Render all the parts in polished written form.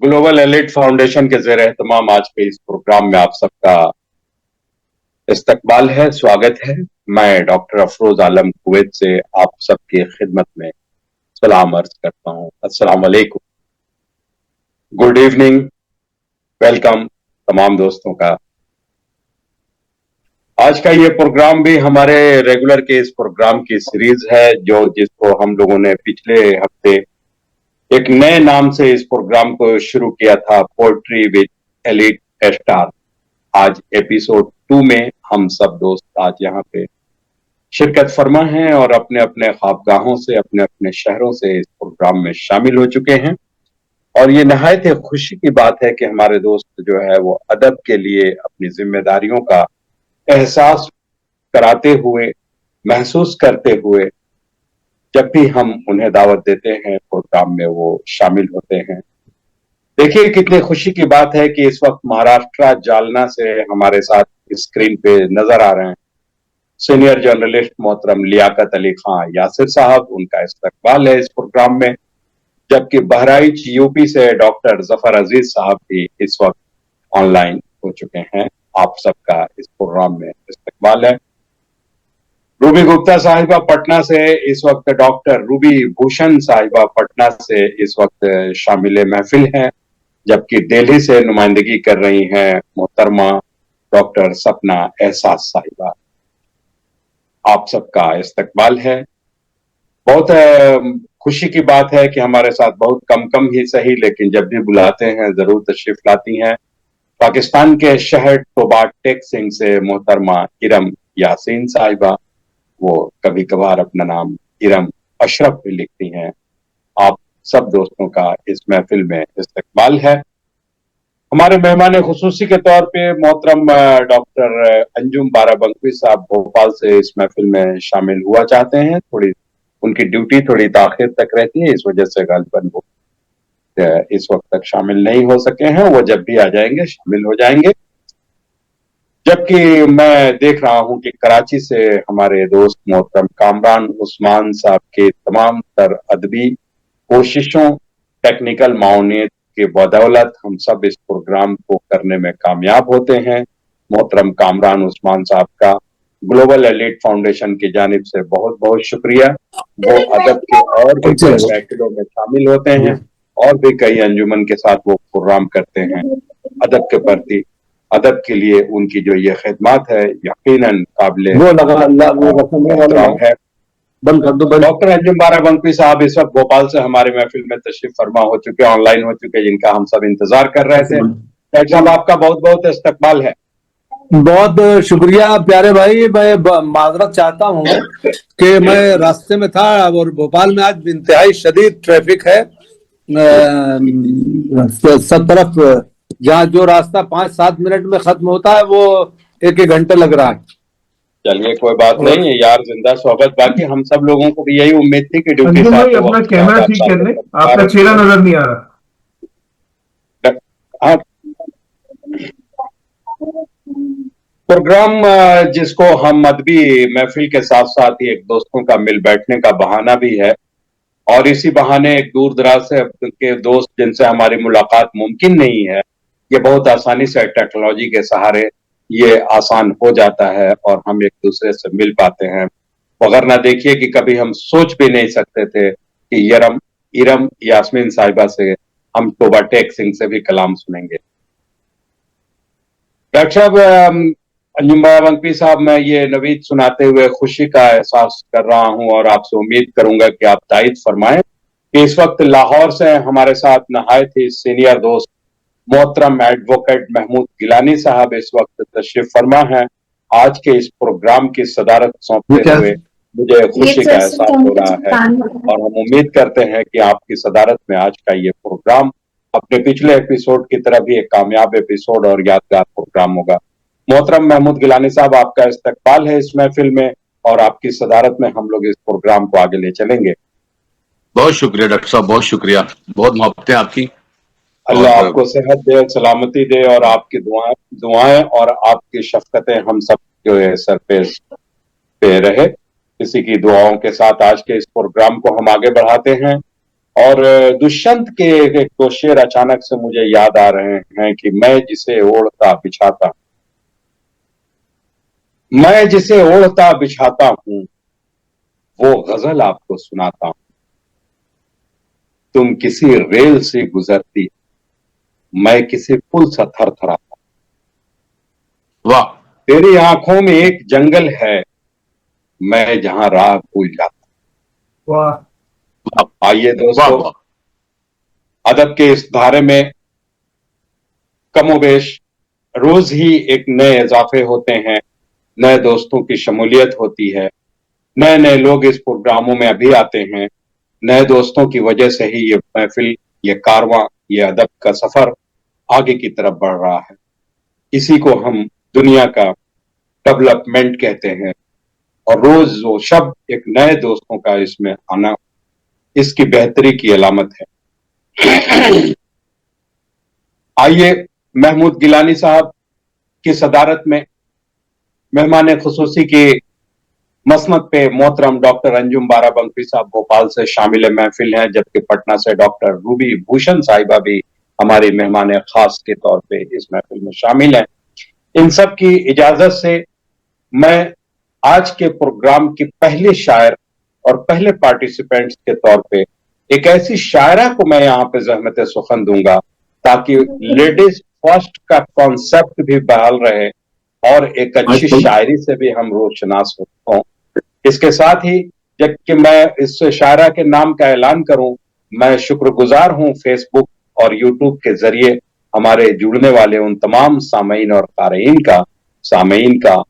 Global elite foundation के ज़ेर एहतमाम आज के इस प्रोग्राम में आप सबका इस्तकबाल है, स्वागत है। मैं डॉक्टर अफरोज आलम कुवैत से आप सबकी खिदमत में सलाम अर्ज करता हूँ। अस्सलाम वालेकुम, गुड इवनिंग, वेलकम तमाम दोस्तों का। आज का ये प्रोग्राम भी हमारे रेगुलर के इस प्रोग्राम की सीरीज है जिसको हम लोगों ने पिछले हफ्ते एक नए नाम से इस प्रोग्राम को शुरू किया था, पोएट्री विद एलिट स्टार। आज एपिसोड 2 में हम सब दोस्त आज यहाँ पे शिरकत फरमा हैं और अपने अपने ख्वाबगाहों से, अपने अपने शहरों से इस प्रोग्राम में शामिल हो चुके हैं। और ये नहायत ही खुशी की बात है कि हमारे दोस्त जो है वो अदब के लिए अपनी जिम्मेदारियों का एहसास कराते हुए, महसूस करते हुए जब भी हम उन्हें दावत देते हैं प्रोग्राम में वो शामिल होते हैं। देखिए कितनी खुशी की बात है कि इस वक्त महाराष्ट्र जालना से हमारे साथ स्क्रीन पे नजर आ रहे हैं सीनियर जर्नलिस्ट मोहतरम लियाकत अली खान यासिर साहब, उनका इस्तकबाल है इस प्रोग्राम में। जबकि बहराइच यूपी से डॉक्टर जफर अजीज साहब भी इस वक्त ऑनलाइन हो चुके हैं। आप सबका इस प्रोग्राम में इस्तकबाल है। रूबी गुप्ता साहिबा पटना से इस वक्त, डॉक्टर रूबी भूषण साहिबा पटना से इस वक्त शामिल महफिल हैं। जबकि दिल्ली से नुमाइंदगी कर रही हैं मोहतरमा डॉक्टर सपना एहसास साहिबा। आप सबका इस्तकबाल है। बहुत खुशी की बात है कि हमारे साथ बहुत कम ही सही, लेकिन जब भी बुलाते हैं जरूर तशरीफ लाती हैं पाकिस्तान के शहर टोबा टेक सिंह से मोहतरमा इरम यासीन साहिबा। वो कभी कभार अपना नाम इरम अशरफ भी लिखती हैं। आप सब दोस्तों का इस महफिल में इस्तकबाल है। हमारे मेहमान खुसूसी के तौर पे मोहतरम डॉक्टर अंजुम बाराबंकी साहब भोपाल से इस महफिल में शामिल हुआ चाहते हैं। थोड़ी उनकी ड्यूटी थोड़ी ताखिर तक रहती है, इस वजह से गालिबन वो इस वक्त तक शामिल नहीं हो सके हैं। वो जब भी आ जाएंगे शामिल हो जाएंगे। जबकि मैं देख रहा हूं कि कराची से हमारे दोस्त मोहतरम कामरान उस्मान साहब के तमाम तर अदबी कोशिशों, टेक्निकल माउनियत के बदौलत हम सब इस प्रोग्राम को करने में कामयाब होते हैं। मोहतरम कामरान उस्मान साहब का ग्लोबल एलिट फाउंडेशन की जानिब से बहुत बहुत शुक्रिया। वो अदब के और भी कई महफिलों में शामिल होते हैं और भी कई अंजुमन के साथ वो प्रोग्राम करते हैं। अदब के प्रति, अदब के लिए उनकी जो ये खिदमत है यकीनन काबिल है। डॉक्टर अंजुम बाराबंकी साहब इस वक्त भोपाल से हमारे महफिल में तशरीफ फरमा हो चुके, ऑनलाइन हो चुके, जिनका हम सब इंतजार कर रहे थे। डॉक्टर साहब आपका बहुत बहुत इस्तकबाल है। बहुत शुक्रिया प्यारे भाई। मैं माजरत चाहता हूँ कि मैं रास्ते में था और भोपाल में आज इंतहाई शदीद ट्रैफिक है। सब तरफ जहाँ जो रास्ता 5-7 मिनट में खत्म होता है वो 1-1 घंटे लग रहा है। चलिए कोई बात नहीं है यार, जिंदा स्वागत। बाकी हम सब लोगों को भी यही उम्मीद थी कि ड्यूटी अपना कैमरा ठीक कर ले, आपका चेहरा नजर नहीं आ रहा। प्रोग्राम जिसको हम अदबी महफिल के साथ साथ ही एक दोस्तों का मिल बैठने का बहाना भी है, और इसी बहाने एक दूर दराज से के दोस्त जिनसे हमारी मुलाकात मुमकिन नहीं है, ये बहुत आसानी से टेक्नोलॉजी के सहारे ये आसान हो जाता है और हम एक दूसरे से मिल पाते हैं। मगर ना देखिए कि कभी हम सोच भी नहीं सकते थे कि इरम यास्मीन साहिबा से हम टोबा टेक सिंह से भी कलाम सुनेंगे। डॉक्टर साहब अंजुम बाराबंकी साहब, मैं ये नवीद सुनाते हुए खुशी का एहसास कर रहा हूं और आपसे उम्मीद करूंगा कि आप तायद फरमाएं कि इस वक्त लाहौर से हमारे साथ नहायत ही सीनियर दोस्त मोहतरम एडवोकेट महमूद गिलानी साहब इस वक्त तशरीफ फरमा है। आज के इस प्रोग्राम की सदारत सौंपते हुए मुझे खुशी का एहसास हो रहा है और हम उम्मीद करते हैं कि आपकी सदारत में आज का ये प्रोग्राम अपने पिछले एपिसोड की तरह भी एक कामयाब एपिसोड और यादगार प्रोग्राम होगा। मोहतरम महमूद गिलानी साहब, आपका इस्तकबाल है इस महफिल में और आपकी सदारत में हम लोग इस प्रोग्राम को आगे ले चलेंगे। बहुत शुक्रिया डॉक्टर साहब, बहुत शुक्रिया, बहुत मोहब्बतें आपकी। अल्लाह आपको सेहत दे, सलामती दे और आपकी दुआएं और आपकी शफकतें हम सब के सर पे रहे। इसी की दुआओं के साथ आज के इस प्रोग्राम को हम आगे बढ़ाते हैं और दुष्यंत के एक दो शेर अचानक से मुझे याद आ रहे हैं कि मैं जिसे ओढ़ता बिछाता हूं वो गजल आपको सुनाता हूं। तुम किसी रेल से गुजरती, मैं किसी पुल सा थरथराता। वाह तेरी आंखों में एक जंगल है, मैं जहां राह भूल जाता। वाह आइए वाह दोस्तों, वाह अदब के इस धारे में कमोबेश रोज ही एक नए इजाफे होते हैं, नए दोस्तों की शमूलियत होती है, नए नए लोग इस प्रोग्रामों में अभी आते हैं। नए दोस्तों की वजह से ही ये महफिल, ये कारवां, ये अदब का सफर आगे की तरफ बढ़ रहा है। इसी को हम दुनिया का डेवलपमेंट कहते हैं, और रोज वो शब्द एक नए दोस्तों का इसमें आना इसकी बेहतरी की अलामत है। आइए महमूद गिलानी साहब की सदारत में मेहमान खुसूसी की मसनद पे मोहतरम डॉक्टर अंजुम बाराबंकी साहब भोपाल से शामिल महफिल हैं, जबकि पटना से डॉक्टर रूबी भूषण साहिबा भी हमारी मेहमान खास के तौर पे इस महफिल में शामिल हैं। इन सब की इजाजत से मैं आज के प्रोग्राम की पहली शायर और पहले पार्टिसिपेंट्स के तौर पे एक ऐसी शायरा को मैं यहाँ पे ज़हमत सुखन दूंगा ताकि लेडीज फर्स्ट का कॉन्सेप्ट भी बहाल रहे और एक अच्छी शायरी से भी हम रोशनास हों। इसके साथ ही जबकि मैं इस शायरा के नाम का ऐलान करूं, मैं शुक्रगुजार हूं फेसबुक और यूट्यूब के जरिए हमारे जुड़ने वाले उन तमाम सामीन और सामीन का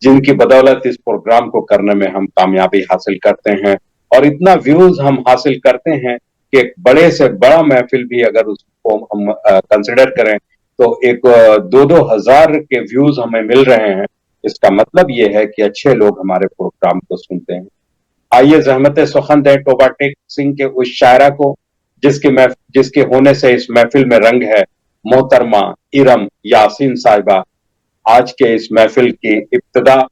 जिनकी बदौलत इस प्रोग्राम को करने में हम कामयाबी हासिल करते हैं, और इतना व्यूज हम हासिल करते हैं कि एक बड़े से बड़ा महफिल भी अगर उसको हम कंसिडर करें तो एक 2-2 हजार के व्यूज हमें मिल रहे हैं। इसका मतलब ये है कि अच्छे लोग हमारे प्रोग्राम को सुनते हैं। आइए ज़हमत सुखन दें टोबा टेक सिंह के उस शायरा को जिसके होने से इस महफिल में रंग है, मोहतरमा इरम यासीन साहिबा। आज के इस महफिल की इब्तिदा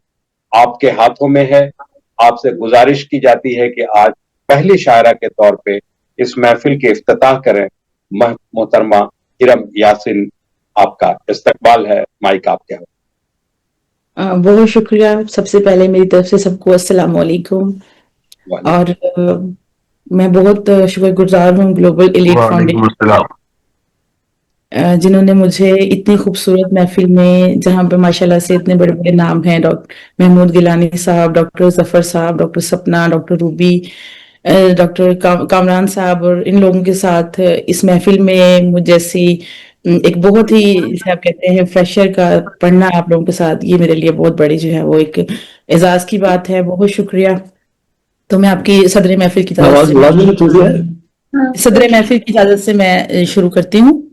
आपके हाथों में है। आपसे गुजारिश की जाती है कि आज पहली शायरा के तौर पे इस महफिल की इफ्तिताह करें। मोहतरमा इरम यासीन, आपका इस्तकबाल है, माइक आपके हाथ। बहुत शुक्रिया। सबसे पहले मेरी तरफ से सबको अस्सलाम वालेकुम। और मैं बहुत शुक्रगुजार हूँ ग्लोबल एलीट फाउंडेशन जिन्होंने मुझे इतनी खूबसूरत महफिल में, जहाँ पे माशाल्लाह से इतने बड़े बड़े नाम हैं, डॉक्टर महमूद गिलानी साहब, डॉक्टर जफर साहब, डॉक्टर सपना, डॉक्टर रूबी, डॉक्टर कामरान साहब, और इन लोगों के साथ इस महफिल में मुझे जैसी एक बहुत ही, जिसे आप कहते हैं फ्रेशर का पढ़ना आप लोगों के साथ, ये मेरे लिए बहुत बड़ी जो है वो एक एजाज की बात है। बहुत शुक्रिया। तो मैं आपकी सदर महफिल की इजाजत से मैं शुरू करती हूँ।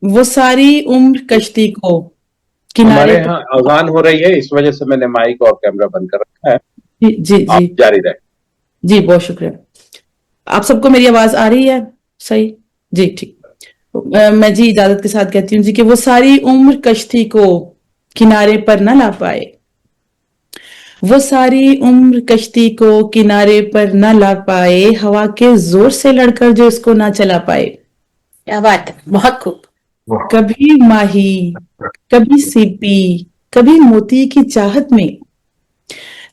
वो सारी उम्र कश्ती को किनारे, हमारे यहाँ अजान हो रही है, इस वजह से मैंने माइक और कैमरा बंद कर रखा है। जी आप जारी रहे। जी बहुत शुक्रिया। आप सबको मेरी आवाज आ रही है सही? जी ठीक। मैं जी इजाजत के साथ कहती हूँ जी कि वो सारी उम्र कश्ती को किनारे पर न ला पाए, वो सारी उम्र कश्ती को किनारे पर न ला पाए, हवा के जोर से लड़कर जो इसको ना चला पाए। क्या बात है, बहुत खूब। कभी माही, कभी सीपी, कभी मोती की चाहत में,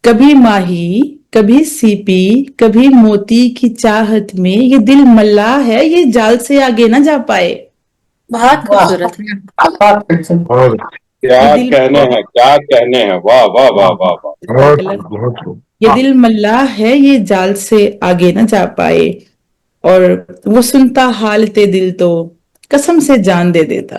कभी माही, कभी सीपी, कभी मोती की चाहत में, ये दिल मल्लाह है, ये जाल से आगे ना जा पाए। बहुत खूबसूरत। क्या कहने हैं, वाह वाह वाह वाह वाह। ये दिल मल्लाह है, ये जाल से आगे ना जा पाए, और वो सुनता हालते दिल तो कसम से जान दे देता।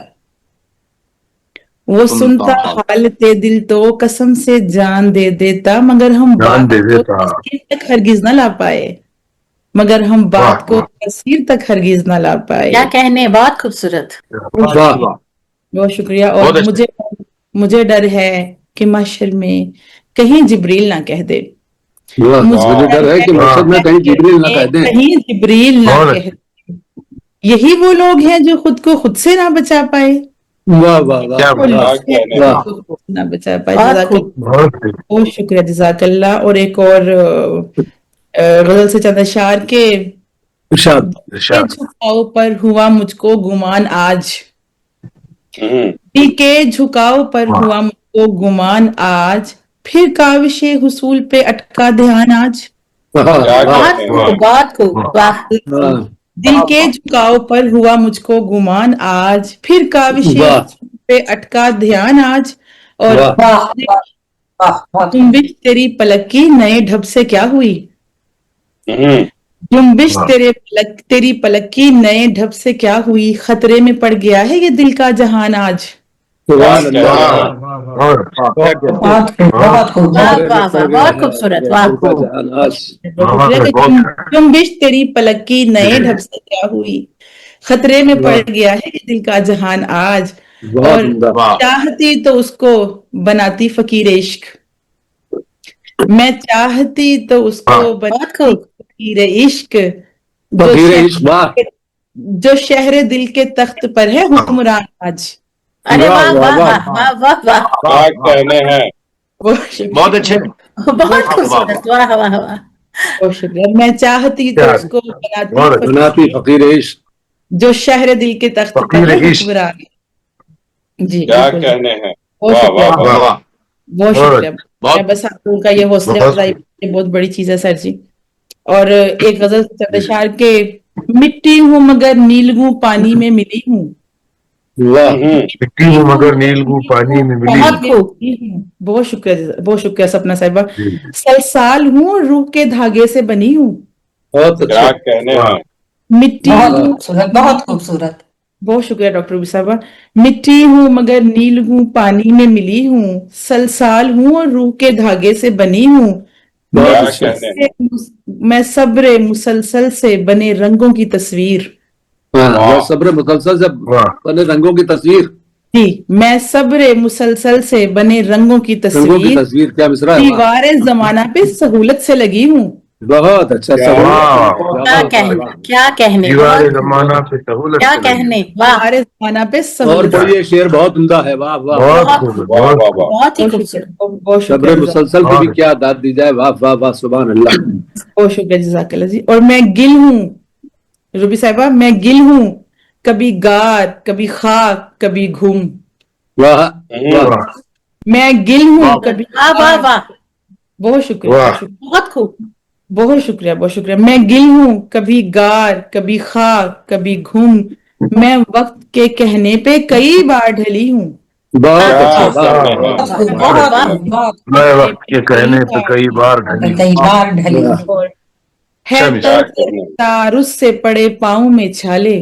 वो सुनता हालते दिल तो कसम से जान दे देता, मगर हम बात को तस्वीर तक हरगिज ना ला पाए, मगर हम बात को तस्वीर तक हरगिज ना ला पाए। क्या कहने, बहुत खूबसूरत। बहुत शुक्रिया। और मुझे डर है कि महशर में कहीं जिब्रील ना कह दे, मुझे डर है कि महशर में कहीं जिब्रील ना कह दे, कहीं जिब्रील ना कह दे। यही वो लोग हैं जो खुद को खुद से ना बचा पाए। वाह वाह वाह, ना बचा पाए। बहुत शुक्रिया, जज़ाकल्लाह। और एक और غزل سے چند اشعار کے ارشاد کے جھکاؤ پر ہوا مجھ کو گمان آج، ہوں، دل کے جھکاؤ پر ہوا مجھ کو گمان آج، پھر کاوش حصول پہ اٹکا دھیان آج، کیا بہت کہتے ہیں؟ خوب بہت خوب واہ دل کے جھکاؤ پر ہوا مجھ کو گمان آج، پھر کاوش واہ حصول پہ اٹکا دھیان آج، اور واہ جنبش تیری پلک کی نئے ڈھب سے کیا ہوئی، ہوں، جنبش تیری پلک کی نئے ڈھب سے کیا ہوئی، خطرے میں پڑ گیا ہے یہ دل کا جہان آج، سبحان کیا اللہ کہتے ہیں؟ بہت خوب واہ واہ واہ بہت خوبصورت واہ جنبش تیری پلک کی نئے ڈھب سے کیا ہوئی، خطرے میں پڑ گیا ہے یہ دل کا جہان آج، بہت اور عمدہ چاہتی تو اس کو بناتی فقیر عشق، میں چاہتی تو اس کو بناتی فقیر عشق، فقیر عشق واہ جو شہر دل کے تخت پر ہے حکمران آج، ارے واہ واہ واہ واہ واہ واہ واہ کیا کہنے ہیں؟ بہت اچھے بہت خوبصورت واہ واہ واہ بہت شکریہ، میں چاہتی تو اس کو بناتی فقیر عشق جو شہر دل کے تخت پر ہے حکمران، جی کیا بالکل کہنے ہیں؟ بہت واہ شکریہ واہ واہ، بہت شکریہ، بہت میں بس آپ لوگوں کا یہ حوصلہ افزائی بہت بڑی چیز ہے سر جی۔ اور ایک غزل چند اشعار کے، مٹی ہوں مگر نیلگوں پانی میں ملی ہوں، واہ ہوں، مٹی ہوں مگر نیلگوں پانی میں ملی بہت خوب بہت شکریہ سپنا صاحبہ، سلسال ہوں روح کے دھاگے سے بنی ہوں، بہت کیا اچھا کہنے ہیں؟ مٹی ہوں بہت خوبصورت بہت شکریہ ڈاکٹر روبی صاحبہ، مٹی ہوں مگر نیل ہوں پانی میں ملی ہوں، سلسال ہوں اور روح کے دھاگے سے بنی ہوں، کیا بہت اچھا کہنے ہیں؟ میں صبر مسلسل سے بنے رنگوں کی تصویر، ہاں صبر مسلسل سے بنے رنگوں کی تصویر جی میں صبر مسلسل سے بنے رنگوں کی رنگوں کی تصویر، تصویر کیا مصرع ہے دیوار زمانہ پہ سہولت سے لگی ہوں، بہت اچھا کیا کہنے کیا کہنے دیوار زمانہ پہ سہولت کیا سے لگی۔ کہنے واہ دیوار زمانہ پہ اور سہولت کوئی یہ شعر بہت عمدہ ہے واہ واہ بہت بہت خوب واہ بہت واہ خوب واہ، بہت ہی خوبصورت بہت صبر شکریہ مسلسل پہ بھی کیا داد دی جائے واہ واہ واہ سبحان اللہ بہت شکریہ جزاک اللہ جی۔ اور میں گل ہوں روبی صاحبہ، میں گل ہوں کبھی گار کبھی خاک کبھی گھوم، واہ ہوں، واہ میں گل ہوں کبھی واہ واہ واہ بہت شکریہ بہت شکریہ بہت خوب بہت شکریہ بہت شکریہ، میں گل ہوں کبھی گار کبھی خاک کبھی گھوم، میں وقت کے کہنے پہ کئی بار ڈھلی ہوں، بہت کیا اچھا واہ کہنے واہ ہیں؟ بہت خوب میں وقت کے کہنے پہ کئی بار ڈھلی اور ہے کیا طرز کہنے ہیں؟ تعارض سے پڑے پاؤں میں چھالے،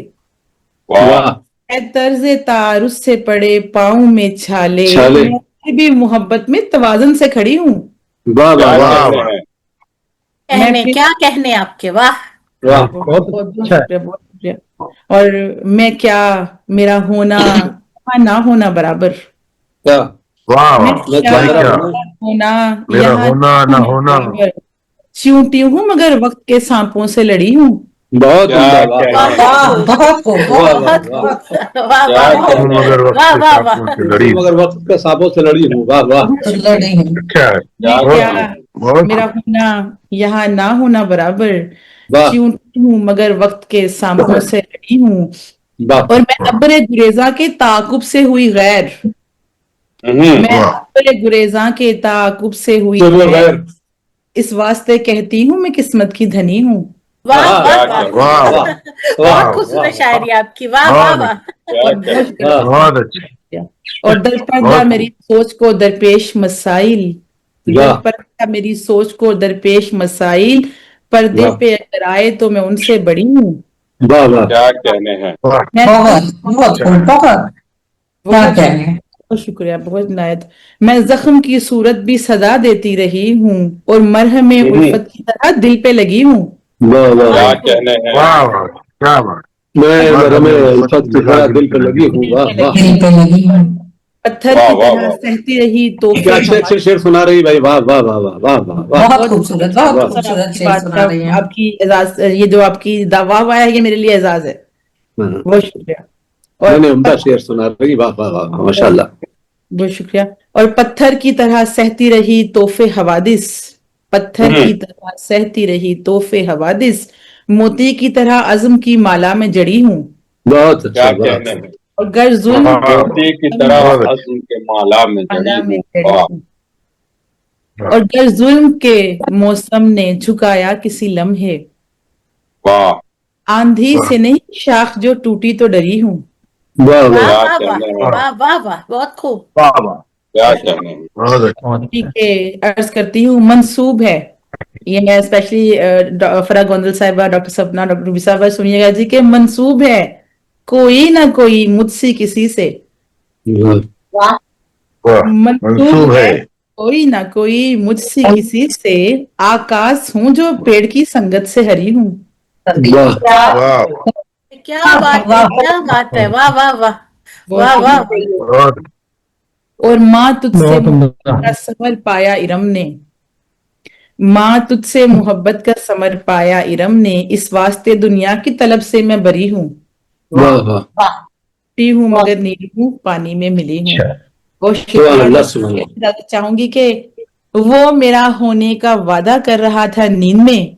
واہ، واہ ہے طرز تعارض سے پڑے پاؤں میں چھالے، چھالے۔ میں بھی محبت میں توازن سے کھڑی ہوں، واہ کیا واہ کہنے ہیں؟ کہنے میں کیا کہنے آپ کے واہ واہ بہت بہت شکریہ بہت شکریہ، اور میں کیا میرا ہونا نہ ہونا برابر، کیا واہ میں میں کیا کیا میں کیا ہونا میرا یہاں ہونا نہ ہونا برابر، چیونٹی ہوں مگر وقت کے سانپوں سے لڑی ہوں، بہت کیا عمدہ واہ کہنے واہ ہیں؟ بہت خوب واہ بہت واہ خوب واہ کیا واہ کہنے ہیں؟ مگر وقت واہ کے واہ سانپوں واہ سے لڑی مگر وقت کے سانپوں سے لڑی ہوں واہ واہ اچھا ہے میں بہت کیا خوب بہت میرا ہونا یہاں نہ ہونا برابر، واہ چیونٹی ہوں مگر وقت کے سانپوں سے لڑی ہوں، واہ اور میں ابر گریزاں کے تعاقب سے ہوئی غیر، ہوں، میں ابر گریزاں کے تعاقب سے ہوئی چلو غیر، غیر اس واسطے کہتی ہوں میں قسمت کی دھنی ہوں، واہ واہ کیا واہ کہنے ہیں؟ واہ بہت واہ خوبصورت شاعری آپ کی واہ واہ واہ کیا اور کہنے بہت ہیں؟ شکریہ بہت اچھا اور در پردہ بہت میری سوچ کو درپیش مسائل، در واہ پردہ میری سوچ کو درپیش مسائل، پردے واہ پہ اگر آئے تو میں ان سے بڑی ہوں، واہ واہ کیا کہنے ہیں؟ واہ میں بہت بہت شکریہ بہت عنایت، میں زخم کی صورت بھی سزا دیتی رہی ہوں، اور مرہم الفت کی طرح دل پہ لگی ہوں، واہ واہ کیا واہ کہنے ہیں؟ واہ واہ کیا بات میں مرہم الفت کی طرح دل پہ لگی ہوں دل واہ پہ واہ لگی ہوں، پتھر واہ کی واہ طرح واہ، سہتی رہی توفے کیا اچھے شعر سنا رہی بھائی واہ واہ واہ واہ واہ واہ واہ بہت خوبصورت بہت خوبصورت شعر سنا رہی ہیں آپ کی اعزاز، یہ جو آپ کی واہ واہ ہے یہ میرے لیے اعزاز ہے، بہت شکریہ، میں نے عمدہ شعر سنا رہی واہ واہ واہ ماشاء اللہ بہت شکریہ، اور پتھر کی طرح سہتی رہی توفے حوادث، पत्थर की तरह सहती रही तोहफे हवादिस, मोती की तरह अज़्म की माला में जड़ी हूँ। बहुत अच्छा, क्या बहुत कहने हैं, और गर जुल्म मोती की तरह बहुत अच्छा। अज़्म के माला में जड़ी माला में हूँ। जड़ी वाह, हूँ। और गर जुल्म के मौसम ने झुकाया किसी लम्हे, वाह, आंधी से नहीं शाख जो टूटी तो डरी हूँ। वाह वाह वाह। क्या वाह वाह कहने हैं, वाह वाह वाह, बहुत खूब। वाह वाह, क्या कहने हैं। बहुत अच्छा। ठीक है, अर्ज करती हूँ, मंसूब है। ये मैं स्पेशली फरा गोंदल साहिबा, डॉक्टर सपना, डॉक्टर रूबी साहिबा सुनिएगा जी, के मंसूब है कोई ना कोई मुझसे किसी से, वाह। वाह वाह, मंसूब मंसूब है है। कोई ना कोई मुझसे किसी से, आकाश हूँ जो पेड़ की संगत से हरी हूँ। वाह। वाह क्या बात है, क्या बात है, वाह वाह वाह वाह वाह वाह। बहुत और माँ तुझसे मोहब्बत का समर पाया इरम ने, माँ तुझसे मोहब्बत का समर पाया इरम ने, इस वास्ते दुनिया की तलब से मैं बरी हूँ। वाह वाह। टी हूँ मगर नीली हूँ, पानी में मिली हूँ। बहुत सुभान शुक्रिया। अल्लाह, सुभान अल्लाह। चाहूंगी कि वो मेरा होने का वादा कर रहा था नींद में,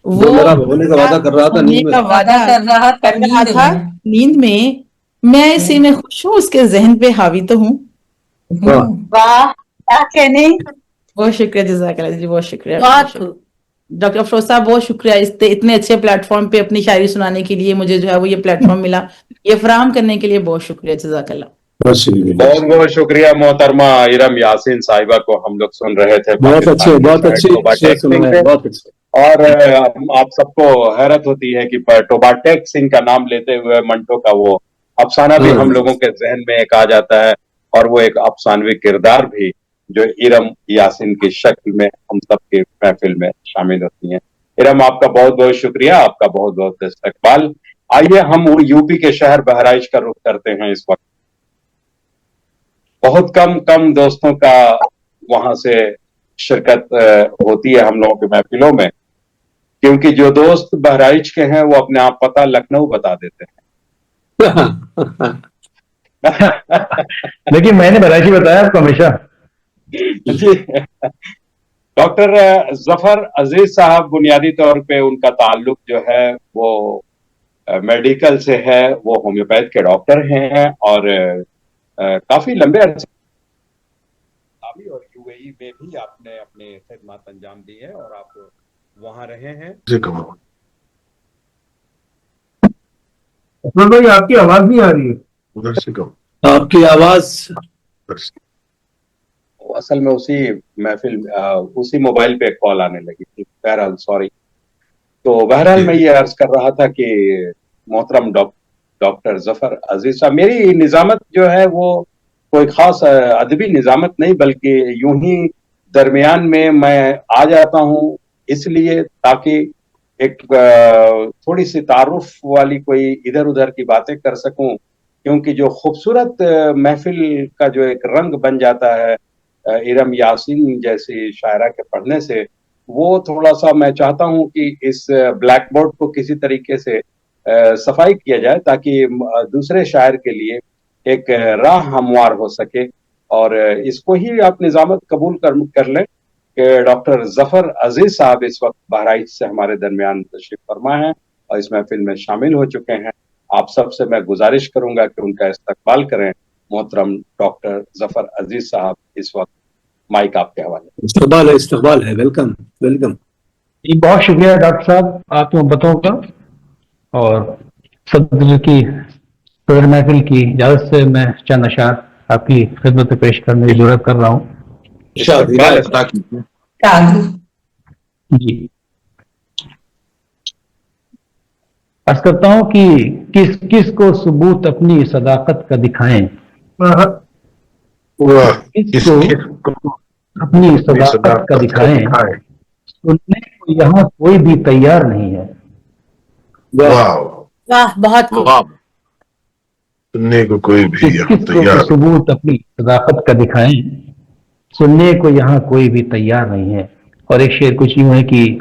वो मेरा होने का वादा कर रहा था होने नींद का में। वादा कर रहा था कर रहा नींद था में। नींद में, मैं इसी में खुश हूँ, उसके जहन पे हावी तो हूँ। वाह। वाह, क्या कहने। बहुत शुक्रिया, जज़ाकल्लाह जी, बहुत शुक्रिया। बहुत खूब। डॉक्टर अफरोज साहब बहुत शुक्रिया, इतने अच्छे प्लेटफॉर्म पे अपनी शायरी सुनाने के लिए मुझे जो है वो ये प्लेटफॉर्म मिला, ये फराहम करने के लिए बहुत शुक्रिया, जज़ाकल्लाह। बहुत बहुत शुक्रिया मोहतरमा इरम यासीन साहिबा को हम लोग सुन रहे थे बहुत अच्छे, पाकिस्तान के बहुत शायर अच्छे टोबा शेर टेक सिंह सुनाए, से। बहुत अच्छे। और आप सबको हैरत होती है कि टोबा टेक सिंह का नाम लेते हुए मंटो का वो अफसाना भी हम लोगों के जहन में एक आ जाता है, और वो एक अफसानवी किरदार भी जो इरम यासीन की शक्ल में हम सबके महफिल में शामिल होती हैं। इरम, आपका बहुत बहुत शुक्रिया, आपका बहुत बहुत इस्तकबाल। आइए हम यूपी के शहर बहराइच का रुख करते हैं। इस वक्त बहुत कम दोस्तों का वहां से शिरकत होती है हम लोगों के महफिलों में, क्योंकि जो दोस्त बहराइच के हैं वो अपने आप पता लखनऊ बता देते हैं। लेकिन मैंने बहराइची बताया आपको हमेशा। जी, डॉक्टर जफर अजीज साहब, बुनियादी तौर पे उनका ताल्लुक जो है वो मेडिकल से है। वो होम्योपैथ के डॉक्टर हैं और काफी लंबे अरसे और यूएई में भी आपने अपने खिदमत अंजाम दी है और आप वहां रहे हैं। अफरोज भाई, आपकी आवाज नहीं आ रही है। उधर से कहो। आपकी आवाज उधर से। असल में उसी महफिल उसी मोबाइल पे कॉल आने लगी थी। बहरहाल सॉरी। तो बहरहाल मैं ये अर्ज कर रहा था कि मोहतरम डॉक्टर जफर अजीज साहब, मेरी निजामत जो है वो कोई खास अदबी निजामत नहीं, बल्कि यूं ही दरमियान में मैं आ जाता हूं, इसलिए ताकि एक थोड़ी सी तारुफ वाली कोई इधर उधर की बातें कर सकूं, क्योंकि जो खूबसूरत महफिल का जो एक रंग बन जाता है इरम यासीन जैसी शायरा के पढ़ने से, वो थोड़ा सा मैं चाहता हूं कि इस ब्लैक बोर्ड को किसी तरीके से सफाई किया जाए, ताकि दूसरे शायर के लिए एक राह हमवार हो सके। और इसको ही आप निजामत कबूल कर लें कि डॉक्टर जफर अजीज साहब इस वक्त बहराइच से हमारे दरमियान तशरीफ फरमा है और इस महफिल में शामिल हो चुके हैं। आप सबसे मैं गुजारिश करूंगा कि उनका इस्तकबाल करें। मोहतरम डॉक्टर जफर अजीज साहब, इस वक्त माइक आपके हवाले। इस्तकबाल है, वेलकम वेलकम। जी, बहुत शुक्रिया डॉक्टर साहब आपकी मोहब्बतों का, और सदर महफिल की इजाजत से मैं चंद अशार आपकी खिदमत में पेश करने की जरूरत कर रहा हूँ। इस्तकबाल है। जी, अर्ज करता हूँ कि किस किस को सबूत अपनी सदाकत का दिखाएं, किसको अपनी सदाकत का दिखाएं, सुनने को यहाँ कोई भी तैयार नहीं है। वाह, बहुत खूब। सुनने को कोई भी यहाँ किसको तैयार। सबूत अपनी सदाकत का दिखाएं, सुनने को यहाँ कोई भी तैयार नहीं है। और एक शेर कुछ यूं है कि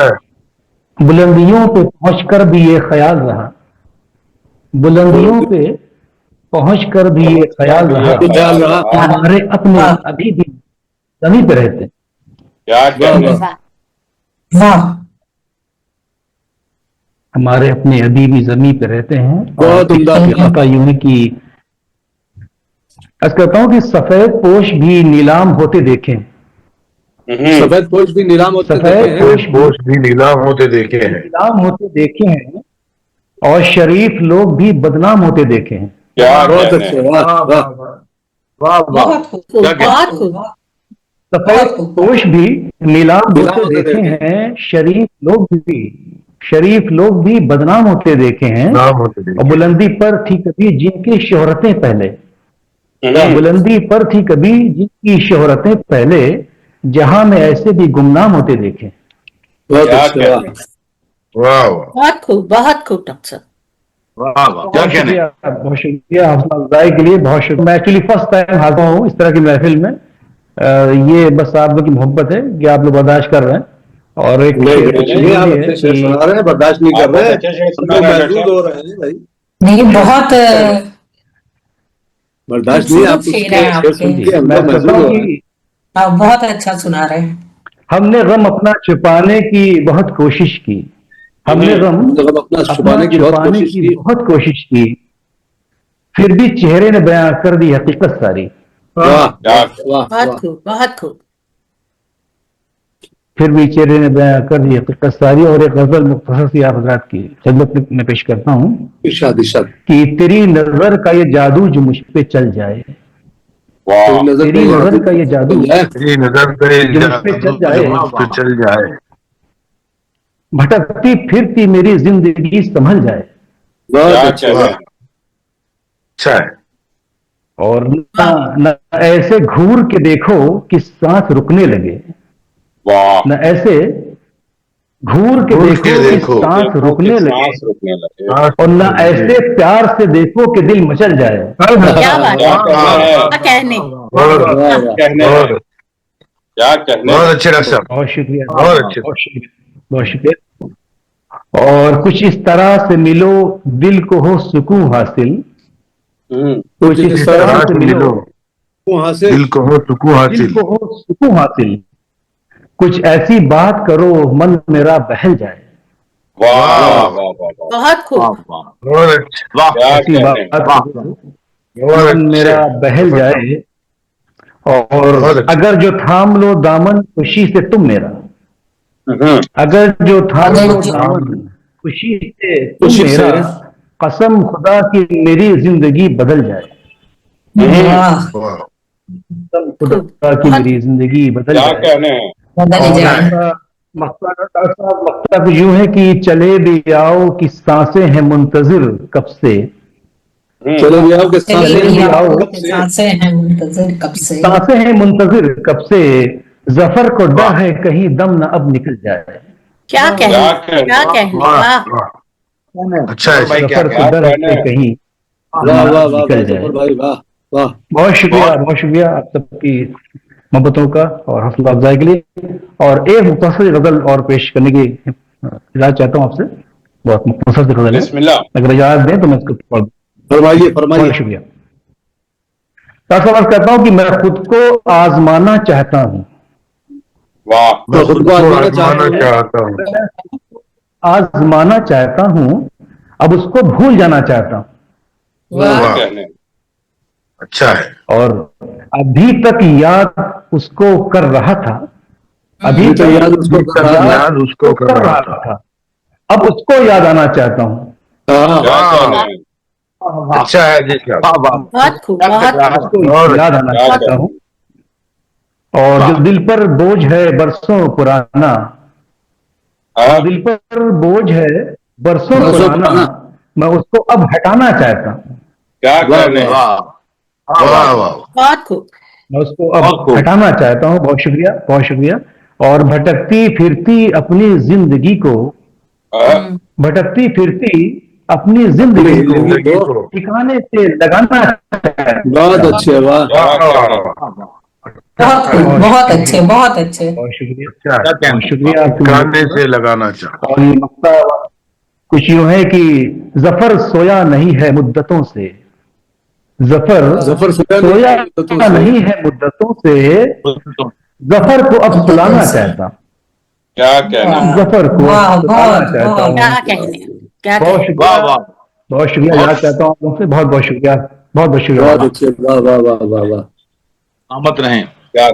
बुलंदियों पे पहुंचकर भी ये ख्याल रहा, बुलंदियों पे पहुंचकर भी ये ख्याल रहा, हमारे अपने अभी भी जमीन पे रहते हैं। क्या कहने हैं। वाह वाह हमारे अपने अदीबी जमी पे रहते हैं। बहुत और उम्दा। इसकी खता यूं है कि अर्ज करता हूं कि सफेद पोश भी नीलाम होते देखे, सफेद पोश भी नीलाम होते सफेद देखे हैं। पोश पोस्ट भी नीलाम होते देखे हैं। नीलाम होते देखे हैं और शरीफ लोग भी बदनाम होते देखे हैं। क्या बहुत कहने अच्छे, हैं। वाह वाह। वाह वाह। बहुत खूब खूब क्या कहते बहुत खूब सफेद पोश भी नीलाम नीलाम होते होते देखे देखे हैं, शरीफ लोग भी बदनाम होते देखे हैं। नाम होते और देखे। बुलंदी पर थी कभी जिनकी शोहरतें पहले, बुलंदी पर थी कभी जिनकी शोहरतें पहले, जहां में ऐसे भी गुमनाम होते देखे। बहुत क्या अच्छे, वाह। कहने हैं। वाह वाह। बहुत खूब डॉक्टर साहब। वाह वाह क्या कहने हैं। बहुत शुक्रिया हौसला अफजाई के लिए, बहुत शुक्रिया। मैं एक्चुअली फर्स्ट टाइम हाजिर हूँ इस तरह की महफिल में। ये बस आप लोग की मोहब्बत है कि आप लोग बर्दाश्त कर रहे हैं। और एक नहीं शेर नहीं कुछ नहीं, यूं आप भी अच्छे है शेर कि सुना रहे हैं, बर्दाश्त नहीं आप कर रहे बहुत हैं। अच्छे शेर हम सुना लोग रहे हैं महसूस डॉक्टर हो रहे हैं भाई। नहीं बहुत बर्दाश्त नहीं, आप खूबसूरत शेर उसके है शेर सुन आपके। के हम मैं लोग कहता महसूस हूँ हो रहे हैं। कि आप बहुत अच्छा सुना रहे हैं। हमने गम अपना छुपाने की बहुत कोशिश की, हमने गम जब अपना अपना छुपाने की बहुत छुपाने कोशिश की की, बहुत कोशिश की, फिर भी चेहरे ने बयां कर दी हकीकत सारी। वाह क्या वाह वाह। बहुत खूब फिर भी चेहरे ने बयां कर दी हकीकत सारी। और एक गजल मुख्तसर सी आप हज़रात की खिदमत में पेश करता हूँ इरशाद इरशाद। कि तेरी नजर का ये जादू जो मुझ पे चल जाए, वाह तेरी नजर तेरी नजर का ये जादू है। तेरी नजर पे जो मुझ पे चल जादू जाए, जो मुझ पे चल जाए, भटकती फिरती मेरी जिंदगी संभल जाए। बहुत क्या अच्छे, कहने वाह। हैं। अच्छा है। और न ऐसे घूर के देखो कि सांस रुकने लगे, वाह न ऐसे घूर के घूर देखो के कि देखो। सांस देखो कि रुकने लगे, सांस रुकने लगे। और न ऐसे प्यार से देखो कि दिल मचल जाए। क्या बात क्या है कहने हैं। क्या कहने बहुत वाह वाह। कहने हैं। बहुत क्या कहने बहुत हैं। अच्छे डॉक्टर साहब, बहुत शुक्रिया, बहुत अच्छे। बहुत शुक्रिया, बहुत शुक्रिया। और कुछ इस तरह से मिलो दिल को हो सुकून हासिल, कुछ इस तरह से मिलो वहां से दिल को हो सुकून दिल हासिल। को हो सुकून हासिल, कुछ ऐसी बात करो मन मेरा बहल जाए। वाह वाह, वाह वाह वाह वाह। बहुत खूब बहुत अच्छे, वाह क्या ऐसी कहने बात हैं। करो बहुत मन मेरा अच्छे। बहल जाए। और बहुत अच्छे। अगर जो थाम लो दामन खुशी से तुम मेरा, अगर जो थाम लो दामन खुशी से तुम खुशी से। मेरा, कसम खुदा की मेरी जिंदगी बदल जाए। वाह वाह, कसम खुदा की बहुत मेरी जिंदगी बदल क्या जाए। कहने हैं। बदल और जाए। मकसद यूं है कि चले भी आओ कि सांसें हैं मुंतजिर कब से, चलो भी आओ के सांसें चलिए भी भी आओ आओ के सांसें हैं मुंतजिर कब से। सांसें हैं मुंतजिर कब से, जफर को डर है कहीं दम न अब निकल जाए। क्या कहने क्या कहने क्या हैं। कहने वाह वाह वाह। अच्छा है भाई, सर। क्या जफर को क्या डर कहने है हैं। कहीं वाह न वाह अब वाह निकल वाह, जाए। जफर भाई वाह वाह। बहुत शुक्रिया आप सबकी मोहब्बतों का और हौसला अफजाई के लिए। और एक मुख्तसर गजल और पेश करने की इजाजत चाहता हूँ आपसे, बहुत मुख्तसर गजल है, बिस्मिल्लाह। अगर इजाजत दें तो मैं इसको पढ़ दूं। फरमाइए फरमाइए। बहुत शुक्रिया। अर्ज करता हूँ कि मैं खुद को आजमाना चाहता हूँ, वाह मैं खुद खुद को को आजमाना आजमाना चाहता चाहता हूँ, आजमाना चाहता हूँ, अब उसको भूल जाना चाहता हूँ। क्या वाह, कहने हैं। अच्छा है। और अभी तक याद उसको कर रहा था, अभी तो याद उसको कर रहा था। याद उसको कर रहा था। अब उसको याद आना चाहता हूँ। हाँ, क्या वाह, कहने हैं। अच्छा है जी साहब। बहुत खूब बहुत उसको बहुत याद आना क्या चाहता कहने हूँ। और जो दिल पर बोझ है बरसों पुराना, हाँ। जो दिल पर बोझ है बरसों बरसों पुराना, पुराना। मैं उसको अब हटाना चाहता हूँ। क्या वाह, कहने हैं। वाह वाह। बहुत खूब मैं उसको अब हटाना चाहता हूँ। बहुत शुक्रिया, बहुत शुक्रिया। और भटकती फिरती अपनी जिंदगी को, हाँ। भटकती फिरती अपनी जिंदगी को जिंदगी को ठिकाने से लगाना चाहता हूं। बहुत अच्छे, वाह। क्या कहने हैं। बहुत खूब बहुत अच्छे बहुत अच्छे। बहुत शुक्रिया, अच्छा है। बहुत शुक्रिया आपकी काने मोहब्बत से लगाना चाहता का। और ये मक्ता कुछ यूं है कि जफर सोया नहीं है मुद्दतों से, जफर जफर सोया मुद्दतों से। नहीं है मुद्दतों से, जफर को अब सुलाना चाहता हूँ, क्या कहना है? जफर को वाह, अब सुलाना बहुत, चाहता बहुत। हूँ। क्या कहने, क्या बहुत कहने। शुक्रिया, वाह वाह बहुत शुक्रिया याद चाहता हूँ आप लोगों से, बहुत बहुत शुक्रिया, बहुत बहुत शुक्रिया बहुत बाबा। अच्छे, वाह वाह वाह वाह वाह। सहमत रहें। क्या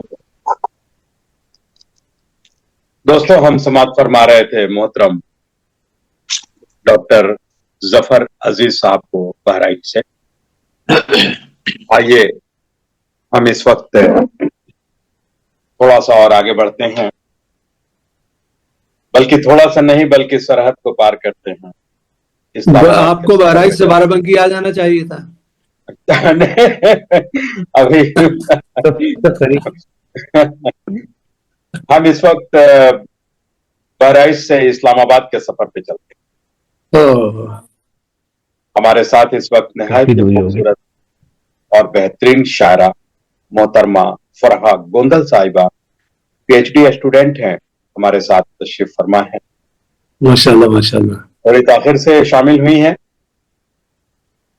दोस्तों, हम समाप्त फरमा रहे थे मोहतरम डॉक्टर जफर अजीज साहब को बहराइच से। आइए हम इस वक्त थोड़ा सा और आगे बढ़ते हैं, बल्कि थोड़ा सा नहीं बल्कि सरहद को पार करते हैं। इस्लामाबाद के आपको सफर बहराइच में से बाराबंकी आ जाना चाहिए था। अभी करीब हम इस वक्त बहराइच से इस्लामाबाद के सफर पे चलते हैं। ओह, हमारे साथ इस वक्त नहायत काफी ही दूरी होगी। खूबसूरत और बेहतरीन शायरा मोहतरमा फरहा गोंदल साहिबा पीएचडी स्टूडेंट हैं, हमारे साथ तशरीफ फरमा है। माशाल्लाह माशाल्लाह। थोड़ी ताखिर से शामिल हुई हैं,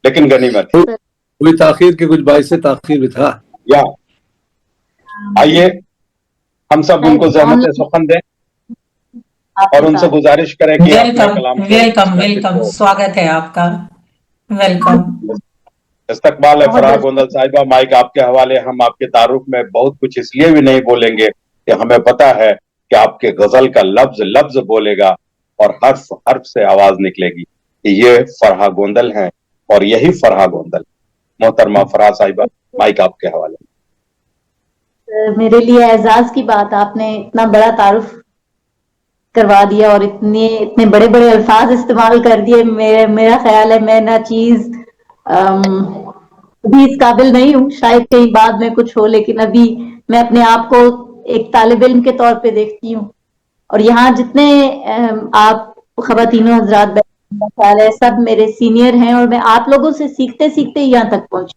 लेकिन गनीमत है। कोई ताखिर के कुछ बाइस से ताखिर भी था। या आइए हम सब उनको ज़हमत सुखन दें और उनसे गुजारिश करें कि अपने वेलकम, कलाम को वेलकम, वेलकम, स्वागत है आपका, वेलकम। इस्तकबाल है फरहा गोंदल साहिबा, माइक आपके हवाले। हम आपके तारुफ में बहुत कुछ इसलिए भी नहीं बोलेंगे कि हमें पता है कि आपके गजल का लफ्ज लफ्ज बोलेगा और हर्फ हर्फ से आवाज निकलेगी कि ये फरहा गोंदल हैं और यही फरहा गोंदल। मोहतरमा फरहा साहिबा, माइक आपके हवाले। मेरे लिए एजाज की बात, आपने इतना बड़ा तारुफ करवा दिया और इतने इतने बड़े बड़े अल्फाज इस्तेमाल कर दिए। मेरा ख्याल है मैं ना चीज अभी इस काबिल नहीं हूँ, शायद कहीं बाद में कुछ हो, लेकिन अभी मैं अपने आप को एक तालिब इल्म के तौर पे देखती हूँ। और यहाँ जितने आप खवातीनों हजरात बैठे, मेरा ख्याल है सब मेरे सीनियर हैं और मैं आप लोगों से सीखते सीखते ही यहाँ तक पहुंची।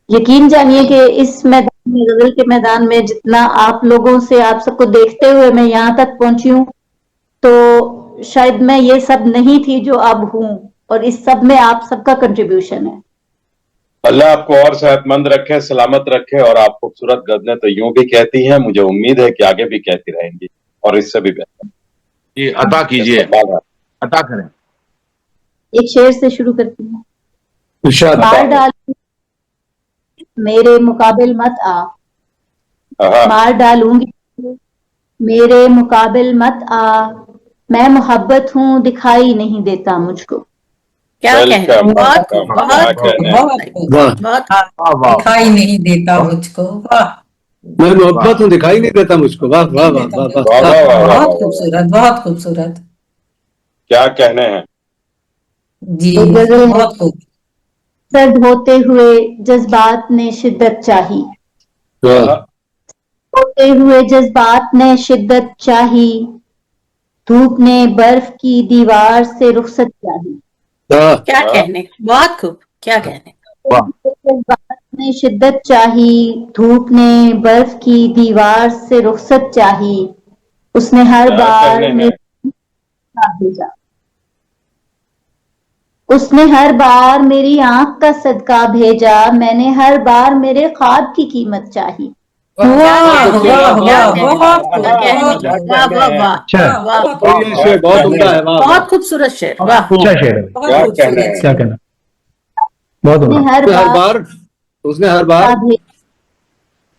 यकीन जानिए कि इस मैदान में, गजल के मैदान में, जितना आप लोगों से, आप सबको देखते हुए मैं यहाँ तक पहुंची हूँ, तो शायद मैं ये सब नहीं थी जो अब हूँ, और इस सब में आप सबका कंट्रीब्यूशन है। अल्लाह आपको और सेहतमंद रखे, सलामत रखे। और आप खूबसूरत गजलें तो यूं भी कहती हैं, मुझे उम्मीद है कि आगे भी कहती रहेंगी और इससे भी बेहतर। जी अता कीजिए, इस्तकबाल है। अता करें। एक शेर से शुरू करती हूँ। इरशाद। मार डाल मेरे मुकाबिल मत आ, हाँ, मार डालूंगी मेरे मुकाबिल मत आ, मैं मोहब्बत हूँ दिखाई नहीं देता मुझको। क्या कहने, वेलकम, बहुत खूब, वेलकम, बहुत क्या खूब, कहने। वाह, बहुत वाह वाह दिखाई नहीं देता मुझको, वाह, मैं मोहब्बत हूँ दिखाई नहीं देता मुझको। वाह वाह वाह वाह वाह वाह। वाह वाह वाह बहुत वाह। खूबसूरत, बहुत खूबसूरत। क्या कहने हैं। जी, एक गजल है, बहुत खूब। सर्द होते हुए जज्बात ने शिद्दत चाही, वाह, होते हुए जज्बात ने शिद्दत चाही, धूप ने बर्फ की दीवार से रुखसत चाही। वाह, क्या कहने, बहुत खूब, क्या कहने। वाह। जज्बात ने शिद्दत चाही, धूप ने बर्फ की दीवार से रुखसत चाही, उसने हर क्या बार कहने हैं। मेरी आँख भेजा, उसने हर बार मेरी आंख का सदका भेजा, मैंने हर बार मेरे ख्वाब की कीमत चाही। वाह वाह कहने, वाह, क्या बहुत कहने, खूब, क्या बहुत कहने, खूब, वाह वाह वाह अच्छा वाह, और ये शेर बहुत उम्दा है। वाह वाह। बहुत खूबसूरत शेर, वाह। अच्छा शेर है, बहुत क्या कहने खूबसूरत। हैं। क्या कहना, बहुत उसने उम्दा। हर हर बार बार उसने हर बार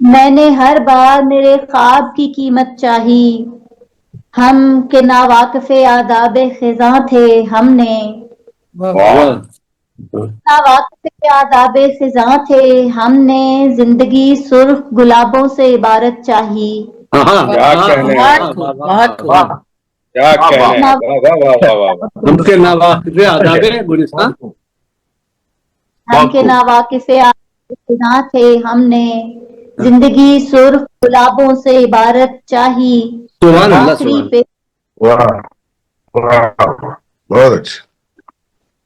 मैंने हर बार मेरे ख्वाब की कीमत चाही, हम के नावाकिफे आदाबे खिजा थे हमने, वाह, नावाकिफे आदाबे खिजा थे हमने, जिंदगी सुर्ख गुलाबों से इबारत चाही। हाँ हाँ क्या हाँ, कहने हाँ, हैं। बहुत खूब, वाह, वाह, बहुत खूब। वाह क्या वाह, कहने हैं। वाह। वाह वाह वाह वाह वाह वाह। हमके नावाकिफे आदाबे गुलिस्तान। बहुत खूब। हम के नावाकिफे आदाबे खिजा थे हमने, जिंदगी सुर्ख गुलाबों से इबारत चाही, सुभान अल्लाह, आखिरी सुभान। पे वाह वाह, बहुत अच्छा।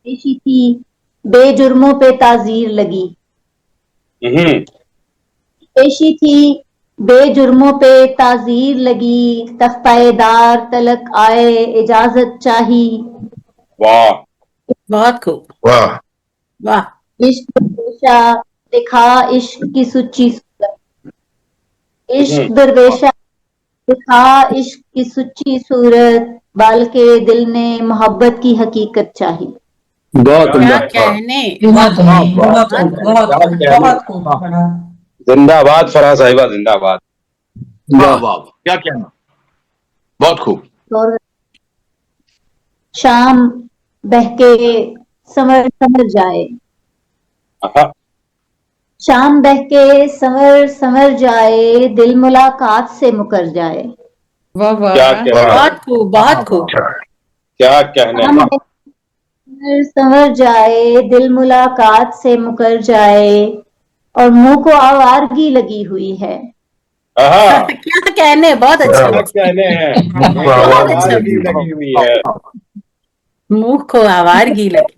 पेशी थी बेजुर्मों पे ताजीर लगी, पेशी थी बेजुर्मों पे ताजीर लगी, तख्ताएदार तलक आए इजाजत चाही, वाह, बहुत खूब, वाह वाह। इश्क पेशा दिखा इश्क की सुच्ची सूरत, इश्क दरवेशा दिखा इश्क की सच्ची सूरत, बाल के दिल ने मोहब्बत की हकीकत चाही। बहुत क्या उम्दा। कहने, बहुत वाह खूब, बहुत खूब, बहुत क्या खूब, कहने। बहुत खूब पढ़ा। जिंदाबाद फराह साहिबा, जिंदाबाद। वाह वाह, क्या कहना, बहुत खूब। और शाम बहके समर समर जाए, आहा, शाम बहके समर समर जाए, दिल मुलाकात से मुकर जाए। वाह वाह क्या वाह। कहना, बहुत खूब, बहुत खूब। क्या कहने शाम हैं। बहके समर समर जाए, दिल मुलाकात से मुकर जाए, और मुंह को आवारगी लगी हुई है। आहा, क्या कहने, बहुत अच्छा, क्या कहने हैं। मुंह को बहुत अच्छा। आवारगी लगी हुई है। मुंह को आवारगी लगी।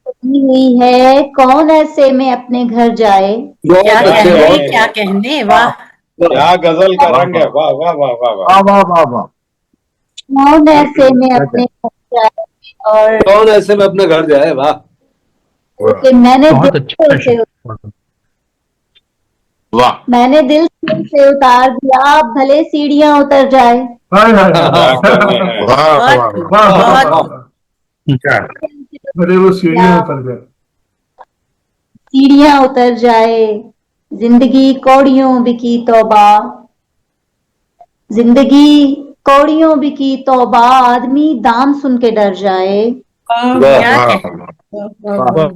लगी हुई है, कौन ऐसे में अपने घर जाए। बहुत क्या क्या अच्छे, कहने, बहुत कहने क्या हैं। कहने, वाह। क्या गजल का रंग है। वाह वाह वाह वाह वाह। वाह वाह वाह। कौन ऐसे में अपने घर जाए, और कौन ऐसे में अपने घर जाए। वाह। कि मैंने बहुत दिल अच्छा से वाह, मैंने दिल से उतार दिया, अब भले सीढ़ियां उतर जाए। क्या कहने हैं। वाह बहुत वाह खूब, वाह बहुत वाह। खूब। क्या अरे वो सीढ़ियां उतर जाए, सीढ़ियां उतर जाए, जिंदगी कौड़ियों बिकी तौबा, जिंदगी कौड़ियों बिकी तौबा, आदमी दाम सुन के डर जाए। वाह। क्या वाह कहने,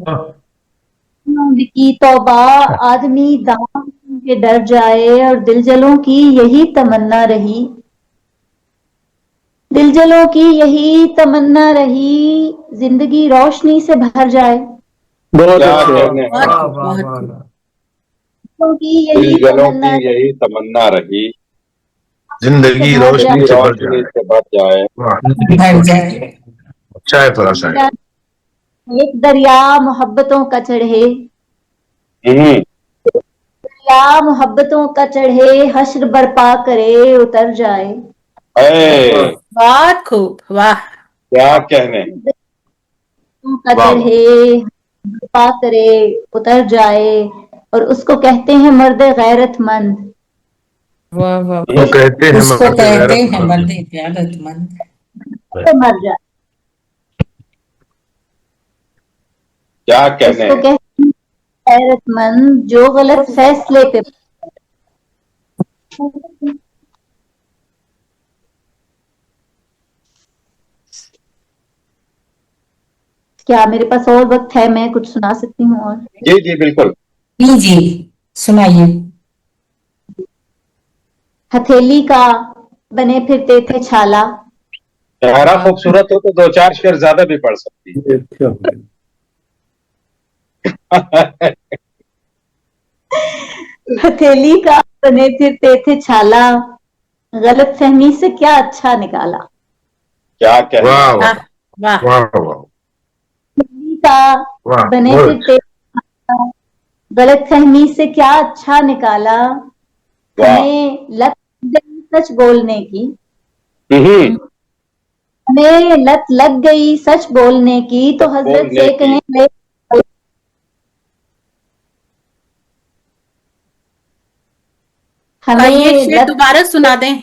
कौड़ियों बिकी तौबा, आदमी दाम सुन के डर जाए, और दिलजलों की यही तमन्ना रही, दिलजलों की यही तमन्ना रही, जिंदगी रोशनी से भर जाए। बहुत क्या अच्छे। कहने हैं। बहुत खूब, बहुत खूब। दिलजलों की यही दिलजलों तमन्ना की यही तमन्ना रही, जिंदगी भर रोशनी जिंदगी से भर रोशनी जाए। से भर जाए। वाह, भर जाए। अच्छा है फराह साहब। जाए। एक दरिया मोहब्बतों का चढ़े, हम्म, दरिया मोहब्बतों का चढ़े, हश्र बर्पा करे उतर जाए। है, बहुत खूब, वाह। क्या कहने हैं। का वाह, वाह। चढ़े बर्पा करे उतर जाए, और उसको कहते हैं मर्द गैरतमंद। वाह वाह। वो कहते हैं उसको मर्द कहते हैं गैरतमंद। मर्द गैरतमंद। तो मर जाए, क्या कहने उसको हैं। कहते हैं गैरतमंद, जो गलत फैसले पे। क्या मेरे पास और वक्त है, मैं कुछ सुना सकती हूँ और। जी जी बिल्कुल। जी जी, सुनाइए। हथेली का बने फिरते थे छाला, चेहरा खूबसूरत हो तो दो चार शेर ज्यादा भी पढ़ सकती है। हथेली का बने फिरते थे छाला, गलत फहमी से क्या अच्छा निकाला। क्या कहने वाह हैं। वाह वाह, वाह वाह हथेली का वाह। बने बहुत फिरते थे छाला, गलत फहमी से क्या अच्छा निकाला। वाह। हमें लत गई सच बोलने की, हम्म, हमें लत लग गई सच बोलने की, तो सच हजरत बोलने से की। कहें ले। ये हमें शेर लत दोबारा सुना दें।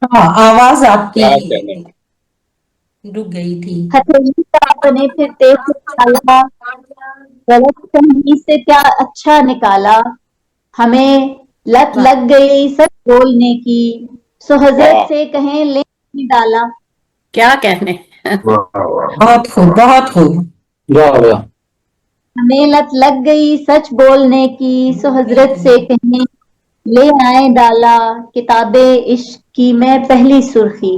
हाँ, आवाज आपकी क्या कहने हैं। रुक गई थी। हथेली का बने फिरते थे छाला, गलत फहमी से क्या अच्छा निकाला। हमें लत वाह, लग गई सच बोलने की, सो वाह, हजरत से कहें ले डाला। क्या कहने। वाह वाह। बहुत खूब, बहुत खूब। वाह वाह। हमें लत लग गई सच बोलने की, सो हजरत से कहें ले आए डाला। किताबे इश्क की मैं पहली सुर्खी,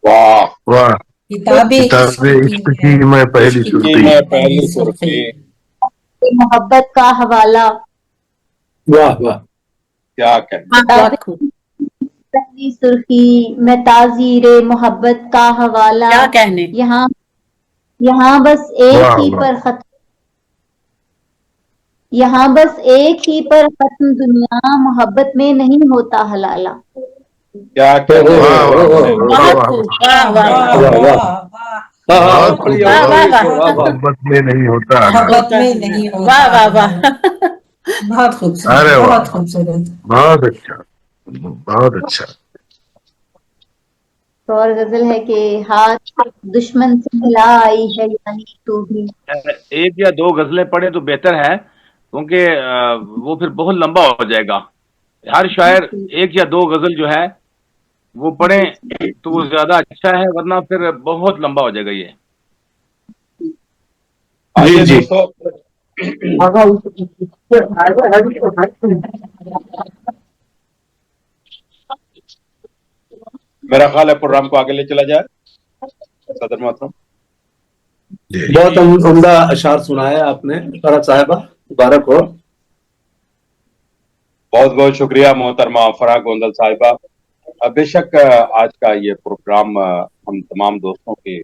वाह। वाह। किताबें इश्क किताबे इश्क की मैं पहली इश्क की की सुर्खी। मैं मैं पहली पहली सुर्खी। सुर्खी। मोहब्बत का हवाला। वाह वाह। क्या कहने। वाह, किताबे बहुत खूब। पहली सुर्खी, मैं ताजीरे मोहब्बत का हवाला। क्या कहने। यहाँ यहाँ बस एक वाह ही वाह। पर खत्म, यहाँ बस एक ही पर खत्म दुनिया, मोहब्बत में नहीं होता हलाला। क्या कहने हैं। वाह वाह वाह वाह बहुत वाह। खूब, वाह वाह वाह वाह, वाह वाह। वाह वाह। हाँ हाँ, और बहुत पढ़िए खूब। वाह और वाह पढ़िए वाह, शेर। वाह वाह। मोहब्बत में नहीं होता मोहब्बत होता में है। नहीं वाह होता वाह वाह। हलाल। बहुत खूबसूरत, अरे वाह। बहुत खूबसूरत। बहुत अच्छा, बहुत अच्छा। तो और गजल है कि हाथ दुश्मन से मिला आई है यानी तू भी। एक या दो गजलें पढ़े तो बेहतर है, क्योंकि वो फिर बहुत लंबा हो जाएगा। हर शायर एक या दो गजल जो है वो पढ़े तो वो ज्यादा अच्छा है, वरना फिर बहुत लंबा हो जाएगा ये। आइए जी। दोस्तों, मेरा ख्याल है प्रोग्राम को आगे ले चला जाए। सदर मोहतरम, बहुत उम्दा अशार सुनाए आपने फरहत साहिबा, मुबारक हो। बहुत बहुत शुक्रिया मोहतरमा फराह गोंदल साहिबा। बेशक आज का ये प्रोग्राम हम तमाम दोस्तों के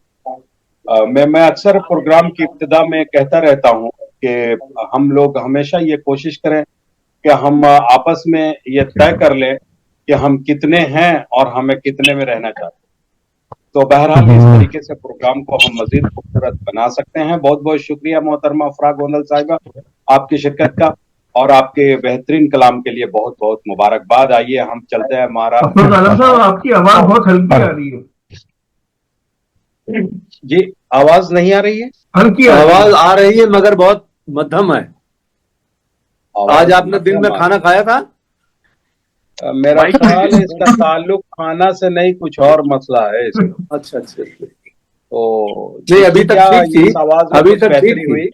मैं अक्सर प्रोग्राम की इब्तिदा में कहता रहता हूं कि हम लोग हमेशा ये कोशिश करें कि हम आपस में ये तय कर लें कि हम कितने हैं और हमें कितने में रहना चाहते हैं। तो बहरहाल इस तरीके से प्रोग्राम को हम मजीद खूबसूरत बना सकते हैं। बहुत बहुत शुक्रिया मोहतरमा फराह गोंदल साहिबा आपकी शिरकत का, और आपके बेहतरीन कलाम के लिए बहुत बहुत मुबारकबाद। आइए हम चलते हैं महाराष्ट्र। साहब, आपकी आवाज बहुत हल्की आ रही है। जी, आवाज नहीं आ रही है? हल्की आवाज आ रही है मगर बहुत मध्यम है। आज आपने दिन में खाना खाया था? मेरा ख्याल है इसका ताल्लुक खाना से नहीं, कुछ और मसला है इसका। अच्छा अच्छा। तो नहीं, अभी तक क्या ठीक थी, इस आवाज में अभी कुछ तक ठीक बेहतरी थी। हुई?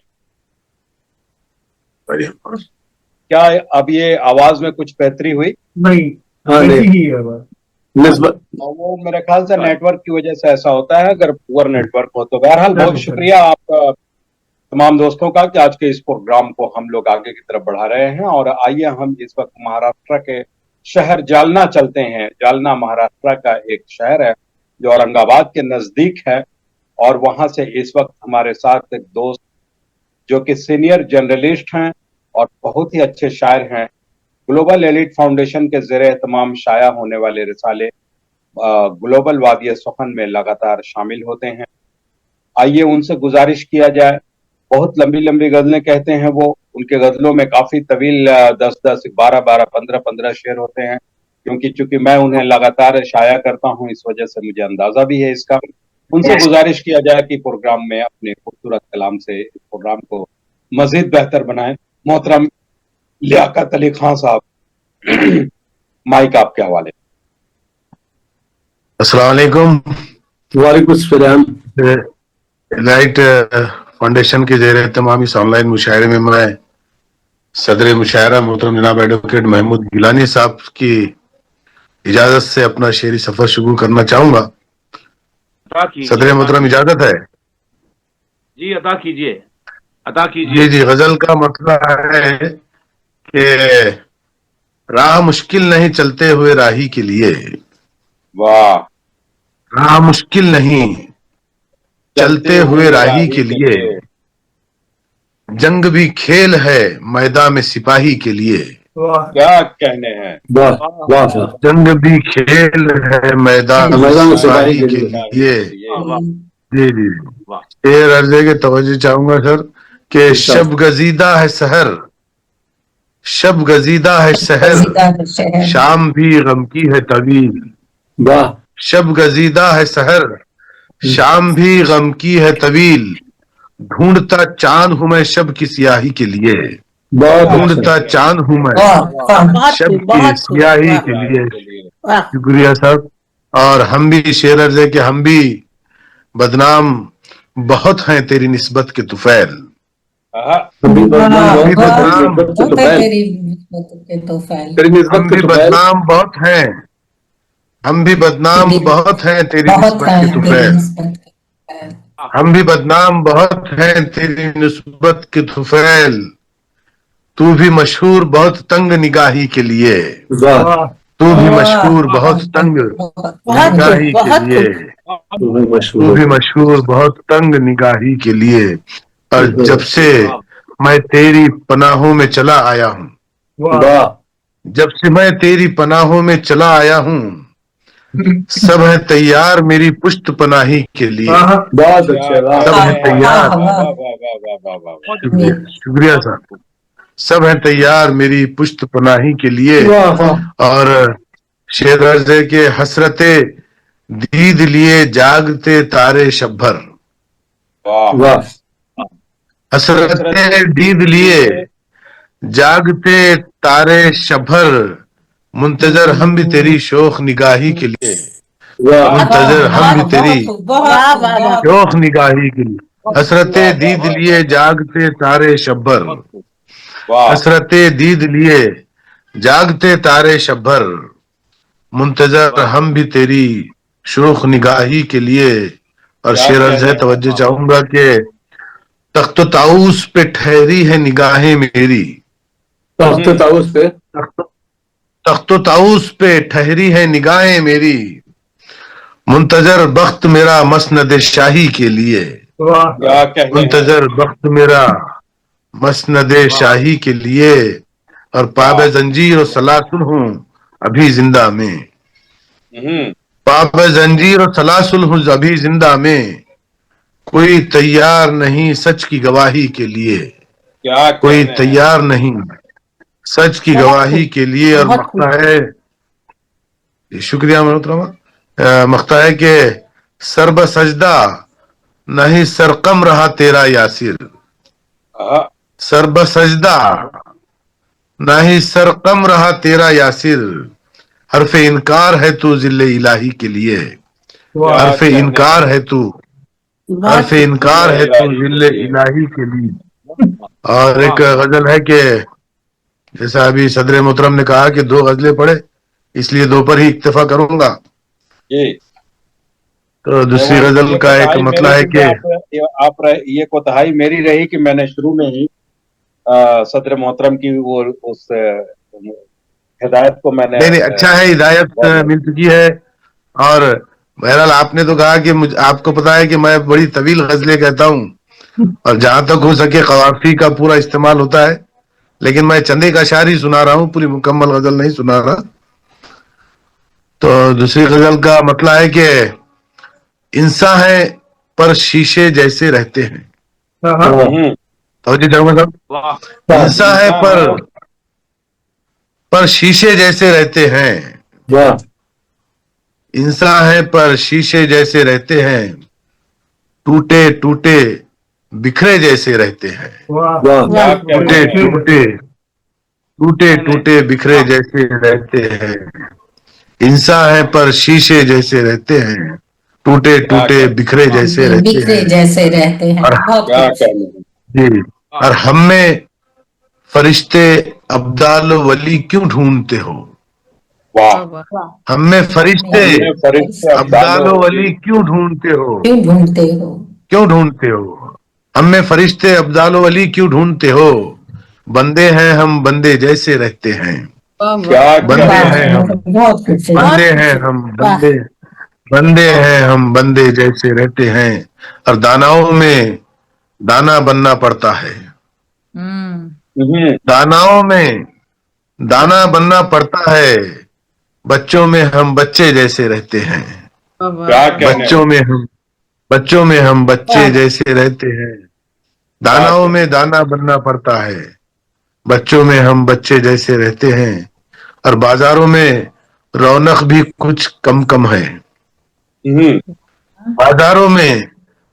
क्या अब ये आवाज में कुछ बेहतरी हुई? नहीं, हाँ, ऐसी ही है बस। निस्बत वो मेरे ख्याल से नेटवर्क की वजह से ऐसा होता है, अगर पुअर नेटवर्क हो तो। बहरहाल बहुत शुक्रिया आपका तमाम दोस्तों का कि आज के इस प्रोग्राम को हम लोग आगे की तरफ बढ़ा रहे हैं। और आइए हम इस वक्त महाराष्ट्र के शहर जालना चलते हैं। जालना महाराष्ट्र का एक शहर है जो औरंगाबाद के नजदीक है, और वहां से इस वक्त हमारे साथ एक दोस्त जो कि सीनियर जर्नलिस्ट हैं और बहुत ही अच्छे शायर हैं, ग्लोबल एलिट फाउंडेशन के ज़ेरे तमाम शाया होने वाले रिसाले ग्लोबल वादिय सुखन में लगातार शामिल होते हैं। आइए उनसे गुजारिश किया जाए। बहुत लंबी लंबी गजलें कहते हैं वो, उनके गजलों में काफी तवील 10-10, 12-12, 15-15 शेर होते हैं। क्योंकि चूंकि मैं उन्हें लगातार शाया करता हूं, इस वजह से मुझे अंदाजा भी है इसका। उनसे गुजारिश किया जाए कि प्रोग्राम में अपने खूबसूरत कलाम से इस प्रोग्राम को मजीद बेहतर बनाएं। मोहतरम लियाकत अली खान साहब, माइक आपके हवाले। अस्सलाम वालेकुम। वालेकुम सलाम। लाइट फाउंडेशन के जेर तमाम इस ऑनलाइन मुशायरे में मैं सदर मुशायरा मोहतरम जनाब एडवोकेट महमूद गिलानी साहब की इजाजत से अपना शेरी सफर शुरू करना चाहूंगा। सदर मोहतरम इजाजत है? जी अता कीजिए, अता जी कीजिए। जी, गजल का मसला है कि राह मुश्किल नहीं चलते हुए राही के लिए। वाह। राह मुश्किल नहीं चलते हुए राही के लिए, जंग भी खेल है मैदान में सिपाही के लिए। क्या कहने हैं। वाह वाह। जंग भी खेल है मैदान में सिपाही के लिए। जी जी, शेर अर्जे के तवज्जो चाहूंगा सर कि शब गजीदा है सहर, शब गजीदा है सहर, शाम भी गम की है तवील। वाह। शब गजीदा है सहर, शाम भी गम की है तवील, ढूंढता चांद हूं मैं शब की सियाही के लिए। ढूंढता चांद हूं मैं शब की सियाही के लिए। शुक्रिया साहब। और हम भी शेर अर्जे के हम भी बदनाम बहुत हैं तेरी निस्बत के तुफैल। तो हम भी बदनाम बहुत हैं, हम भी बदनाम बहुत हैं तेरी निस्बत के तुफैल। हम भी बदनाम बहुत हैं तेरी निस्बत के तुफैल, तू भी मशहूर बहुत तंग निगाही के लिए। तू भी मशहूर बहुत तंग निगाही के लिए, तू भी मशहूर बहुत तंग निगाही के लिए। और जब से मैं तेरी पनाहों में चला आया हूँ, जब से मैं तेरी पनाहों में चला आया हूँ, सब है तैयार मेरी पुश्त पनाही के लिए। बहुत अच्छा। सब है तैयार। शुक्रिया साहब। सब है तैयार मेरी पुश्त पनाही के लिए। और शेर अर्ज है कि हसरते दीद लिए जागते तारे शब भर, वाह हसरते दीद लिए जागते तारे शब भर, मुंतजर हम भी तेरी शोख निगाही के लिए, मुंतजर हम भी तेरी वाह वाह वाह शोख निगाही के लिए। हसरते दीद लिए जागते तारे शब भर, वाह हसरते दीद लिए जागते तारे शब भर, मुंतजर हम भी तेरी शोख निगाही के लिए। और शेर अर्ज है, तवज्जो चाहूंगा कि तख्त ताऊस पे ठहरी है निगाहें मेरी, तख्त ताऊस पे तख्त ताऊस पे ठहरी है निगाहें मेरी, मुंतजर बख्त मेरा मसनद शाही के लिए, क्या कहने मुंतजर बख्त मेरा मसनद शाही के लिए। और पाब जंजीर और सलासुल हूँ अभी जिंदा में, पाब जंजीर और सलासुल हूँ अभी जिंदा में, कोई तैयार नहीं सच की गवाही के लिए, क्या कोई कहने हैं। तैयार नहीं सच की गवाही के लिए। और मख्ता है, शुक्रिया मोहतरमा, मख्ता है कि सरब सजदा नहीं सरकम रहा तेरा यासिर, हाँ, सरब सजदा नहीं सरकम रहा तेरा यासिर, हरफ इनकार है तू जिल्ले इलाही के लिए, हरफ इनकार है तू, हरफ इनकार है तू जिल्ले इलाही के लिए। और एक गजल है कि जैसा अभी सदर मोहतरम ने कहा कि 2 गजलें पढ़े, इसलिए 2 पर ही इक्तफा करूंगा। जी तो दूसरी गजल का एक मतलब है कि आप ये कोताही मेरी रही कि मैंने शुरू में ही सदर मोहतरम की वो उस हिदायत को मैंने नहीं अच्छा है, हिदायत मिल चुकी है। और बहरहाल आपने तो कहा कि आपको पता है कि मैं बड़ी तवील गजलें कहता हूँ और जहां तक हो सके कवाफी का पूरा इस्तेमाल होता है, लेकिन मैं चंदे का शायर ही सुना रहा हूँ, पूरी मुकम्मल गजल नहीं सुना रहा। तो दूसरी गजल का मतलब है कि इंसान है पर शीशे जैसे रहते हैं, तो जी साहब, इंसान है पर शीशे जैसे रहते हैं, इंसान है पर शीशे जैसे रहते हैं, टूटे टूटे बिखरे जैसे रहते हैं, टूटे टूटे टूटे टूटे बिखरे जैसे रहते हैं, इंसान है पर शीशे जैसे रहते हैं, टूटे टूटे बिखरे जैसे रहते बिखरे हैं। जैसे रहते हैं। और बहुत क्या खूब। कहने हैं। जी, और हम में फरिश्ते अब्दाल वली क्यों ढूंढते हो, वाह हम में फरिश्ते हमने फरिश्ते अब्दाल वली क्यों ढूंढते हो, क्यों ढूंढते हो, क्यों ढूंढते हो, हम में फरिश्ते अब्दाल वली क्यों ढूंढते हो, बंदे हैं हम बंदे जैसे रहते हैं, क्या बंदे कहने हैं हैं। हम, बहुत खूबसूरत। बंदे हैं हम बंदे, बंदे हैं हम बंदे जैसे रहते हैं। और दानाओं में दाना बनना पड़ता है, दानाओं में दाना बनना पड़ता है, बच्चों में हम बच्चे जैसे रहते हैं, क्या कहने हैं। बच्चों में हम बच्चे जैसे रहते हैं, दानाओं में दाना बनना पड़ता है, बच्चों में हम बच्चे जैसे रहते हैं। और बाजारों में रौनक भी कुछ कम कम है, बाजारों में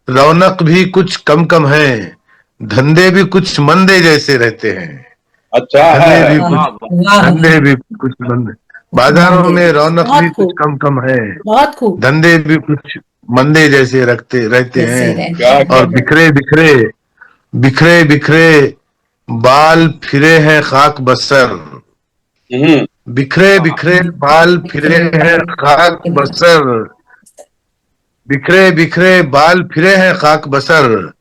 रौनक भी कुछ कम कम है, धंधे भी कुछ मंदे जैसे रहते हैं, अच्छा धंधे भी है। कुछ, वाह। धंधे भी कुछ मंदे, बाजारों में रौनक भी कुछ कम कम है, बहुत खूब धंधे भी कुछ मंदे जैसे रहते जैसे हैं। रहते क्या हैं। और बिखरे बिखरे बिखरे बिखरे बाल फिरे हैं खाक बसर, बिखरे बिखरे बाल फिरे हैं खाक बसर, बिखरे बिखरे बाल फिरे हैं खाक बसर,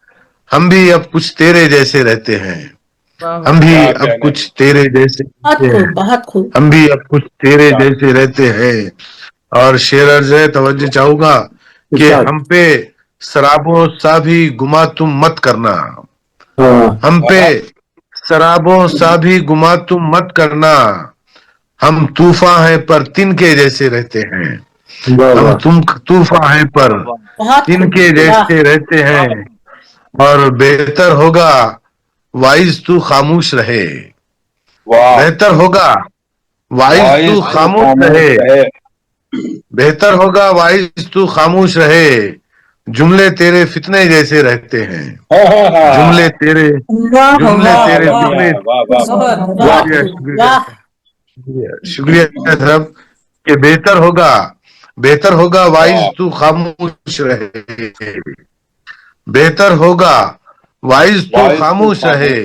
हम भी अब कुछ तेरे जैसे रहते हैं, हम भी अब कुछ तेरे जैसे बहुत रहते खूब हैं, बहुत खूब हम भी अब कुछ तेरे जैसे रहते हैं। और शेर अर्ज है, तवज्जो चाहूंगा कि हम पे शराबों सा भी गुमा तुम मत करना, हम पे शराबों सा भी गुमा तुम मत करना, हम तूफान है पर तिनके जैसे रहते हैं, हम तुम तूफान है पर बहुत खूब तिनके वाह जैसे रहते हैं। और बेहतर होगा वाइज तू खामोश रहे। वाह बेहतर होगा वाइज तू खामोश रहे। बेहतर होगा वाइज तू खामोश रहे। जुमले तेरे फितने जैसे रहते हैं। जुमले तेरे वाह जुमले वाह तेरे वाह फितने। वाह वाह बहुत वाह शुक्रिया शुक्रिया वाह शुक्रिया साहब कि बेहतर होगा वाइज तू खामोश रहे। बेहतर होगा वाइज तू खामोश रहे।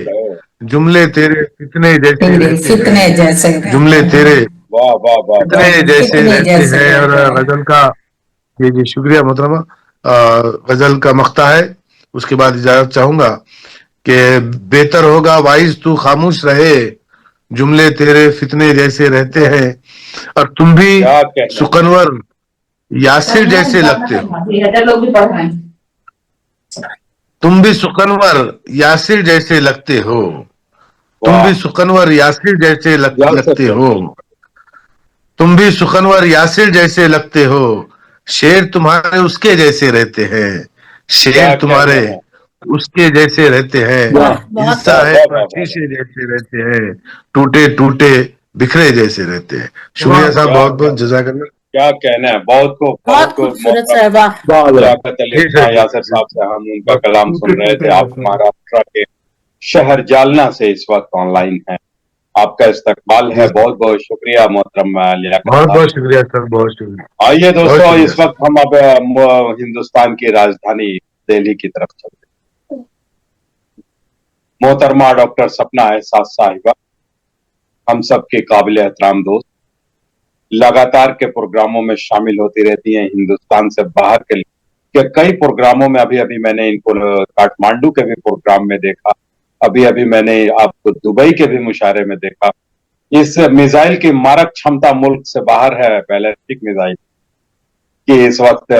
जुमले तेरे फितने जैसे रहते फितने हैं। जैसे जुमले तेरे वाह वाह वाह फितने जैसे फितने रहते जैसे हैं। और रहते हैं। गजल का जी शुक्रिया मोहतरमा। गजल का मख्ता है, उसके बाद इजाजत चाहूंगा कि बेहतर होगा वाइज तू खामोश रहे। जुमले तेरे फितने जैसे रहते हैं। और तुम भी क्या कहना सुकनवर यासिर जैसे लगते हो। लोग भी पढ़ रहे हैं। तुम भी सुकनवर यासिर जैसे लगते हो। तुम भी सुकनवर यासिर जैसे लगते हो। तुम भी सुकनवर यासिर जैसे लगते हो। शेर तुम्हारे उसके जैसे रहते हैं। शेर तुम्हारे उसके जैसे रहते हैं। बहुत हिस्सा है शीशे जैसे रहते हैं। टूटे टूटे बिखरे जैसे रहते हैं। शुक्रिया साहब, बहुत बहुत जज़ाकल्लाह। क्या कहना है, बहुत खूबसूरत सर, वाह लियाकत अली खान यासिर साहब से हम उनका कलाम सुन रहे थे। आप महाराष्ट्र के शहर जालना से इस वक्त ऑनलाइन हैं, आपका इस्तकबाल है। बहुत बहुत शुक्रिया मोहतरम लियाकत बहुत साहब। बहुत शुक्रिया सर, बहुत शुक्रिया। आइए बहुत दोस्तों, शुक्रिया इस वक्त हम अब हिंदुस्तान की राजधानी दिल्ली की तरफ चलते हैं। मोहतरमा डॉक्टर सपना एहसास साहिबा, हम सबके काबिल एहतराम दोस्त, लगातार के प्रोग्रामों में शामिल होती रहती हैं। हिंदुस्तान से बाहर के कई प्रोग्रामों में अभी अभी मैंने इनको काठमांडू के भी प्रोग्राम में देखा। अभी अभी मैंने आपको दुबई के भी मुशायरे में देखा। इस मिसाइल की मारक क्षमता मुल्क से बाहर है, बैलिस्टिक मिसाइल की इस वक्त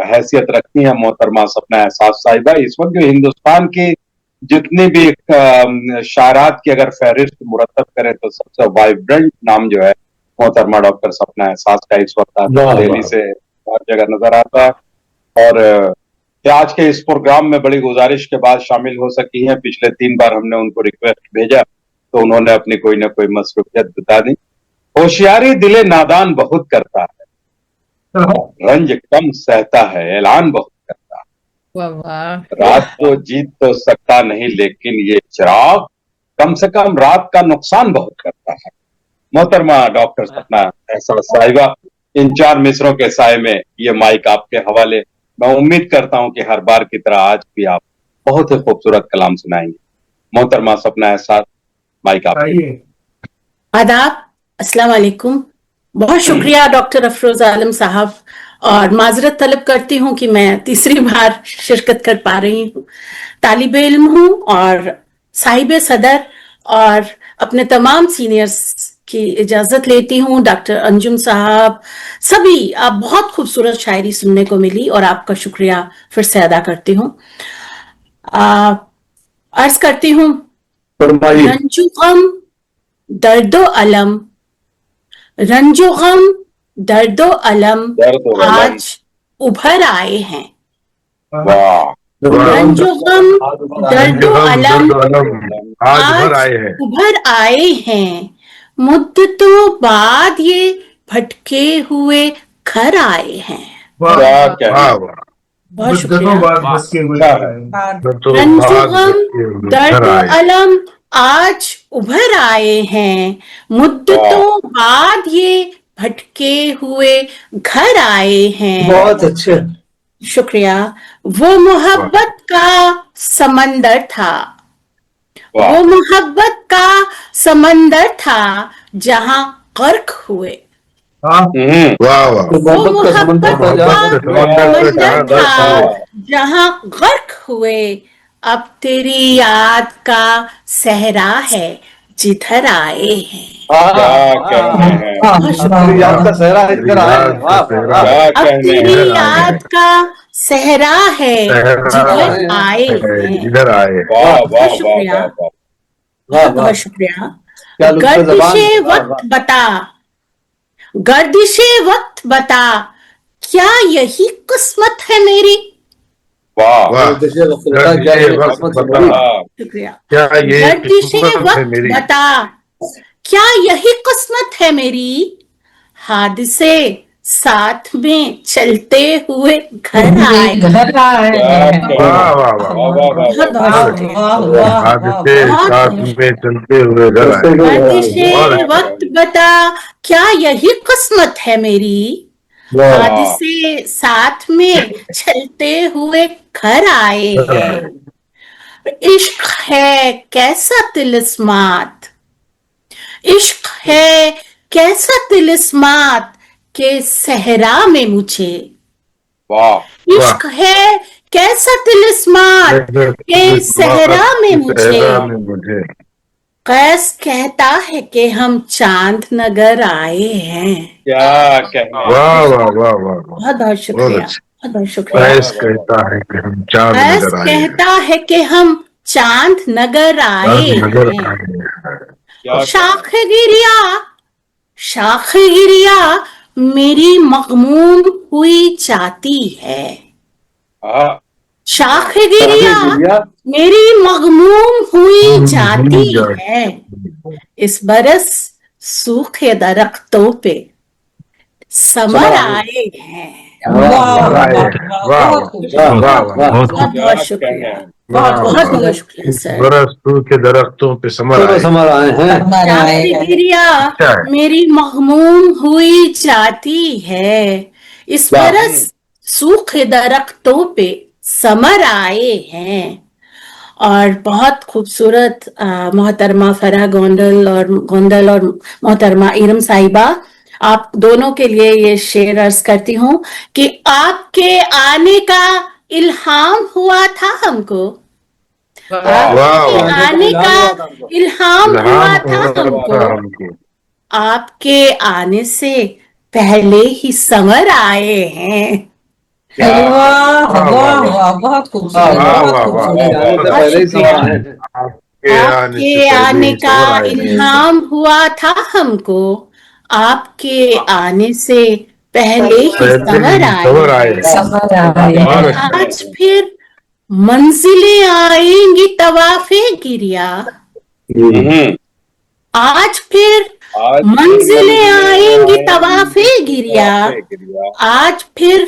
हैसियत रखती है मोहतरमा सपना एहसास साहिबा। इस वक्त जो हिंदुस्तान की जितनी भी शायरात की अगर फहरिस्त मुरतब करें तो सबसे वाइब्रेंट नाम जो है मोहतरमा डॉक्टर सपना एहसास का इस वक्त दिल्ली से हर जगह नजर आता है। और आज के इस प्रोग्राम में बड़ी गुजारिश के बाद शामिल हो सकी हैं। पिछले 3 बार हमने उनको रिक्वेस्ट भेजा तो उन्होंने अपनी कोई ना कोई मसरूफियत बता दी। होशियारी दिले नादान बहुत करता है, रंज कम सहता है, ऐलान बहुत करता है। वाह वाह रात को जीत तो सकता नहीं लेकिन ये चिराग कम से कम रात का नुकसान बहुत करता है। मोहतरमा डॉक्टर सपना एहसास साहिबा, इन 4 मिसरों के साए में ये माइक आपके हवाले। मैं उम्मीद करता हूं कि हर बार की तरह आज भी आप बहुत ही खूबसूरत कलाम सुनाएंगे। मोहतरमा सपना एहसास, माइक आपके। आदाब, अस्सलाम वालेकुम। बहुत शुक्रिया डॉक्टर अफरोज आलम साहब, और माजरत तलब करती हूँ कि मैं तीसरी बार शिरकत कर पा रही हूँ। तालिब इल्म हूँ और साहिब सदर, और अपने तमाम सीनियर्स की इजाजत लेती हूँ। डॉक्टर अंजुम साहब, सभी, आप बहुत खूबसूरत शायरी सुनने को मिली और आपका शुक्रिया फिर से अदा करती हूँ। अर्ज करती हूँ, रंजो गम दर्दो अलम, रंजो गम दर्दो अलम आज उभर आए हैं। रंजो गम दर्दो अलम आज उभर आए हैं। मुद्दतों बाद ये भटके हुए घर आए हैं। बहुत शुक्रिया। रंजो गम दर्दो अलम आज उभर आए हैं। मुद्दतों बाद ये भटके हुए घर आए हैं। बहुत अच्छे। शुक्रिया। वो मोहब्बत का समंदर था, वो मोहब्बत का समंदर था जहां गर्क हुए। वो मोहब्बत का समंदर था जहां गर्क हुए। अब तेरी याद का सहरा है जिधर आए हैं। याद का सहरा इधर आए हैं। अब तेरी याद का सहरा है जिधर आए हैं। बहुत शुक्रिया, बहुत बहुत शुक्रिया। गर्दिशे वक्त बता, गर्दिशे वक्त बता, क्या यही किस्मत है मेरी? वाह वाह गर्दिशे वक्त बता क्या ये वक्त किस्मत से बता बड़ी वाह शुक्रिया। क्या ये गर्दिशे किस्मत है वक्त मेरी बता क्या यही किस्मत है मेरी, हादसे साथ में चलते हुए घर आए। घर आए क्या हैं। कहना वाह है। वाह वाह वाह वाह वाह बहुत वाह बहुत वाह शुक्रिया। वाह वाह हादसे बहुत साथ में चलते हुए घर आए गर्दिशे और वक्त बता क्या यही किस्मत है मेरी, वाह हादसे साथ में चलते हुए घर आए हैं। इश्क है कैसा तिलिस्मात, इश्क है कैसा तिलिस्मात के सहरा में मुझे, वाह इश्क है कैसा तिलिस्मात के सहरा में मुझे, सहरा में मुझे कैस कहता है कि हम चांद नगर आए हैं। क्या कहना है। वाह वाह वाह वाह वाह बहुत बहुत शुक्रिया, बहुत बहुत शुक्रिया। कैस कहता है कि हम चांद कैस नजर आए हैं कहता है कि हम चांद नगर आए चांद नजर हैं। आए हैं क्या शाख गिरिया, शाख गिरिया मेरी मगमूम हुई जाती है, हाँ, शाख गिरिया गिरिया मेरी मगमूम हुई जाती जाती है। इस बरस सूखे दरख्तों पे समर आए हैं। वाह वाह वाह वाह वाह वाह बहुत खूबसूरत। वाह वाह वाह बहुत बहुत क्या बहुत कहना शुक्रिया, है। बहुत वाह बहुत वाह बहुत शुक्रिया इस सर। बरस के दरख्तों पे समर तो आए समर आए हैं समर आए शाख हैं। गिरिया अच्छा है मेरी मगमूम हुई जाती है, इस वाह बरस सूखे दरख्तों पे समर आए हैं। और बहुत खूबसूरत मोहतरमा फराह गोंदल और मोहतरमा इरम साहिबा, आप दोनों के लिए ये शेर अर्ज करती हूँ कि आपके आने का इल्हाम हुआ था हमको, वाह आपके वाह आने का इल्हाम हुआ था हमको। इल्हाम हुआ इल्हाम था हुआ हमको, था हमको आपके आने से पहले ही समर आए हैं। क्या वाह वाह वाह वाह वाह वाह बहुत खूबसूरत, वाह बहुत वाह वाह खूबसूरत। आने से बहुत पहले ही शुक्रिया। समर आए हैं आपके आने से आपके पहले आने ही का समर आए हैं इल्हाम हुआ था हमको, आपके आने से पहले ही पहले समर ही समर आए आए हैं। हैं समर आए क्या हैं। कहना है। आज फिर मंजिलें आएंगी तवाफे गिरिया, आज फिर आज मंजिलें आएंगी तवाफे गिरिया, तवाफे गिरिया। आज फिर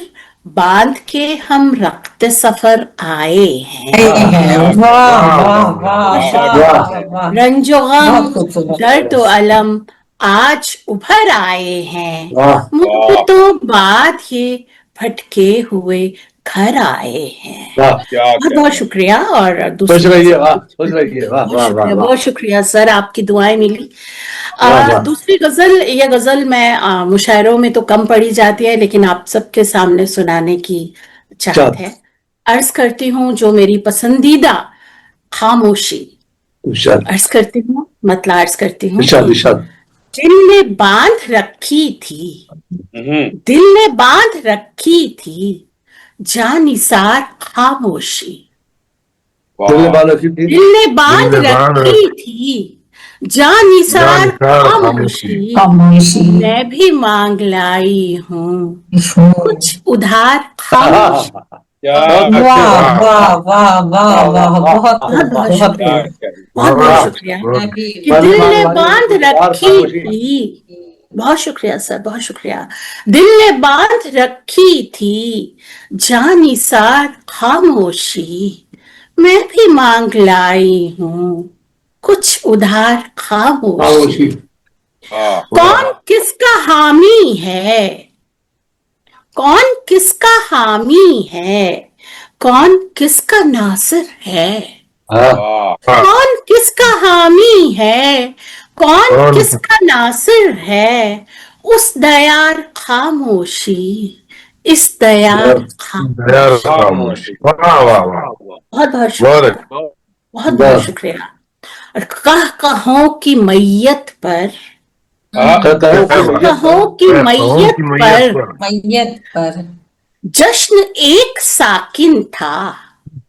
बांध के हम रखते सफर आए हैं। आए हैं। वाह वाह वाह क्या वाह कहना है। वाह रंजो गम बहुत खूबसूरत। दर्द अलम आज उभर आए हैं, वाह मुद्दतों बाद ये भटके हुए घर आए हैं। वाह क्या बहुत कहना बहुत है। शुक्रिया। और खुश दूसरी रहिए वाह खुश रहिए वाह बहुत वाह वाह शुक्रिया, वाह बहुत शुक्रिया सर, आपकी दुआएं मिली। वाह वाह दूसरी गजल, ये गजल मैं मुशायरों में तो कम पढ़ी जाती है लेकिन आप सबके सामने सुनाने की चाहत है। अर्ज करती हूँ जो मेरी पसंदीदा खामोशी, इरशाद अर्ज करती हूँ, मतलब अर्ज करती हूँ इरशाद कि इरशाद दिल ने बांध रखी थी, दिल ने बांध रखी थी जानिसार खामोशी, दिल ने वाह बाल रखी थी दिल ने बांध दिल ने बांध रखी थी जानिसार जानिसार खामोशी, खामोशी मैं भी मांग लाई हूँ कुछ उधार खामोशी। क्या वाह कहना है। वाह वाह वाह वाह बहुत बहुत बहुत बहुत शुक्रिया, क्या कहना है। बहुत बहुत शुक्रिया कि दिल ने बांध रखी थी। बहुत शुक्रिया सर, बहुत शुक्रिया। दिल ने बांध रखी थी जानिसार खामोशी, मैं भी मांग लाई हूँ कुछ उधार खामोशी। वाह कौन किसका हामी है, कौन किसका हामी है, कौन किसका नासिर है, वाह कौन किसका हामी है, कौन किसका नासिर है, उस दयार खामोशी, इस दयार खामोशी। यार खामोशी वाह वाह वाह बहुत बहुत बहुत शुक्रिया, अच्छा बहुत बहुत शुक्रिया। और कहों की मैयत पर, कहों की मैयत पर मैयत पर जश्न एक साकिन था,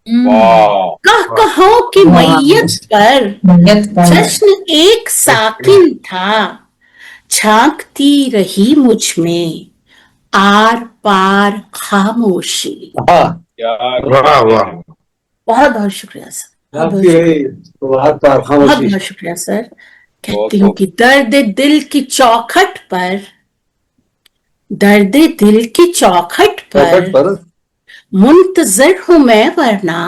वाह कहों की मैयत पर मैयत पर जश्न एक साकिन था, झांकती रही मुझ में आर पार खामोशी, वाह वाह बहुत बहुत शुक्रिया सर, बहुत बहुत आपकी शुक्रिया, बहुत बहुत खामोशी बहुत शुक्रिया सर। कहती हूँ कि दर्द दिल की चौखट पर, दर्द दिल की चौखट चौखट पर पर मुंतजर हूं मैं वरना,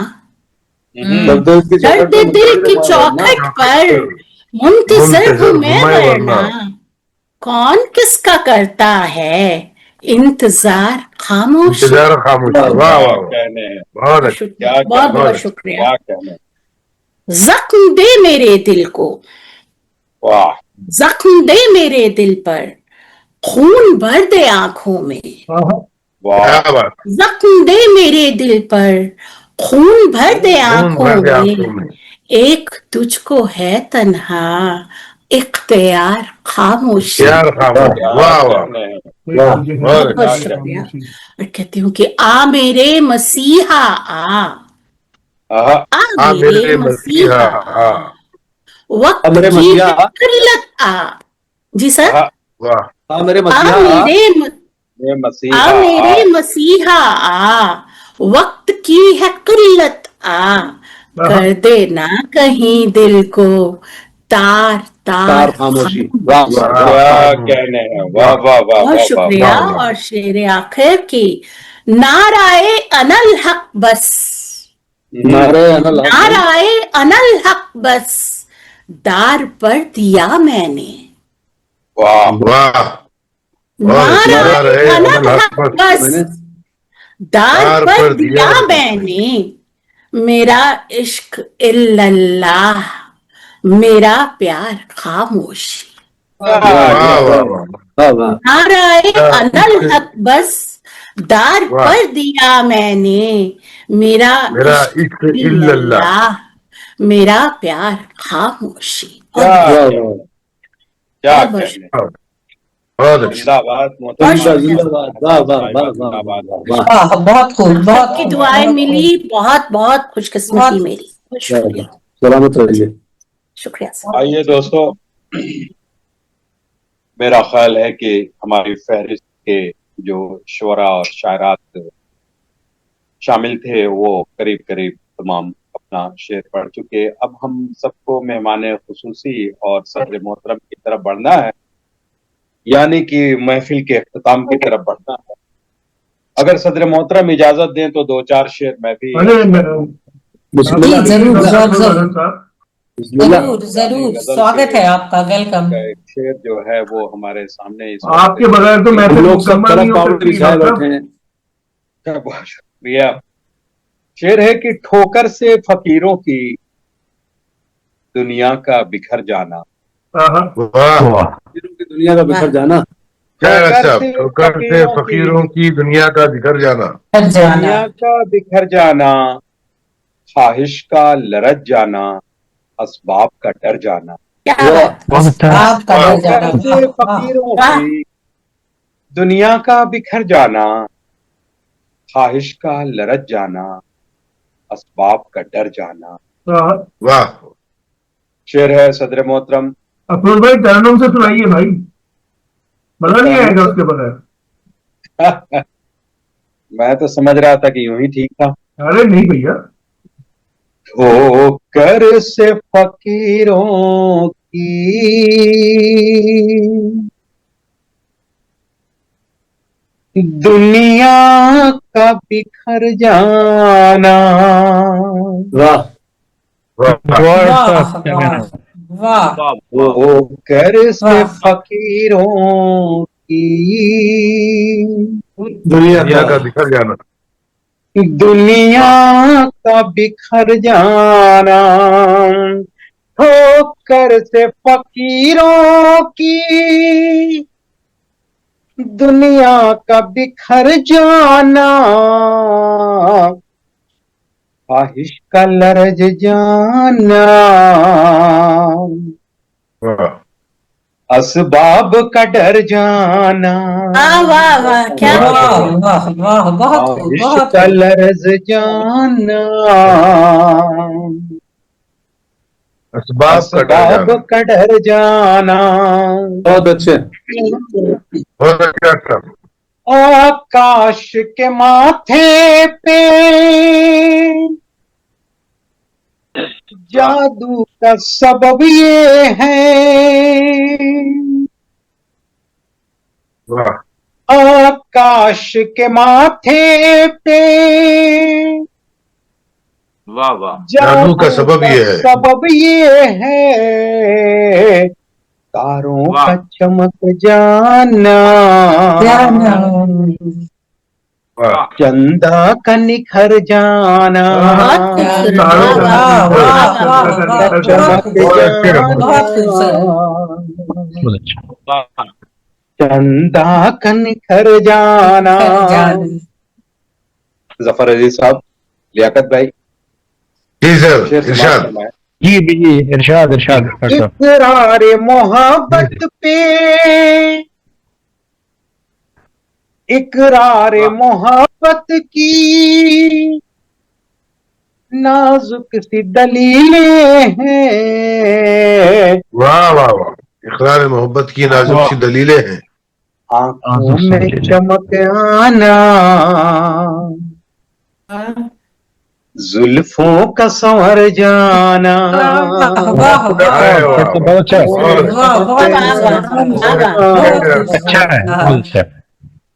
दर्द की दर्द चौखट दिल की पर चौखट पर मुंतजर हूं मैं वरना, कौन किसका करता है इंतजार खामोश। इंतजार खामोश। वाह वाह वाह, कहने हैं, बहुत अच्छा। शुक्रिया, बहुत बहुत शुक्रिया। क्या कहने हैं। जख्म दे मेरे दिल को, वाह जख्म दे मेरे दिल पर, खून भर दे आंखों में, वाह क्या बात, जख्म दे मेरे दिल पर, खून भर दे खून भर दे आंखों आंखों में, में। एक तुझको है तन्हा इख्तियार खामोशी। प्यार खामोश। वाह वाह, कहने हैं। बहुत बहुत अच्छा। बहुत शुक्रिया। और कहती हूँ कि आ मेरे मसीहा आ, आहा, आ मेरे मसीहा आ, वक्त मेरे की मसीहा है किल्लत आ। जी सर। आहा, वाह हाँ मेरे आ मसीहा मेरे ये आ मसीहा मेरे मसीहा आ, वक्त की है किल्लत आ, कर देना कहीं दिल को तार तार तार खामोशी। वाह वाह वाह क्या कहने हैं। वाह वाह वाह बहुत वाह शुक्रिया। वाह वाह। और शेर आखिर की, नाराए अनल हक बस, नारे अनल हक नाराए अनल हक बस, दार पर दिया मैंने, वाह वाह, बहुत नाराए नारे अनल अनल हक हक बस, मैंने दार पर दिया मैंने। मैंने, मेरा इश्क इल्लल्लाह, मेरा प्यार खामोशी। क्या वाह क्या वाह वाह, वाह वाह नाराए अनल हक बस, दार वाह। पर दिया मैंने, मेरा मेरा इश्क इश्क इल्लल्लाह। इल्लल्लाह, मेरा प्यार खामोशी। क्या वाह क्या वाह क्या बहुत बहुत कहने। बहुत अच्छा। जिंदाबाद बहुत जिंदा शुक्रिया। जिंदाबाद वाह वाह वाह वाह जिंदाबाद। वाह वाह वाह, बहुत खूब, बहुत सबकी खूब, दुआएं बहुत मिली, खूब। बहुत बहुत खुशकिस्मती बहुत मेरी। बहुत वाह, शुक्रिया, वाह। सलामत रहिए। शुक्रिया सर। आइए दोस्तों, मेरा ख्याल है कि हमारी फहरिस्त के जो शुरा और शायरात शामिल थे वो करीब करीब तमाम अपना शेर पढ़ चुके। अब हम सबको मेहमान खुसूसी और सदर मोहतरम की तरफ बढ़ना है, यानी कि महफिल के अख्ताम की तरफ बढ़ना है। अगर सदर मोहतरम इजाजत दें तो दो चार शेर मैं भी बिस्मिल्लाह जी, जरूर जरूर बिस्मिल्लाह। जरूर जरूर, गजल स्वागत के है आपका, वेलकम। का एक शेर जो है वो हमारे सामने इस आपके बगैर तो मैं लोग सब तरफ पाउडर बिछाए बैठे हैं। बहुत शुक्रिया। शेर है कि ठोकर से फकीरों की दुनिया का बिखर जाना, वाह, की दुनिया का बिखर जाना, क्या ठोकर साहब, से ठोकर से फकीरों की दुनिया का बिखर जाना, दुनिया का बिखर जाना, ख्वाहिश का लरज जाना, असबाब का डर जाना। क्या बात है। आपका डर जाना। ठोकर से फकीरों वाह। की दुनिया का बिखर जाना, ख्वाहिश का लरज जाना, असबाब का डर जाना। वाह। शेर है सदर मोहतरम। अफरोज भाई तरन्नुम से सुनाइए भाई, मजा नहीं आएगा उसके बगैर। मैं तो समझ रहा था कि यूं ही ठीक था। अरे नहीं भैया, ठोकर से फकीरों की दुनिया का बिखर जाना, वाह वाह वाह वाह, ठोकर से वाह। फकीरों की दुनिया दुनिया का का बिखर जाना, दुनिया का बिखर जाना, ठोकर से फकीरों की दुनिया का बिखर जाना, ख्वाहिश का लरज जाना, वाह असबाब का डर जाना, वाह वाह वाह, क्या वाह वाह वाह, बहुत खूब, ख्वाहिश बहुत का खूब। लरज जाना, असबाब का डर असबाब जाना। का डर जाना। बहुत अच्छे। बहुत अच्छा साहब। आकाश के माथे पे जादू का सबब ये है, वाह आकाश के माथे पे वाह वाह जादू का सबब ये है, सबब ये है, तारों वाह। का चमक जाना, वाह चंदा का निखर जाना, बहुत खूबसूरत, वाह वाह वाह वाह वाह वाह, चमक बहुत अच्छे जाना, बहुत खूबसूरत। बहुत अच्छा। वाह चंदा का निखर जाना। जफर अजीज साहब, लियाकत भाई, जी सर शेर समाप्त इरशाद। फरमाएं। जी जी, इरशाद इरशाद डॉक्टर साहब। इकरार मोहब्बत पे, इकरार मोहब्बत की नाजुक सी दलीलें हैं, वाह वाह वाह, इकरार मोहब्बत की नाजुक सी दलीलें हैं, आंखों में चमक आना, जुल्फों का संवर जाना, वाह वाह अरे वाह तो बहुत अच्छा है, बहुत वाह, बहुत अच्छा है, बहुत अच्छा है।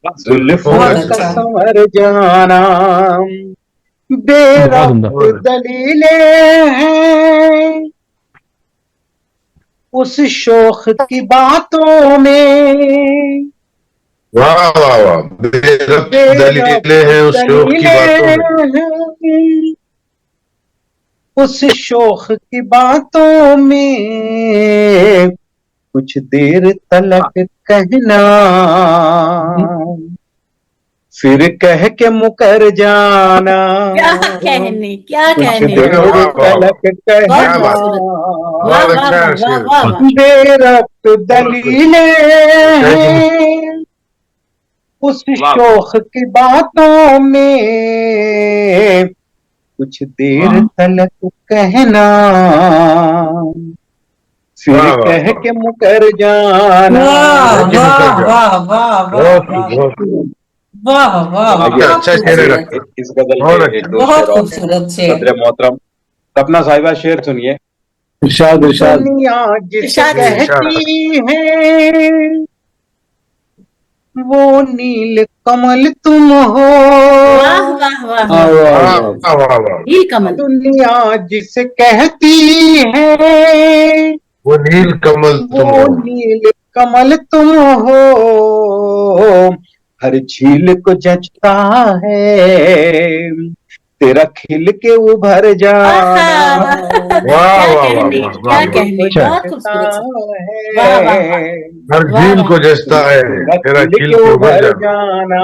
जुल्फों बहुत का अच्छा। संवर जाना, बहुत बेरब्त उम्दा। दलीलें हैं उस शोख की बातों में, वाह वाह वाह, बेरब्त दलीलें हैं उस शोख की बातों में, हैं उस शोख की बातों में, कुछ देर तलक कहना, फिर कह के मुकर जाना, क्या कहने, क्या कुछ कहने, देर वाह, वाह, वाह। तलक बहुत क्या कहना, बात, खूबसूरत, वाह बहुत वाह अच्छा वाह है वाह शेर। वाह वाह, बेरब्त दलीलें हैं उस वाह। शोख की बातों में, कुछ देर तलक कहना, फिर वाह, वाह, कह वाह। के मुकर जाना। वाह जी, मुकर वाह जाओ। वाह वाह बहुत वाह बहुत वाह वाह, आइए, बहुत अच्छा शेर है खूबसूरत, डॉक्टर, इस गजल बहुत के अच्छा। एक दो बहुत शेर और खूबसूरत शेर। सदर मोहतरम सपना साहिबा, शेर सुनिए। इरशाद इरशाद। दुनिया जिसे इरशाद। कहती है वो नील कमल तुम हो, वाह वाह वाह वाह वाह, वाह वाह वाह। वाह वाह, नील कमल, दुनिया जिसे कहती है वो नील कमल तुम वो हो, नील कमल तुम हो, हर झील को जचता है तेरा खिल के उभर जाना, आहा, वाह क्या वाह वाह कहने, वाह क्या वाह वाह। कहने, अच्छा। बहुत जचता खूबसूरत से, है वाह वाह वाह हर वाह झील वाह, को जचता है तेरा तेरा खिल खिल के के उभर उभर जाना। जाना।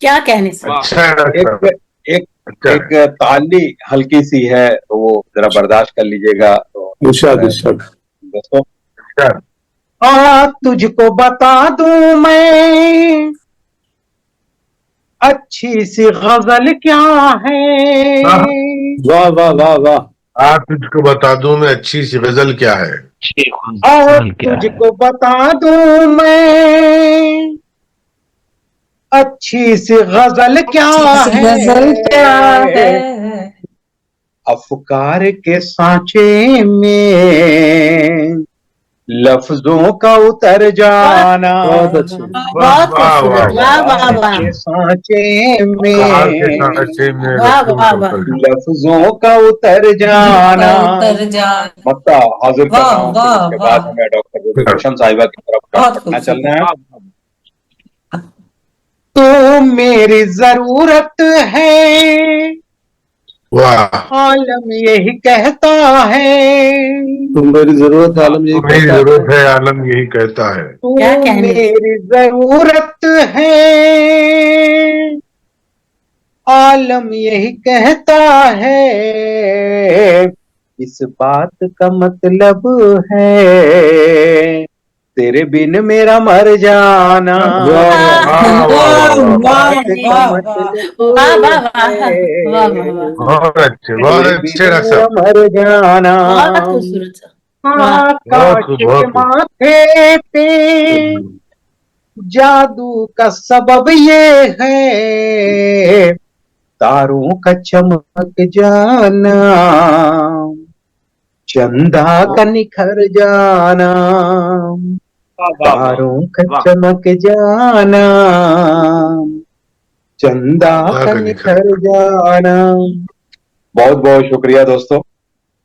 क्या कहने सर, वाह। अच्छा है डॉक्टर, एक एक अच्छा है। एक ताली हल्की सी है, तो वो जरा बर्दाश्त कर लीजिएगा। तो इरशाद इरशाद। दोस्तों, अच्छा, तुझको बता दूं मैं अच्छी सी गजल क्या है, वाह वाह वाह वाह। आप तुझको बता दूं मैं अच्छी सी गजल क्या है, और क्या है? तुझको बता दूं मैं अच्छी सी गजल क्या गजल क्या है, है, अफकार के सांचे में लफ्जों का उतर जाना, बहुत अच्छे। बहुत वाह वाह खूबसूरत, वाह वाह वाह, वाह, के सांचे कहार के में सांचे में वाह लफ्जों वाह का वाह, उतर जाना। लफ्जों का उतर जाना। उतर जा। मक्ता हाजिर कर वाह रहा हूँ, फिर वाह उसके वाह, बाद हमें डॉक्टर गुलशन साहिबा की तरफ बहुत करना चलना है। वाह। तो मेरी जरूरत है वाह, आलम यही कहता है, तुम मेरी जरूरत है, आलम यही तुम्हें कहता जरूरत है। है आलम यही कहता है, तू क्या कहने, मेरी जरूरत है आलम यही कहता है, इस बात का मतलब है तेरे बिन मेरा मर जाना। वाह वाह वाह वाह इस वाह, वाह बात का वाह वाह, मतलब वाह वाह वाह है वाह वाह वाह, बहुत अच्छे तेरे बिन डॉक्टर मेरा साहब, मर जाना। बहुत खूबसूरत सर, वाह बहुत आकाश खूब के बहुत खूब। माथे पे जादू का सबब ये है तारों का चमक जाना, चंदा का निखर जाना, वाह वाह वाह तारों का वाह। चमक जाना, चंदा खुदा का का निखर निखर जाना। बहुत बहुत शुक्रिया दोस्तों,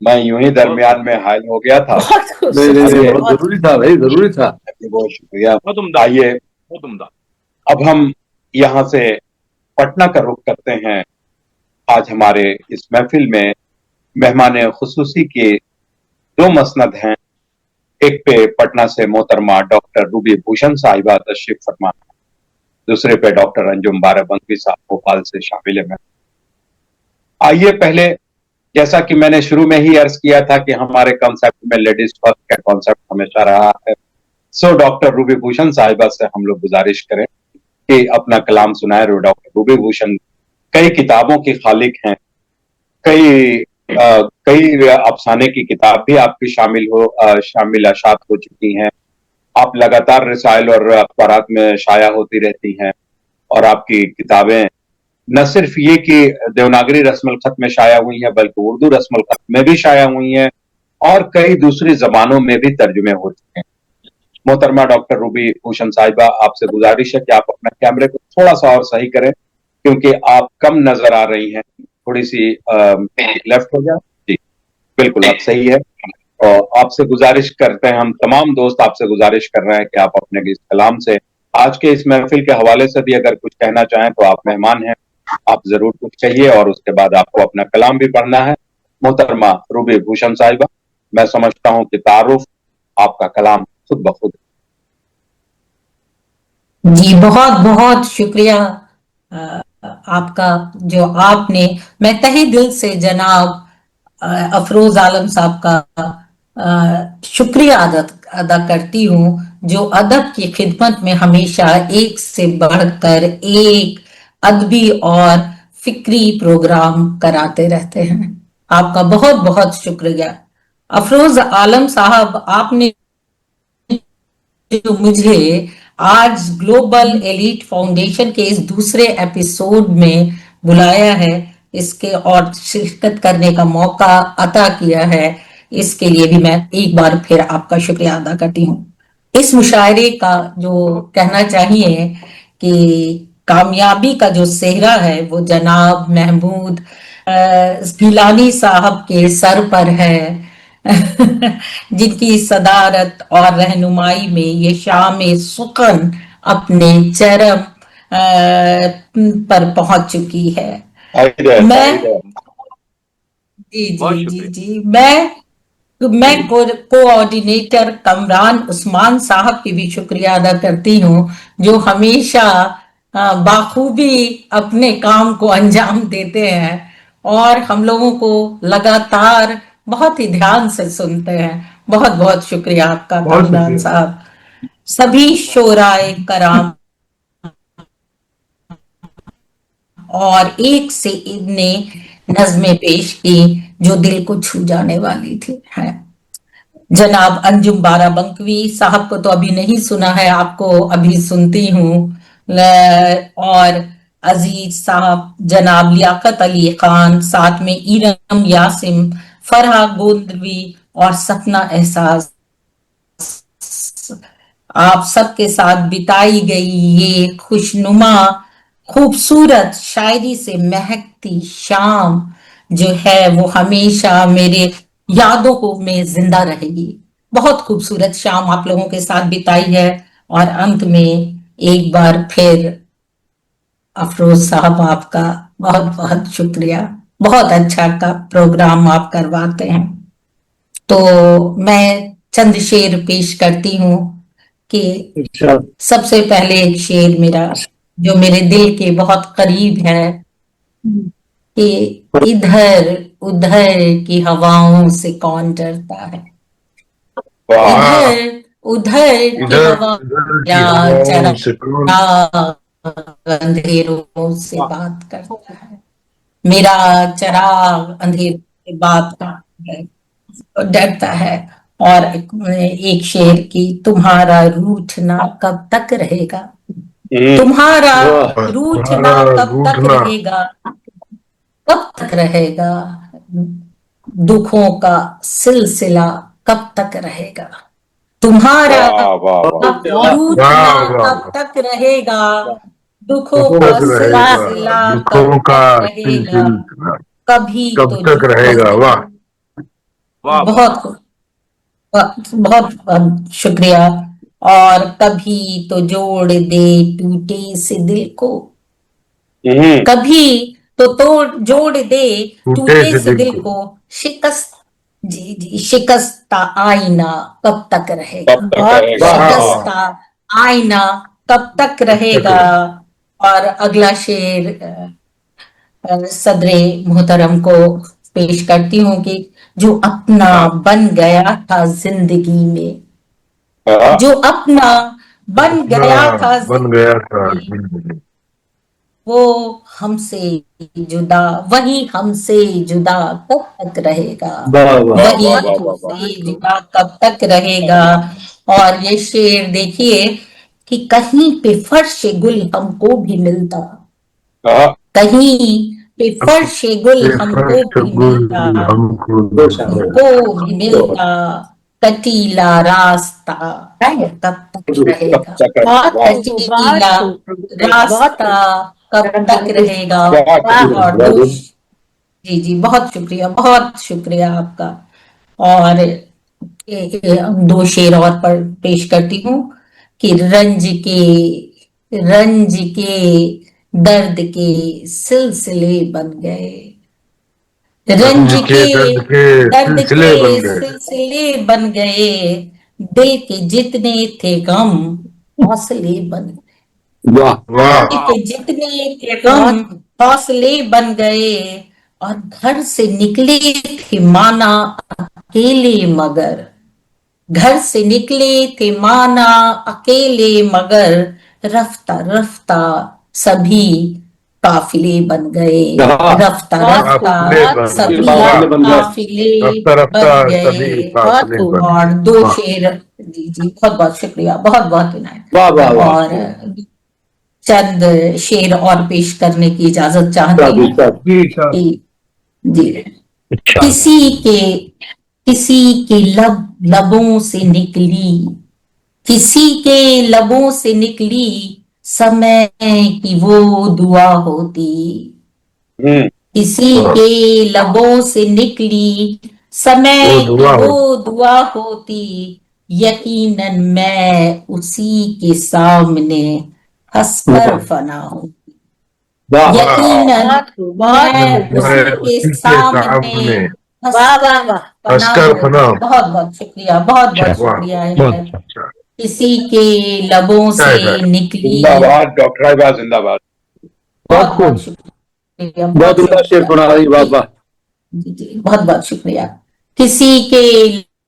मैं यूं ही दरमियान में हायल हो गया था। बहुत नहीं खूबसूरत नहीं नहीं, आइए, बहुत जरूरी था भाई, जरूरी था। बहुत शुक्रिया। बहुत उम्दा, आइए बहुत उम्दा। अब हम यहाँ से पटना का रुख करते हैं। आज हमारे इस महफिल में मेहमान खुसूसी के दो मसनद हैं। एक पे पटना से मोहतरमा डॉक्टर रूबी भूषण साहिबा तशरीफ फरमा, दूसरे पे डॉक्टर अंजुम बाराबंकी साहब भोपाल से शामिल है। आइए पहले, जैसा कि मैंने शुरू में ही अर्ज किया था कि हमारे कॉन्सेप्ट में लेडीज फर्स्ट का कॉन्सेप्ट हमेशा रहा है, सो डॉक्टर रूबी भूषण साहिबा से हम लोग गुजारिश करें कि अपना कलाम सुनाए। डॉक्टर रूबी भूषण कई किताबों की खालिक हैं, कई अफसाने की किताब भी आपकी शामिल अशात हो चुकी हैं। आप लगातार रिसाइल और अखबारात में शाया होती रहती हैं, और आपकी किताबें न सिर्फ ये कि देवनागरी रस्मुल खत में शाया हुई हैं, बल्कि उर्दू रस्मुल खत में भी शाया हुई हैं और कई दूसरी जबानों में भी तर्जुमे हो चुके हैं। मोहतरमा डॉक्टर रूबी भूषण साहिबा, आपसे गुजारिश है कि आप अपना कैमरे को थोड़ा सा और सही करें, क्योंकि आप कम नजर आ रही हैं। थोड़ी सी लेफ्ट हो जाए जी, बिल्कुल आप सही है। और आपसे गुजारिश करते हैं, हम तमाम दोस्त आपसे गुजारिश कर रहे हैं कि आप अपने इस कलाम से आज के इस महफिल के हवाले से भी अगर कुछ कहना चाहें तो आप मेहमान हैं, आप जरूर कुछ कहिए, और उसके बाद आपको अपना कलाम भी पढ़ना है। मोहतरमा रूबी भूषण साहिबा, मैं समझता हूं कि तारुफ आपका कलाम खुद ब खुद। जी बहुत बहुत शुक्रिया आपका, जो आपने, मैं तहे दिल से जनाब अफरोज आलम साहब का शुक्रिया अदा करती हूँ, जो अदब की खिदमत में हमेशा एक से बढ़कर एक अदबी और फिक्री प्रोग्राम कराते रहते हैं। आपका बहुत बहुत शुक्रिया। अफरोज आलम साहब, आपने जो मुझे आज ग्लोबल एलीट फाउंडेशन के इस दूसरे एपिसोड में बुलाया है, इसके और शिरकत करने का मौका अता किया है, इसके लिए भी मैं एक बार फिर आपका शुक्रिया अदा करती हूँ। इस मुशायरे का जो कहना चाहिए कि कामयाबी का जो सेहरा है वो जनाब महमूद गिलानी साहब के सर पर है, जिनकी सदारत और रहनुमाई में ये शाम सुकन अपने चरम पर पहुंच चुकी है। मैं जी मैं कोऑर्डिनेटर कमरान उस्मान साहब की भी शुक्रिया अदा करती हूँ, जो हमेशा बाखूबी अपने काम को अंजाम देते हैं और हम लोगों को लगातार बहुत ही ध्यान से सुनते हैं। बहुत बहुत शुक्रिया आपका कमरान साहब। सभी शोराए कराम और एक से इनने नज़में पेश की जो दिल को छू जाने वाली थी। है जनाब अंजुम बाराबंकवी साहब को तो अभी नहीं सुना है, आपको अभी सुनती हूँ। और अजीज साहब जनाब लियाकत अली खान, साथ में इरम यासिम, फरहा गोंदवी और सपना एहसास, आप सबके साथ बिताई गई ये खुशनुमा खूबसूरत शायरी से महकती शाम जो है वो हमेशा मेरे यादों को में जिंदा रहेगी। बहुत खूबसूरत शाम आप लोगों के साथ बिताई है, और अंत में एक बार फिर अफरोज साहब आपका बहुत बहुत शुक्रिया। बहुत अच्छा का प्रोग्राम आप करवाते हैं। तो मैं चंद शेर पेश करती हूँ कि सबसे पहले एक शेर मेरा जो मेरे दिल के बहुत करीब है कि इधर उधर की हवाओं से कौन डरता है, इधर उधर की हवाओं चराग अंधेरों से बात करता है, मेरा चराग अंधेरों से बात करता है, डरता है اور ایک شعر کی تمہارا روٹھنا کب تک رہے گا تمہارا روٹھنا کب تک رہے گا کب تک رہے گا دکھوں کا سلسلہ کب تک رہے گا تمہارا روٹھنا کب تک رہے گا دکھوں کا سلسلہ کب تک رہے گا کبھی کب تک رہے گا واہ بہت بہت بہت شکریہ اور کبھی تو جوڑ دے ٹوٹے سے دل کو کبھی تو جوڑ دے ٹوٹے سے دل کو شکست جی شکستہ آئینہ کب تک رہے گا شکستہ آئینہ کب تک رہے گا اور اگلا شعر صدر محترم کو پیش کرتی ہوں کہ جو اپنا بن گیا تھا زندگی میں جو اپنا بن گیا تھا زندگی وہ ہم سے جدا وہی ہم سے جدا کب تک رہے گا وہی ہم سے جدا کب تک رہے گا اور یہ شعر دیکھیے کہ کہیں پہ فرش گل ہم کو بھی ملتا کہیں پہ فرش گل ہم کو بھی ملتا ہم کو بھی ملتا کٹیلا راستہ کب تک رہے گا کٹیلا راستہ کب تک رہے گا اور جی بہت شکریہ آپ کا اور دو شعر اور پر پیش کرتی ہوں کہ رنج کے درد کے سلسلے بن گئے رنج کے درد کے سلسلے بن گئے دل کے جتنے تھے غم حوصلے بن گئے دل کے جتنے تھے غم حوصلے بن گئے اور گھر سے نکلے تھے مانا اکیلے مگر گھر سے نکلے تھے مانا اکیلے مگر رفتہ رفتہ سبھی قافلے بن گئے رفتہ رفتہ سبھی قافلے بن گئے اور دو شعر جی بہت بہت شکریہ بہت بہت عنایت اور چند شعر اور پیش کرنے کی اجازت چاہتی ہوں جی کسی کے لبوں سے نکلی کسی کے لبوں سے نکلی سمے کی وہ دعا ہوتی کسی کے لبوں سے نکلی سمے کی وہ دعا ہوتی یقیناً میں اسی کے سامنے ہنس کر فنا ہوں یقیناً میں اسی کے سامنے ہنس کر فنا ہوں بہت بہت شکریہ بہت بہت شکریہ کسی کے لبوں سے نکلی ڈاکٹر صاحبہ زندہ باد بہت بہت شکریہ بہت بہت شکریہ کسی کے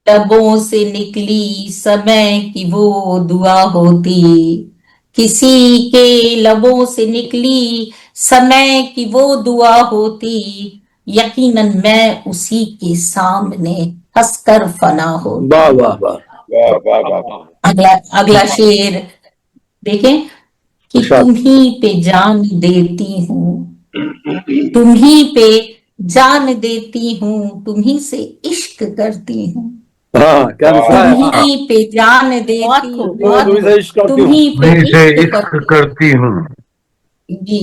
لبوں سے نکلی سمے کی وہ دعا ہوتی کسی کے لبوں سے نکلی سمے کی وہ دعا ہوتی یقیناً میں اسی کے سامنے ہنس کر فنا ہوتی اگلا شعر دیکھیں کہ تمہیں پہ جان دیتی ہوں تمہیں پہ جان دیتی ہوں تمہیں سے عشق کرتی ہوں تمہیں پہ جان دیتی ہوں تمہیں پہ عشق کرتی ہوں جی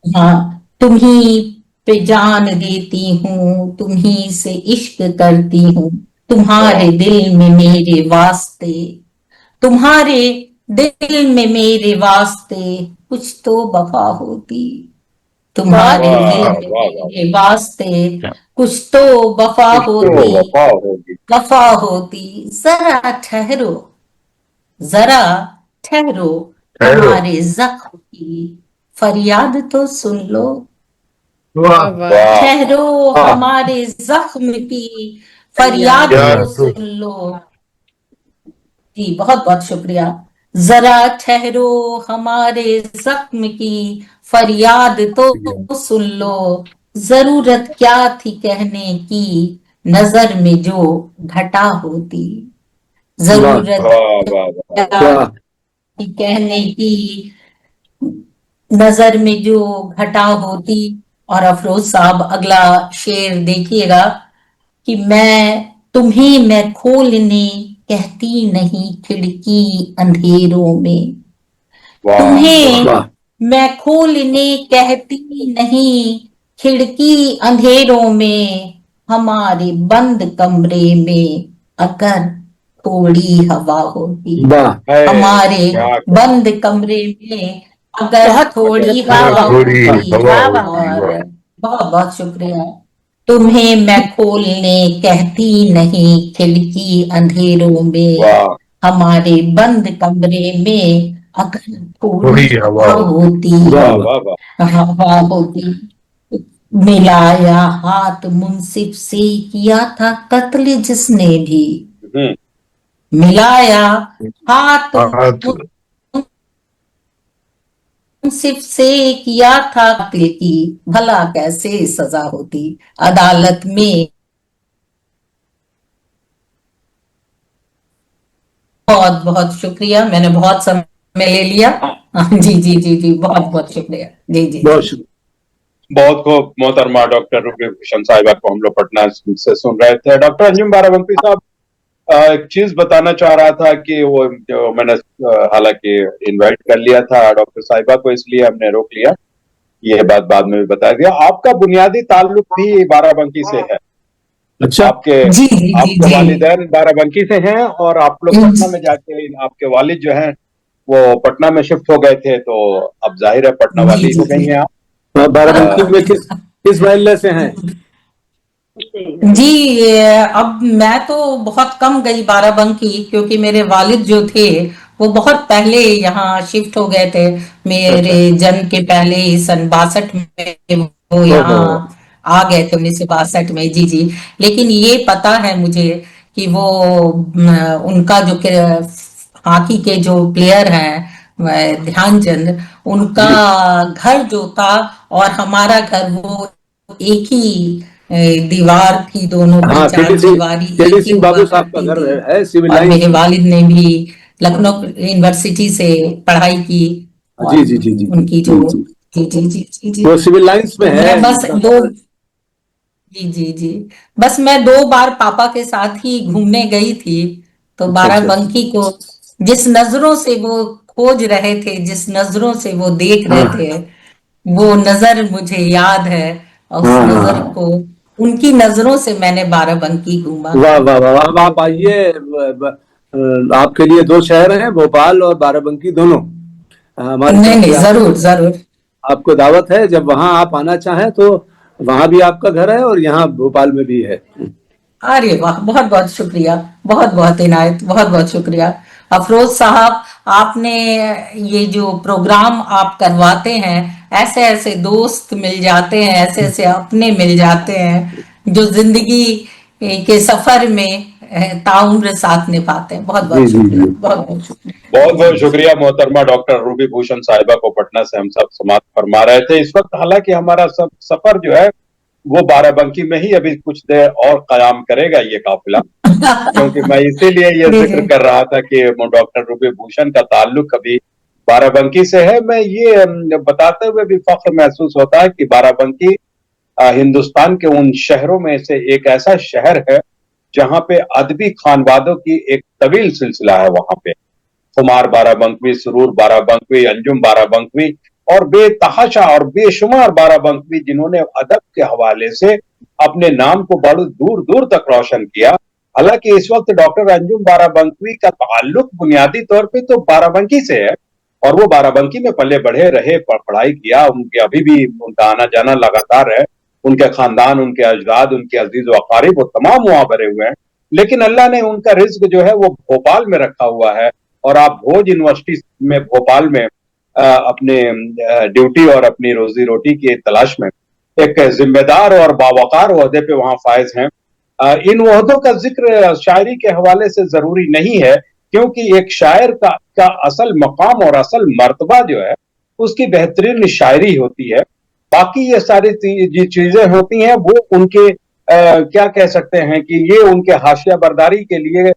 ہاں تمہیں پہ جان دیتی ہوں تمہیں سے عشق کرتی ہوں تمہارے دل میں میرے واسطے تمہارے دل میں میرے واسطے کچھ تو وفا ہوتی تمہارے دل میں میرے واسطے کچھ تو وفا ہوتی وفا ہوتی ذرا ٹھہرو ہمارے زخم کی فریاد تو سن لو ٹھہرو ہمارے زخم کی فریاد تو سن لو جی بہت بہت شکریہ ذرا ٹھہرو ہمارے زخم کی فریاد تو سن لو ضرورت کیا تھی کہنے کی नजर में जो घटा होती, जरूरत वाह वाह वाह वाह कहने की, नजर में जो घटा होती। और अफरोज साहब अगला शेर देखिएगा कि मैं खोलने कहती नहीं खिड़की अंधेरों में, वाह तुम्हें वाह मैं खोलने कहती नहीं खिड़की अंधेरों में, हमारे बंद कमरे में अगर थोड़ी हवा होती, वाह है हमारे क्या बंद कमरे में अगर थोड़ी हवा थोड़ी होती। हवा और होती, वाह। बहुत बहुत शुक्रिया। तुम्हें मैं खोलने कहती नहीं खिड़की अंधेरों में, वाह हमारे बंद कमरे में अगर थोड़ी थोड़ी हवा हवा होती। होती, वाह वाह वाह वाह हवा होती। मिलाया हाथ मुंसिफ से किया था कत्ल जिसने भी, हम्म, मिलाया हाथ हाथ मुंसिफ से किया था कत्ल की, भला कैसे सजा होती। अदालत में बहुत बहुत शुक्रिया, मैंने बहुत समय ले लिया। जी जी जी जी, बहुत बहुत शुक्रिया। जी जी बहुत जी। शुक्रिया। बहुत खूब मोहतरमा डॉक्टर रूबी भूषण साहिबा को हम लोग पटना से सुन रहे थे। डॉक्टर अंजुम बाराबंकी साहब, एक चीज बताना चाह रहा था कि वो जो मैंने हालांकि इनवाइट कर लिया था डॉक्टर साहिबा को, इसलिए हमने रोक लिया, ये बात बाद में भी बता दिया। आपका बुनियादी ताल्लुक भी बाराबंकी से है, अच्छा आपके जी जी जी आपके जी वालिदैन बाराबंकी से हैं और आप लोग पटना में जाके आपके वालिद जो हैं वो पटना में शिफ्ट हो गए थे, तो अब जाहिर है पटना जी वाली जी हो गई जी। हैं आप। बाराबंकी में किस महल्ले से हैं? जी अब मैं तो बहुत कम गई बाराबंकी, क्योंकि मेरे वालिद जो थे वो बहुत पहले यहाँ शिफ्ट हो गए थे, मेरे जन्म के पहले ही सन 62 में वो यहाँ ओहो आ गए थे, 1962 में। जी जी। लेकिन ये पता है मुझे कि वो उनका जो हॉकी के जो प्लेयर हैं ध्यानचंद, उनका घर जो था और हमारा घर वो एक ही दीवार थी, दोनों की हाँ, चार दीवारी एक केडी ही सिंह हुआ बाबू साहब का करती घर थी। है सिविल और लाइंस मेरे में। वालिद ने भी लखनऊ यूनिवर्सिटी से पढ़ाई की। और जी जी जी जी उनकी जी जो जी जी जी जी जी जी। वो सिविल लाइंस में तो है मैं बस उनका दो घर। जी जी जी, बस मैं 2 बार पापा के साथ ही घूमने गई थी। तो अच्छा अच्छा अच्छा। बाराबंकी को जिस नजरों से वो खोज रहे थे, जिस नजरों से वो देख रहे हाँ थे, वो नजर मुझे याद है। और उस हाँ हाँ नजर हाँ। को, उनकी नजरों से मैंने बाराबंकी घूमा। वाह वाह वाह वाह, अब आप आइए। आपके लिए 2 शहर हैं, भोपाल और बाराबंकी दोनों। हमारी नहीं तरफ नहीं, से जरूर जरूर। आपको दावत है, जब वहां आप आना चाहें तो वहां भी आपका घर है और यहाँ भोपाल में भी है। अरे वाह, बहुत बहुत शुक्रिया, बहुत बहुत इनायत, बहुत बहुत शुक्रिया। अफरोज साहब, आपने ये जो प्रोग्राम आप करवाते हैं, ऐसे ऐसे दोस्त मिल जाते हैं, ऐसे ऐसे अपने मिल जाते हैं जो जिंदगी के सफर में ताउम्र साथ निभाते हैं। बहुत जी बहुत जी शुक्रिया, जी। बहुत बहुत शुक्रिया। बहुत जी बहुत जी। शुक्रिया मोहतरमा डॉक्टर रूबी भूषण साहिबा को पटना से हम सब समाप्त फरमा रहे थे इस वक्त। हालांकि हमारा सब सफर जो है वो बाराबंकी में ही अभी कुछ देर और कयाम करेगा ये काफिला, क्योंकि मैं इसीलिए ये जी जिक्र जी कर रहा था कि डॉक्टर रूबी भूषण का ताल्लुक अभी बाराबंकी से है। मैं ये बताते हुए भी फख्र महसूस होता है कि बाराबंकी हिंदुस्तान के उन शहरों में से एक ऐसा शहर है जहां पे अदबी खानवादों की एक तवील सिलसिला है। वहां पे खुमार बाराबंकवी, सुरूर बाराबंकवी, अंजुम बाराबंकवी और बेतहाशा और बेशुमार बाराबंकवी जिन्होंने अदब के हवाले से अपने नाम को बड़े दूर दूर तक रोशन किया। हालांकि इस वक्त डॉक्टर अंजुम बाराबंकवी का ताल्लुक बुनियादी तौर पे तो बाराबंकी से है और वो बाराबंकी में पले बढ़े रहे, पढ़ाई किया, उनके अभी भी उनका आना जाना लगातार है। उनके खानदान, उनके अजदाद, उनके अजीज व अकारिब वो तमाम वहां भरे हुए हैं। लेकिन अल्लाह ने उनका रिज्क जो है वो भोपाल में रखा हुआ है और आप भोज यूनिवर्सिटी में भोपाल में अपने ड्यूटी और अपनी रोजी रोटी की तलाश में एक जिम्मेदार और बावकार ओहदे पे वहां फायज हैं। इन ओहदों का जिक्र शायरी के हवाले से जरूरी नहीं है, क्योंकि एक शायर का असल मकाम और असल मर्तबा जो है उसकी बेहतरीन शायरी होती है। बाकी ये सारी चीजें होती हैं वो उनके क्या कह सकते हैं कि ये उनके हाशिया बर्दारी के लिए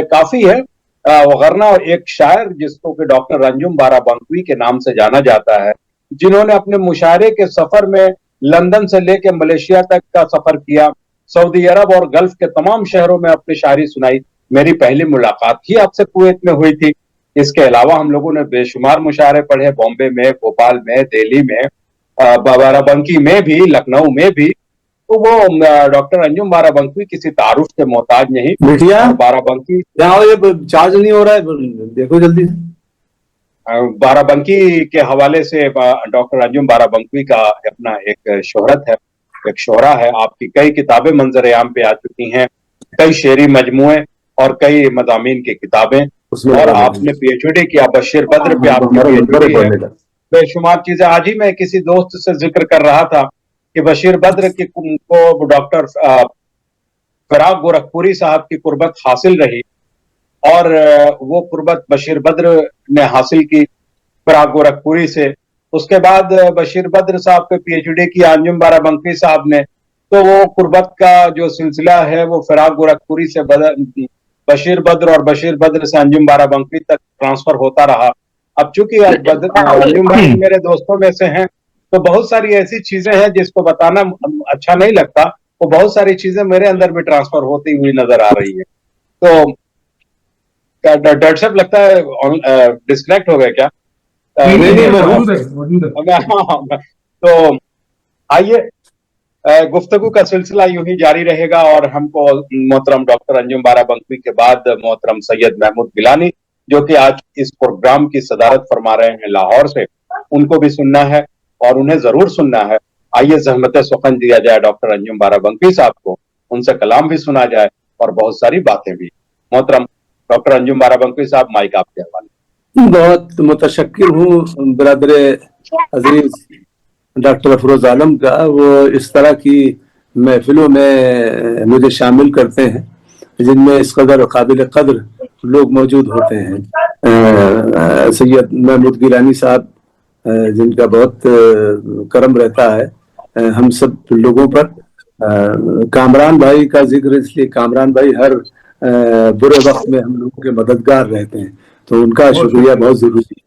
काफी है। वरना एक शायर जिसको कि डॉक्टर अंजुम बाराबंकी के नाम से जाना जाता है, जिन्होंने अपने मुशायरे के सफर में लंदन से लेकर मलेशिया तक का सफर किया, सऊदी अरब और गल्फ के तमाम शहरों में अपनी शायरी सुनाई। मेरी पहली मुलाकात ही आपसे कुवैत में हुई थी। इसके अलावा हम लोगों ने बेशुमार मुशायरे पढ़े, बॉम्बे में, भोपाल में, दिल्ली में, बाराबंकी में भी, लखनऊ में भी। तो वो डॉक्टर अंजुम बाराबंकी किसी तारुफ के मोहताज नहीं। बिटिया बाराबंकी ये चार्ज नहीं हो रहा है, देखो जल्दी। बाराबंकी के हवाले से डॉक्टर अंजुम बाराबंकी का अपना एक शोहरत है, एक शोहरा है। आपकी कई किताबें मंजर आम पे आ चुकी हैं, कई शेरी मजमुए और कई मज़ामीन की किताबें, और आपने पीएचडी किया। बशीर बद्र पे आपने पीएचडी है, बेशुमार चीजें। आज ही मैं किसी दोस्त से जिक्र कर रहा था कि बशीर बद्र को डॉक्टर फराग गोरखपुरी साहब की कुर्बत हासिल रही, और वो कुर्बत बशीर बद्र ने हासिल की फराग गोरखपुरी से। उसके बाद बशीर बद्र साहब पे पीएचडी किया अंजुम बाराबंकी साहब ने, तो वो कुर्बत का जो सिलसिला है वो फराग गोरखपुरी से बशीर बद्र और बशीर बद्र से अंजुम बाराबंकी तक ट्रांसफर होता रहा। अब चूंकि अंजुम भाई मेरे दोस्तों में से हैं, तो बहुत सारी ऐसी चीजें हैं जिसको बताना अच्छा नहीं लगता, वो बहुत सारी चीजें मेरे अंदर भी ट्रांसफर होती हुई नजर आ रही है। तो डॉक्टर साहब लगता है डिस्कनेक्ट हो गए क्या? तो आइए, गुफ्तगू का सिलसिला यूं ही जारी रहेगा, और हमको मोहतरम डॉक्टर अंजुम बाराबंकी के बाद मोहतरम सैयद महमूद गिलानी, जो कि आज इस प्रोग्राम की सदारत फरमा रहे हैं लाहौर से, उनको भी सुनना है और उन्हें जरूर सुनना है। आइए ज़हमत सुखन दिया जाए डॉक्टर अंजुम बाराबंकी साहब को, उनसे कलाम भी सुना जाए और बहुत सारी बातें भी। मोहतरम डॉक्टर अंजुम बाराबंकी साहब, माइक आपके हवाले। बहुत मुतशक्किर हूँ बरादर अजीज डॉक्टर अफरोज आलम का, वो इस तरह की महफिलों में मुझे शामिल करते हैं जिनमें इस कदर काबिल कदर लोग मौजूद होते हैं। सैयद महमूद गिलानी साहब, जिनका बहुत करम रहता है हम सब लोगों पर। कामरान भाई का जिक्र इसलिए, कामरान भाई हर बुरे वक्त में हम लोगों के मददगार रहते हैं, तो उनका शुक्रिया बहुत जरूरी है।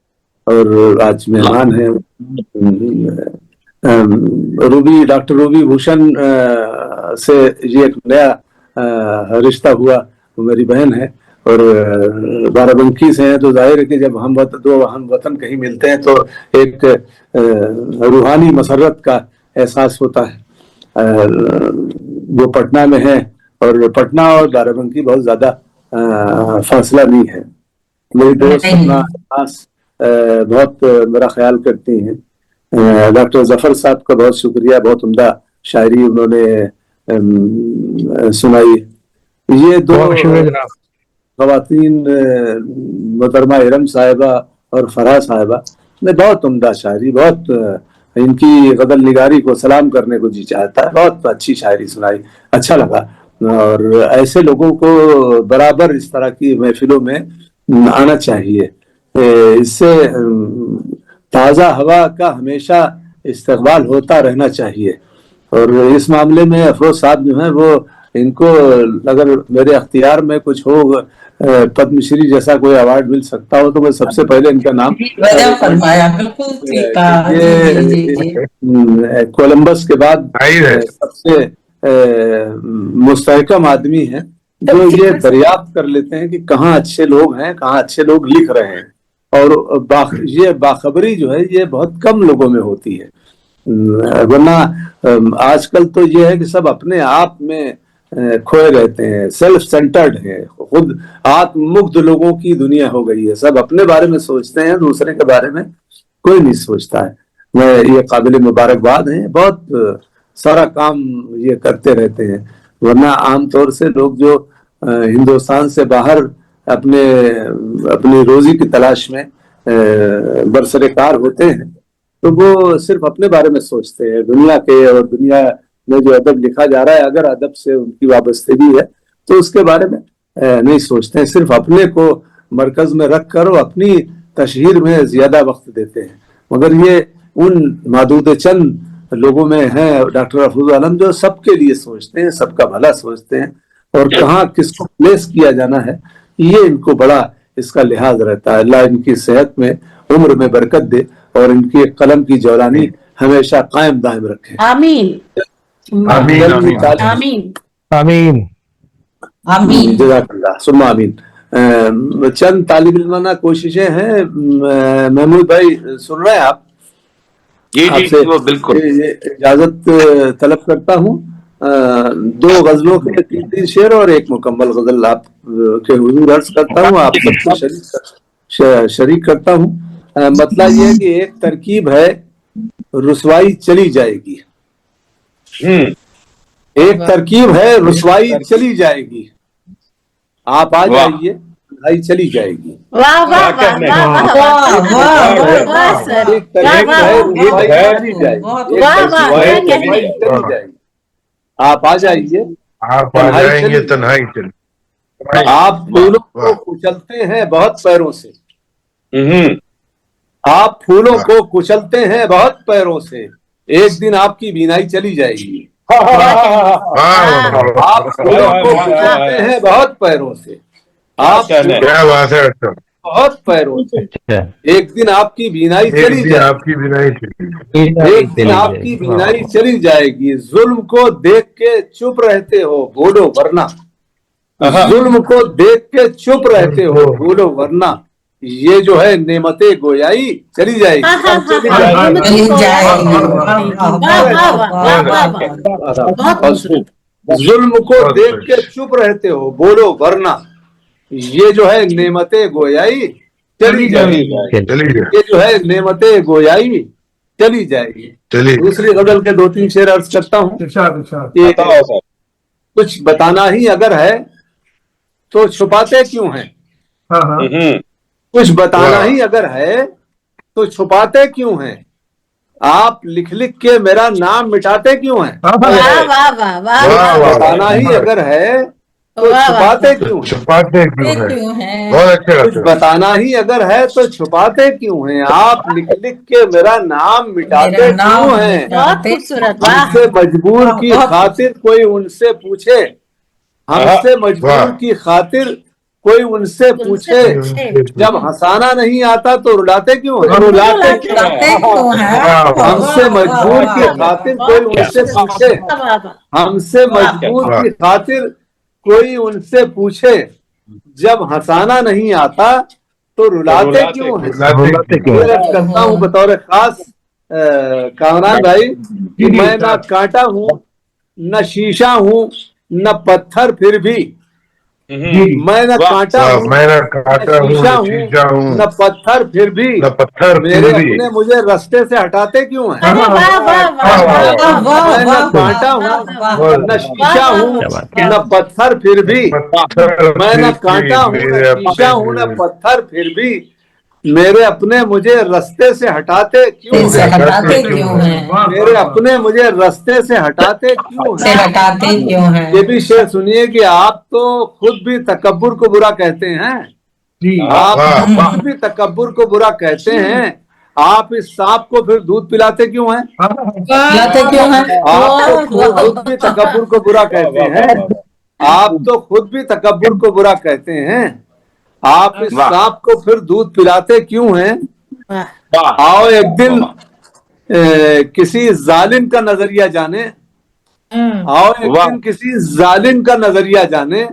और आज मेहमान है रूबी, डॉक्टर रूबी भूषण से ये एक नया रिश्ता हुआ, वो मेरी बहन है, और बाराबंकी से हैं, तो जाहिर है कि जब दो हम वतन कहीं मिलते हैं तो एक रूहानी मसरत का एहसास होता है। वो पटना में है, और पटना और बाराबंकी बहुत ज्यादा फासला नहीं है। मेरी दोस्त अपना खास बहुत मेरा ख्याल करती हैं। डॉक्टर जफर साहब का बहुत शुक्रिया, बहुत उम्दा शायरी उन्होंने सुनाई। ये दो खवातीन मोहतरमा इरम साहिबा और फराह साहिबा ने बहुत उम्दा शायरी, बहुत इनकी गदर निगारी को सलाम करने को जी चाहता है, बहुत अच्छी शायरी सुनाई, अच्छा लगा। और ऐसे लोगों को बराबर इस तरह की महफिलों में आना चाहिए, इससे ताज़ा हवा का हमेशा इस्तेमाल होता रहना चाहिए। और इस मामले में अफरोज साहब जो हैं, वो इनको अगर मेरे अख्तियार में कुछ हो, पद्मश्री जैसा कोई अवार्ड मिल सकता हो, तो मैं सबसे पहले इनका नाम फरमाया। बिल्कुल ठीक कहा। कोलंबस के बाद सबसे मुस्तहकम आदमी हैं जो ये दरियाफ्त कर लेते हैं कि कहाँ अच्छे लोग हैं, कहाँ अच्छे लोग लिख रहे हैं। और ये बाखबरी जो है ये बहुत कम लोगों में होती है, वरना आजकल तो ये है कि सब अपने आप में खोए रहते हैं, सेल्फ सेंटर्ड है, खुद आत्ममुग्ध लोगों की दुनिया हो गई है। सब अपने बारे में सोचते हैं, दूसरे के बारे में कोई नहीं सोचता है। मैं ये काबिल मुबारकबाद है, बहुत सारा काम ये करते रहते हैं, वरना आमतौर से लोग जो हिंदुस्तान से बाहर अपनी रोजी की तलाश में बरसरेकार होते हैं, तो वो सिर्फ अपने बारे में सोचते हैं। दुनिया के और दुनिया में जो अदब लिखा जा रहा है, अगर अदब से उनकी वाबस्तगी है तो उसके बारे में नहीं सोचते हैं, सिर्फ अपने को मरकज में रख कर अपनी तशहीर में ज्यादा वक्त देते हैं। मगर ये उन मादूद चंद लोगों में हैं डॉक्टर अफरोज आलम, जो सबके लिए सोचते हैं, सबका भला सोचते हैं, और कहाँ किसको प्लेस किया जाना है ये इनको बड़ा इसका लिहाज रहता है। अल्लाह इनकी सेहत में, उम्र में बरकत दे और इनकी कलम की जौलानी हमेशा कायम दायम रखे। आमीन आमीन आमीन आमीन आमीन। जज़ाकल्लाह सुम्मा आमीन। चंद तालिब इल्माना कोशिशें हैं। महमूद भाई सुन रहे हैं आप? जी जी आपसे वो बिल्कुल। इजाजत तलब करता हूँ। 2 गजलों के 3 शेर और 1 मुकम्मल गजल आप के हुजूर अर्ज करता हूँ, आप सबको शरीक करता हूँ। मतलब ये है कि एक तरकीब है, रुसवाई चली जाएगी। एक तरकीब है, रुसवाई चली जाएगी। आप आ जाइए, रुसवाई चली जाएगी। वाह वाह वाह वाह वाह वाह सर, एक तरकीब है, रुसवाई चली जाएगी। वाह वाह क्या कहने। रुसवाई चली जाएगी। आप आ जाइए, आप आ जाएंगे तन्हाई चल। आप फूलों को कुचलते हैं बहुत पैरों से, आप फूलों को कुचलते हैं बहुत पैरों से, एक दिन आपकी बीनाई चली जाएगी। आप फूलों को कुचलते हैं बहुत पैरों से, आप क्या बात है, बहुत पैरों से, एक दिन आपकी बीनाई चली जाएगी। आपकी बिनाई चली, एक दिन आपकी बीनाई चली जाएगी। जुल्म को देख के चुप रहते हो, बोलो वरना। जुल्म को देख के चुप रहते हो, बोलो वरना। ये जो है नेमते गोयाई चली जाएगी। जुल्म को देख के चुप रहते हो, बोलो वरना। ये जो है नेमते गोयाई चली जाएगी। ये जो है नेमते गोयाई चली जाएगी। दूसरी गजल के 2-3 शेर अर्ज करता हूँ। कुछ बताना ही अगर है तो छुपाते क्यों हैं? कुछ बताना ही अगर है तो छुपाते क्यों हैं? आप लिख लिख के मेरा नाम मिटाते क्यों हैं? बताना ही अगर है तो छुपाते क्यों? छुपाते क्यों है? बहुत अच्छा। कुछ बताना ही अगर है तो छुपाते क्यों हैं? आप लिख लिख के मेरा नाम मिटाते क्यों हैं? हमसे मजबूर की खातिर कोई उनसे पूछे, हमसे मजबूर की खातिर कोई उनसे पूछे, जब हंसाना नहीं आता तो रुलाते क्यों हैं? रुलाते क्यों हैं? हमसे मजबूर की खातिर कोई उनसे पूछे, हमसे मजबूर की खातिर कोई उनसे पूछे, जब हंसाना नहीं आता तो रुलाते क्यों हैं? करता हूँ बतौर खास कामरान भाई कि मैं ना कांटा हूँ, न शीशा हूँ, न पत्थर, फिर भी मैं न कांटा हूँ, न शीशा हूँ, न पत्थर, फिर भी मेरे अपने मुझे रास्ते से हटाते क्यों हैं? मैं न कांटा हूँ, न शीशा हूँ, न पत्थर, फिर भी मैं न कांटा हूँ, न शीशा हूँ, न पत्थर, फिर भी मेरे अपने मुझे रास्ते से हटाते क्यों हैं? मेरे अपने मुझे रास्ते से हटाते क्यों हैं? ये भी शेर सुनिए कि आप तो खुद भी तकब्बुर को बुरा कहते हैं। आप खुद भी तकब्बुर को बुरा कहते हैं। आप इस सांप को फिर दूध पिलाते क्यों हैं? आप तो खुद भी तकब्बुर को बुरा कहते हैं। आप तो खुद भी तकब्बुर को बुरा कहते हैं। आप इस सांप को फिर दूध पिलाते क्यों हैं? आओ एक दिन किसी जालिम का नजरिया जाने, आओ एक दिन किसी जालिम का नजरिया जाने,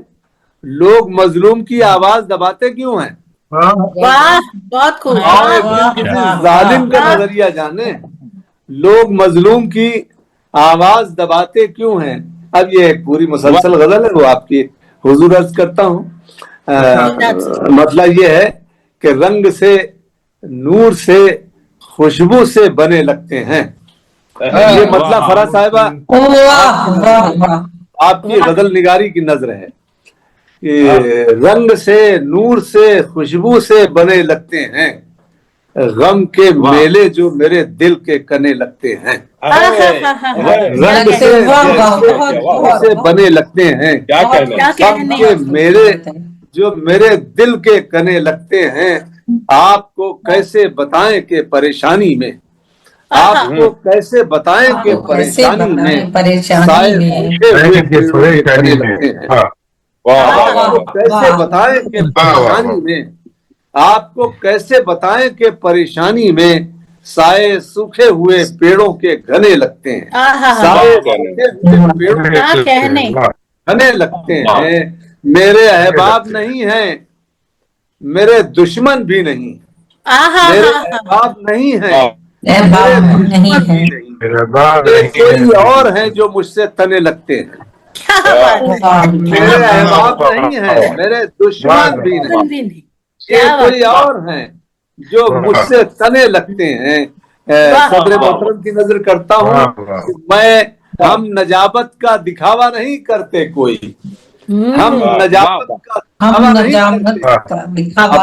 लोग मजलूम की आवाज दबाते क्यों हैं? बहुत खूब। आओ एक दिन किसी जालिम का नजरिया जाने, लोग मजलूम की आवाज दबाते क्यों हैं? अब ये एक पूरी मुसलसल गजल है, वो आपकी हुजूर अर्ज करता हूँ। मतलब ये है कि रंग से, नूर से, खुशबू से बने लगते हैं। ये मतलब फराज साहिबा आपकी गजल निगारी की नजर है कि रंग से, नूर से, खुशबू से बने लगते हैं, गम के मेले जो मेरे दिल के कने लगते हैं। रंग से बने लगते हैं, गम के मेले जो मेरे दिल के कने लगते हैं। आपको कैसे बताएं कि परेशानी में आपको कैसे बताएं कि परेशानी में साए सूखे हुए पेड़ों के घने लगते हैं। आपको कैसे बताएं कि परेशानी में, आपको कैसे बताएं कि परेशानी में साए सूखे हुए पेड़ों के घने लगते हैं। साए सूखे हुए पेड़ों के घने लगते हैं। मेरे अहबाब नहीं हैं, मेरे दुश्मन भी नहीं, मेरे अहबाब नहीं हैं, कोई और हैं जो मुझसे तने लगते हैं। मेरे अहबाब नहीं हैं, मेरे दुश्मन भी नहीं, ये कोई और हैं जो मुझसे तने लगते हैं। सदर मोहतरम की नजर करता हूँ हम नजाबत का दिखावा नहीं करते कोई, हम नजाबत का दिखावा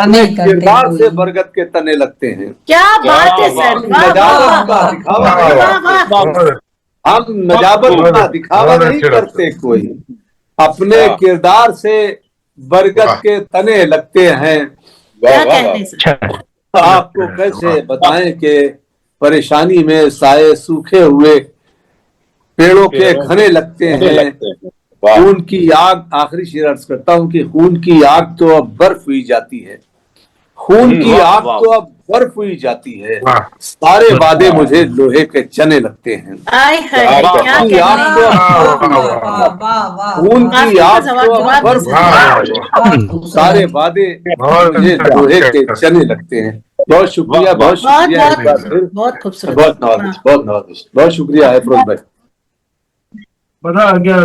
नहीं करते, किरदार से बरगद के तने लगते हैं। क्या बात है सर, नजाबत का दिखावा हम नजाबत का दिखावा नहीं करते कोई, अपने किरदार से बरगद के तने लगते हैं। आपको कैसे बताएं कि परेशानी में साए सूखे हुए पेड़ों के घने लगते हैं। खून की आग, आखिरी शेर अर्ज करता हूं कि खून की आग तो अब बर्फ हुई जाती है, खून की आग तो अब बर्फ हुई जाती है, सारे वादे मुझे लोहे के चने लगते हैं। खून की आग तो अब बर्फ, सारे वादे मुझे लोहे के चने लगते हैं। बहुत शुक्रिया, बहुत शुक्रिया, बहुत खूबसूरत, बहुत नवाजिश, बहुत नवाजिश, बहुत शुक्रिया है फिरोज भाई। मजा आ गया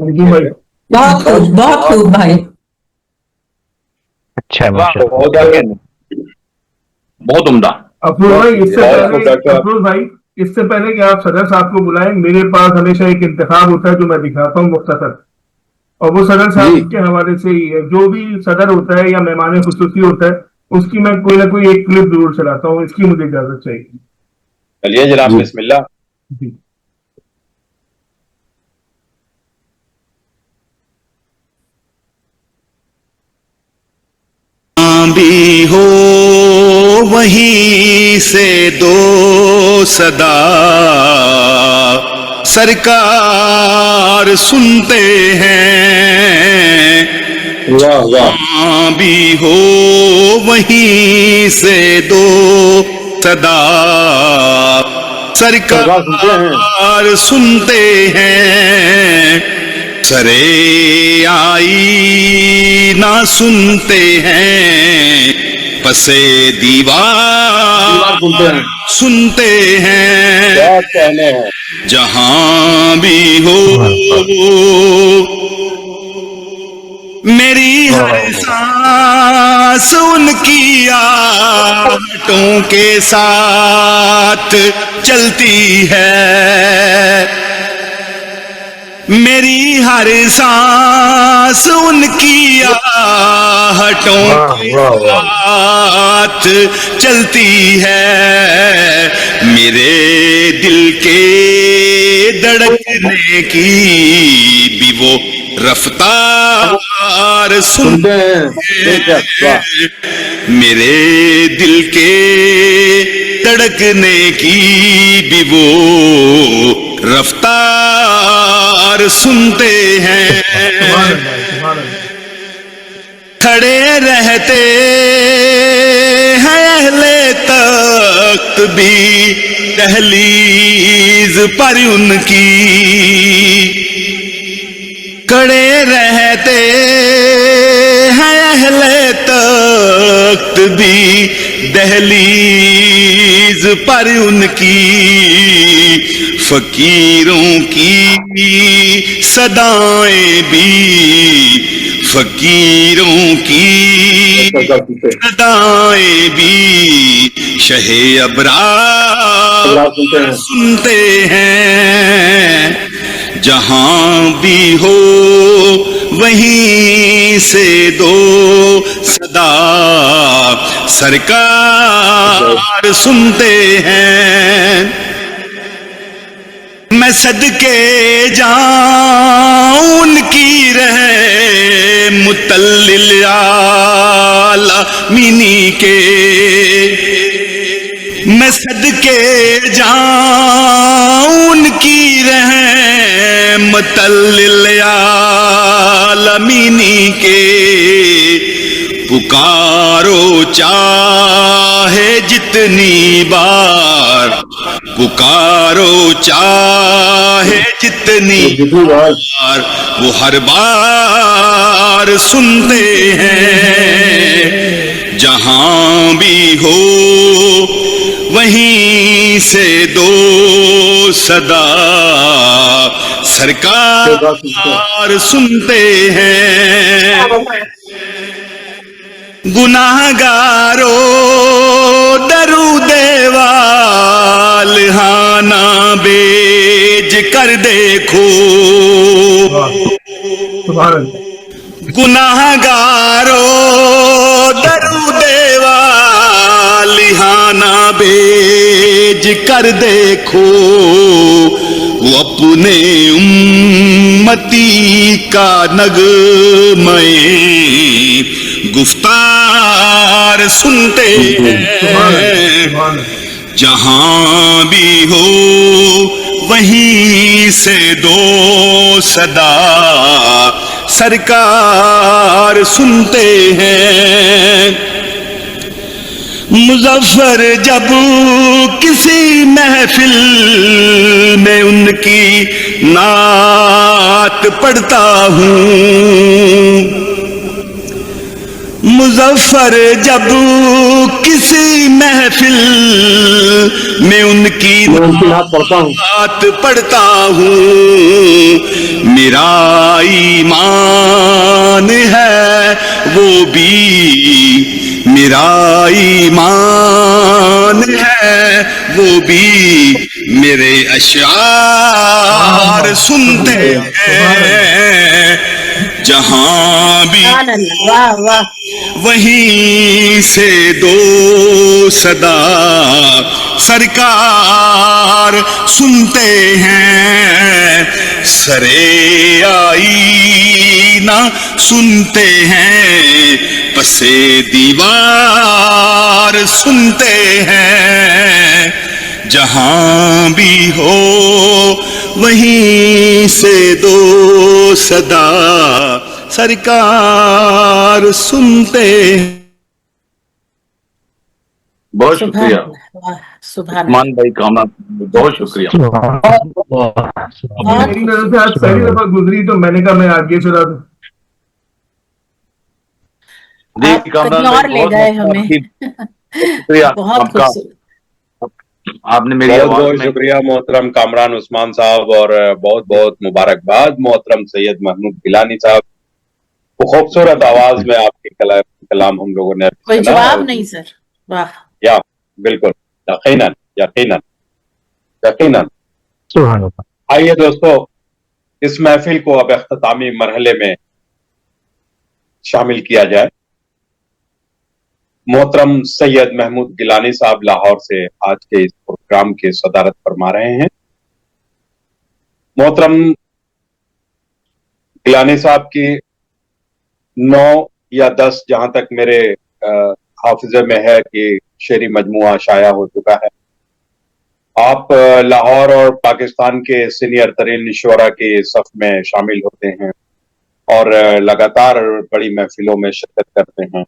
निधि भाई, बहुत खूब भाई। अच्छा, बहुत उम्दा। अफरोज भाई, इससे पहले कि आप सदर साहब को बुलाएं, मेरे पास हमेशा एक इंतखाब होता है जो मैं दिखाता हूँ मुख्तसर, और वो सदर साहब के हवाले से ही है। जो भी सदर होता है या मेहमान खुसूसी होता है, उसकी मैं कोई ना कोई एक क्लिप जरूर चलाता हूँ। इसकी मुझे इजाजत चाहिए। चलिए जनाब, बिस्मिल्लाह। जी। भी हो वहीं से दो सदा सरकार सुनते हैं। भी हो वहीं से दो सदा सरकार सुनते हैं। सरे आई ना सुनते हैं, पसे दीवार सुनते हैं। जहां भी हो मेरी हर सांस उनकी आहटों के साथ चलती है। मेरी हर सांस उनकी आहटों के साथ चलती है। मेरे दिल के धड़कने की भी वो रफ्तार सुनते हैं। मेरे दिल के धड़कने की भी वो रफ्तार सुनते हैं। खड़े रहते हैं अहले तख्त भी दहलीज पर उनकी। खड़े रहते हैं अहले तख्त भी दहलीज पर उनकी। फकीरों की सदाएं भी, फकीरों की सदाएं भी शहे अबरार सुनते हैं। जहां भी हो वहीं से दो सदा सरकार सुनते हैं। मैं सदके जाऊं उनकी रहे मुतल्लिल आलमीनी के। मैं صدقے جاؤں ان کی رحمت للعالمین کے، پکارو چاہے جتنی بار، پکارو چاہے جتنی بار، وہ ہر بار سنتے ہیں، جہاں بھی ہو وہیں سے دو صدا سرکار سنتے ہیں۔ گناہگارو درود والہانہ بیج کر دیکھو، گناہگارو درود والہانہ بیج کر دیکھو، وہ اپنے امتی کا نغمے گفتار سنتے ہیں، جہاں بھی ہو وہیں سے دو صدا سرکار سنتے ہیں۔ مظفر جب کسی محفل میں ان کی نعت پڑھتا ہوں، مظفر جب کسی محفل میں ان کی نعت پڑھتا ہوں، میرا ایمان ہے وہ بھی، میرا ایمان ہے وہ بھی، میرے اشعار سنتے ہیں، جہاں بھی وہیں سے دو صدا سرکار سنتے ہیں، سرے آئینہ سنتے ہیں، پسے دیوار سنتے ہیں، جہاں بھی ہو وہیں سے دو صدا سرکار سنتے ہیں۔ بہت شکریہ عثمان بھائی کامران، بہت شکریہ۔ میری نظر سے آج پہلی دفعہ گزری تو میں نے کہا میں آگے چلا دوں۔ جی کامران اور بھائی لے گئے ہمیں، شکریہ بہت آپ کا، خوبصورت۔ آپ نے میری بہت آواز بہت میں شکریہ محترم کامران عثمان صاحب، اور بہت بہت مبارکباد محترم سید محمود گیلانی صاحب، وہ خوبصورت آواز میں آپ کے کلام ہم لوگوں نے کوئی سنا، جواب اور نہیں سر، واہ یا بالکل یقیناً یقیناً یقیناً۔ سبحان اللہ۔ آئیے دوستو، اس محفل کو اب اختتامی مرحلے میں شامل کیا جائے۔ محترم سید محمود گیلانی صاحب لاہور سے آج کے اس پروگرام کی صدارت فرما رہے ہیں۔ محترم گیلانی صاحب کی 9 یا 10 جہاں تک میرے حافظے میں ہے کہ شعری مجموعہ شائع ہو چکا ہے۔ آپ لاہور اور پاکستان کے سینئر ترین شعراء کے صف میں شامل ہوتے ہیں اور لگاتار بڑی محفلوں میں شرکت کرتے ہیں۔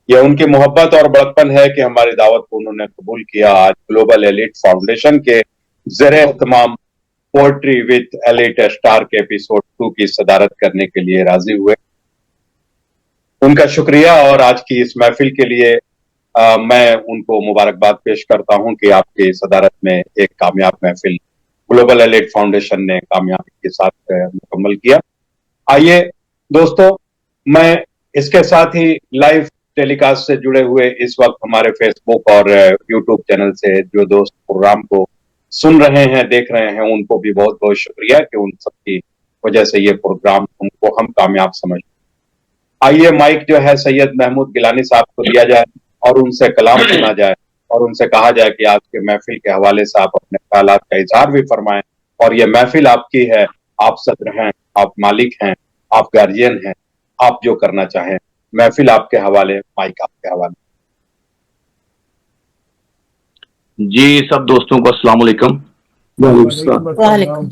یہ ان کی محبت اور بڑکپن ہے کہ ہماری دعوت کو انہوں نے قبول کیا۔ آج گلوبل ایلیٹ فاؤنڈیشن کے زیر اہتمام پوئٹری وتھ ایلیٹ اسٹار کے ایپیسوڈ 2 کی صدارت کرنے کے لیے راضی ہوئے۔ ان کا شکریہ، اور آج کی اس محفل کے لیے میں ان کو مبارکباد پیش کرتا ہوں کہ آپ کی صدارت میں ایک کامیاب محفل گلوبل ایلیٹ فاؤنڈیشن نے کامیابی کے ساتھ مکمل کیا۔ آئیے دوستو، میں اس کے ساتھ ہی لائیو ٹیلی کاسٹ سے جڑے ہوئے اس وقت ہمارے فیس بک اور یوٹیوب چینل سے جو دوست پروگرام کو سن رہے ہیں، دیکھ رہے ہیں، ان کو بھی بہت بہت شکریہ کہ ان سب کی وجہ سے یہ پروگرام ہم کامیاب سمجھ۔ آئیے مائک جو ہے سید محمود گیلانی صاحب کو دیا جائے اور ان سے کلام سنا جائے، اور ان سے کہا جائے کہ آج کے محفل کے حوالے سے آپ اپنے خیالات کا اظہار بھی فرمائیں، اور یہ محفل آپ کی ہے، آپ صدر ہیں، آپ مالک ہیں، آپ گارجین ہیں، آپ جو کرنا چاہیں، محفل آپ کے حوالے، مائک آپ کے حوالے۔ जी सब दोस्तों को अस्सलाम वालेकुम। वालेकुम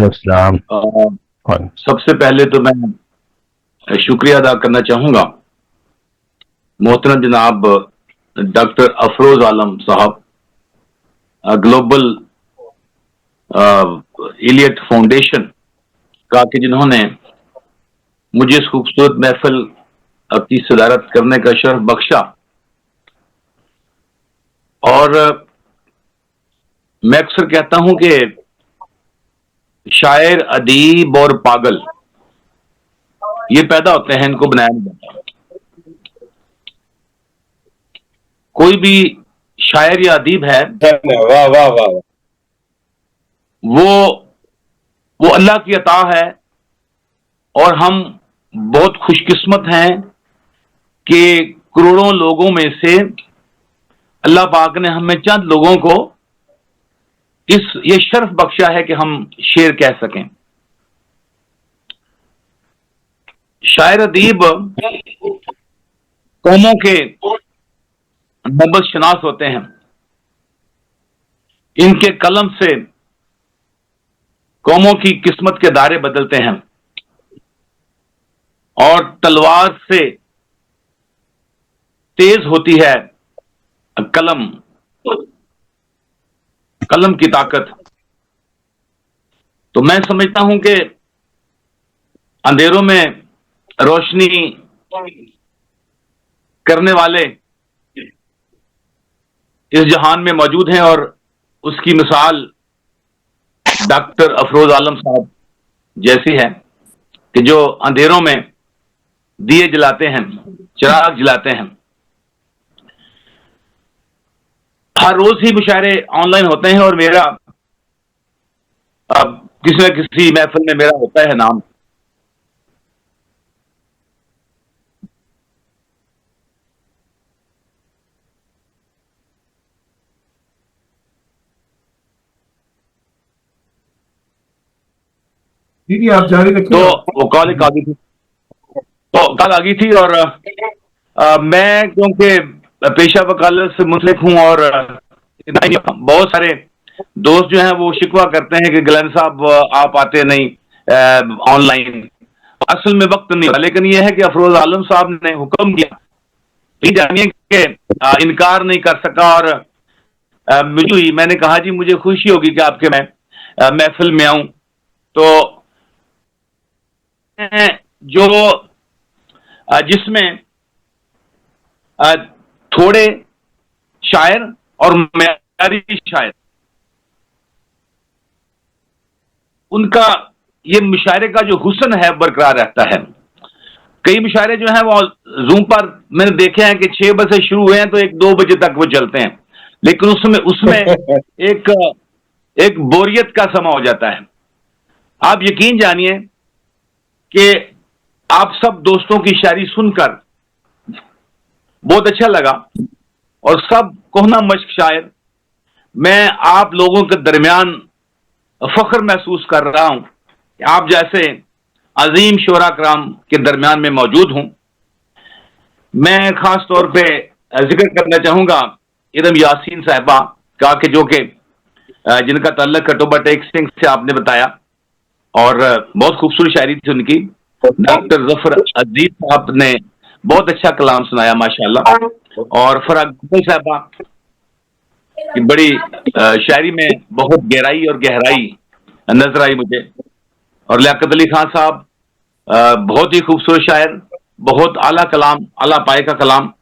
सलाम। सबसे पहले तो मैं शुक्रिया अदा करना चाहूंगा मोहतरम जनाब डॉक्टर अफरोज आलम साहब, ग्लोबल इलियट फाउंडेशन का, कि जिन्होंने मुझे इस खूबसूरत महफिल की सदारत करने का शर्फ बख्शा। और मैं अक्सर कहता हूं कि शायर, अदीब और पागल ये पैदा होते हैं, इनको बनाया नहीं जाता। कोई भी शायर या अदीब है, वाह वाह वाह, वो अल्लाह की अता है। और हम बहुत खुशकिस्मत हैं कि करोड़ों लोगों में से अल्लाह पाक ने हमें चंद लोगों को ये शर्फ बख्शा है कि हम शेर कह सकें। शायर अदीब कौमों के नबज शनास होते हैं। इनके कलम से कौमों की किस्मत के दायरे बदलते हैं और तलवार से तेज होती है कलम की ताकत। तो मैं समझता हूं कि अंधेरों में रोशनी करने वाले इस जहान में मौजूद हैं और उसकी मिसाल डॉक्टर अफरोज आलम साहब जैसी है कि जो अंधेरों में दिए जलाते हैं, चिराग जलाते हैं। हर रोज ही मुशायरे ऑनलाइन होते हैं और मेरा अब किसी न किसी महफिल में मेरा होता है नाम। जी आप जारी रखिए। तो वो कॉल आ गई थी, और मैं क्योंकि पेशा वकालत से मुतलिक हूं और बहुत सारे दोस्त जो हैं वो शिकवा करते हैं कि गिलानी साहब आप आते नहीं ऑनलाइन। असल में वक्त नहीं होता, लेकिन यह है कि अफरोज आलम साहब ने हुक्म दिया, ये जानिए कि इनकार नहीं कर सका। और मैंने कहा जी मुझे खुशी होगी कि आपके मैं महफिल में आऊं। तो जो जिसमें थोड़े शायर और मेयारी शायर, उनका ये मुशायरे का जो हुस्न है बरकरार रहता है। कई मुशायरे जो हैं वो जूम पर मैंने देखे हैं कि 6 बजे शुरू हुए हैं तो 1-2 बजे तक वो चलते हैं, लेकिन उसमें एक बोरियत का समा हो जाता है। आप यकीन जानिए कि आप सब दोस्तों की शायरी सुनकर बहुत अच्छा लगा और सब कोहना मश्क शायर, मैं आप लोगों के दरमियान फख्र महसूस कर रहा हूं कि आप जैसे अजीम शोरा कराम के दरमियान में मौजूद हूं। मैं खास तौर पे जिक्र करना चाहूंगा इरम यासीन साहिबा का, कि जो कि जिनका ताल्लुक कटोबा टेक सिंह से आपने बताया और बहुत खूबसूरत शायरी थी उनकी। डॉक्टर जफर अजीज साहब ने बहुत अच्छा कलाम सुनाया माशाल्लाह। और फराग साहबा की बड़ी शायरी में बहुत गहराई और गहराई नजर आई मुझे। और लियाकत अली खान साहब बहुत ही खूबसूरत शायर, बहुत आला कलाम, आला पाए का कलाम।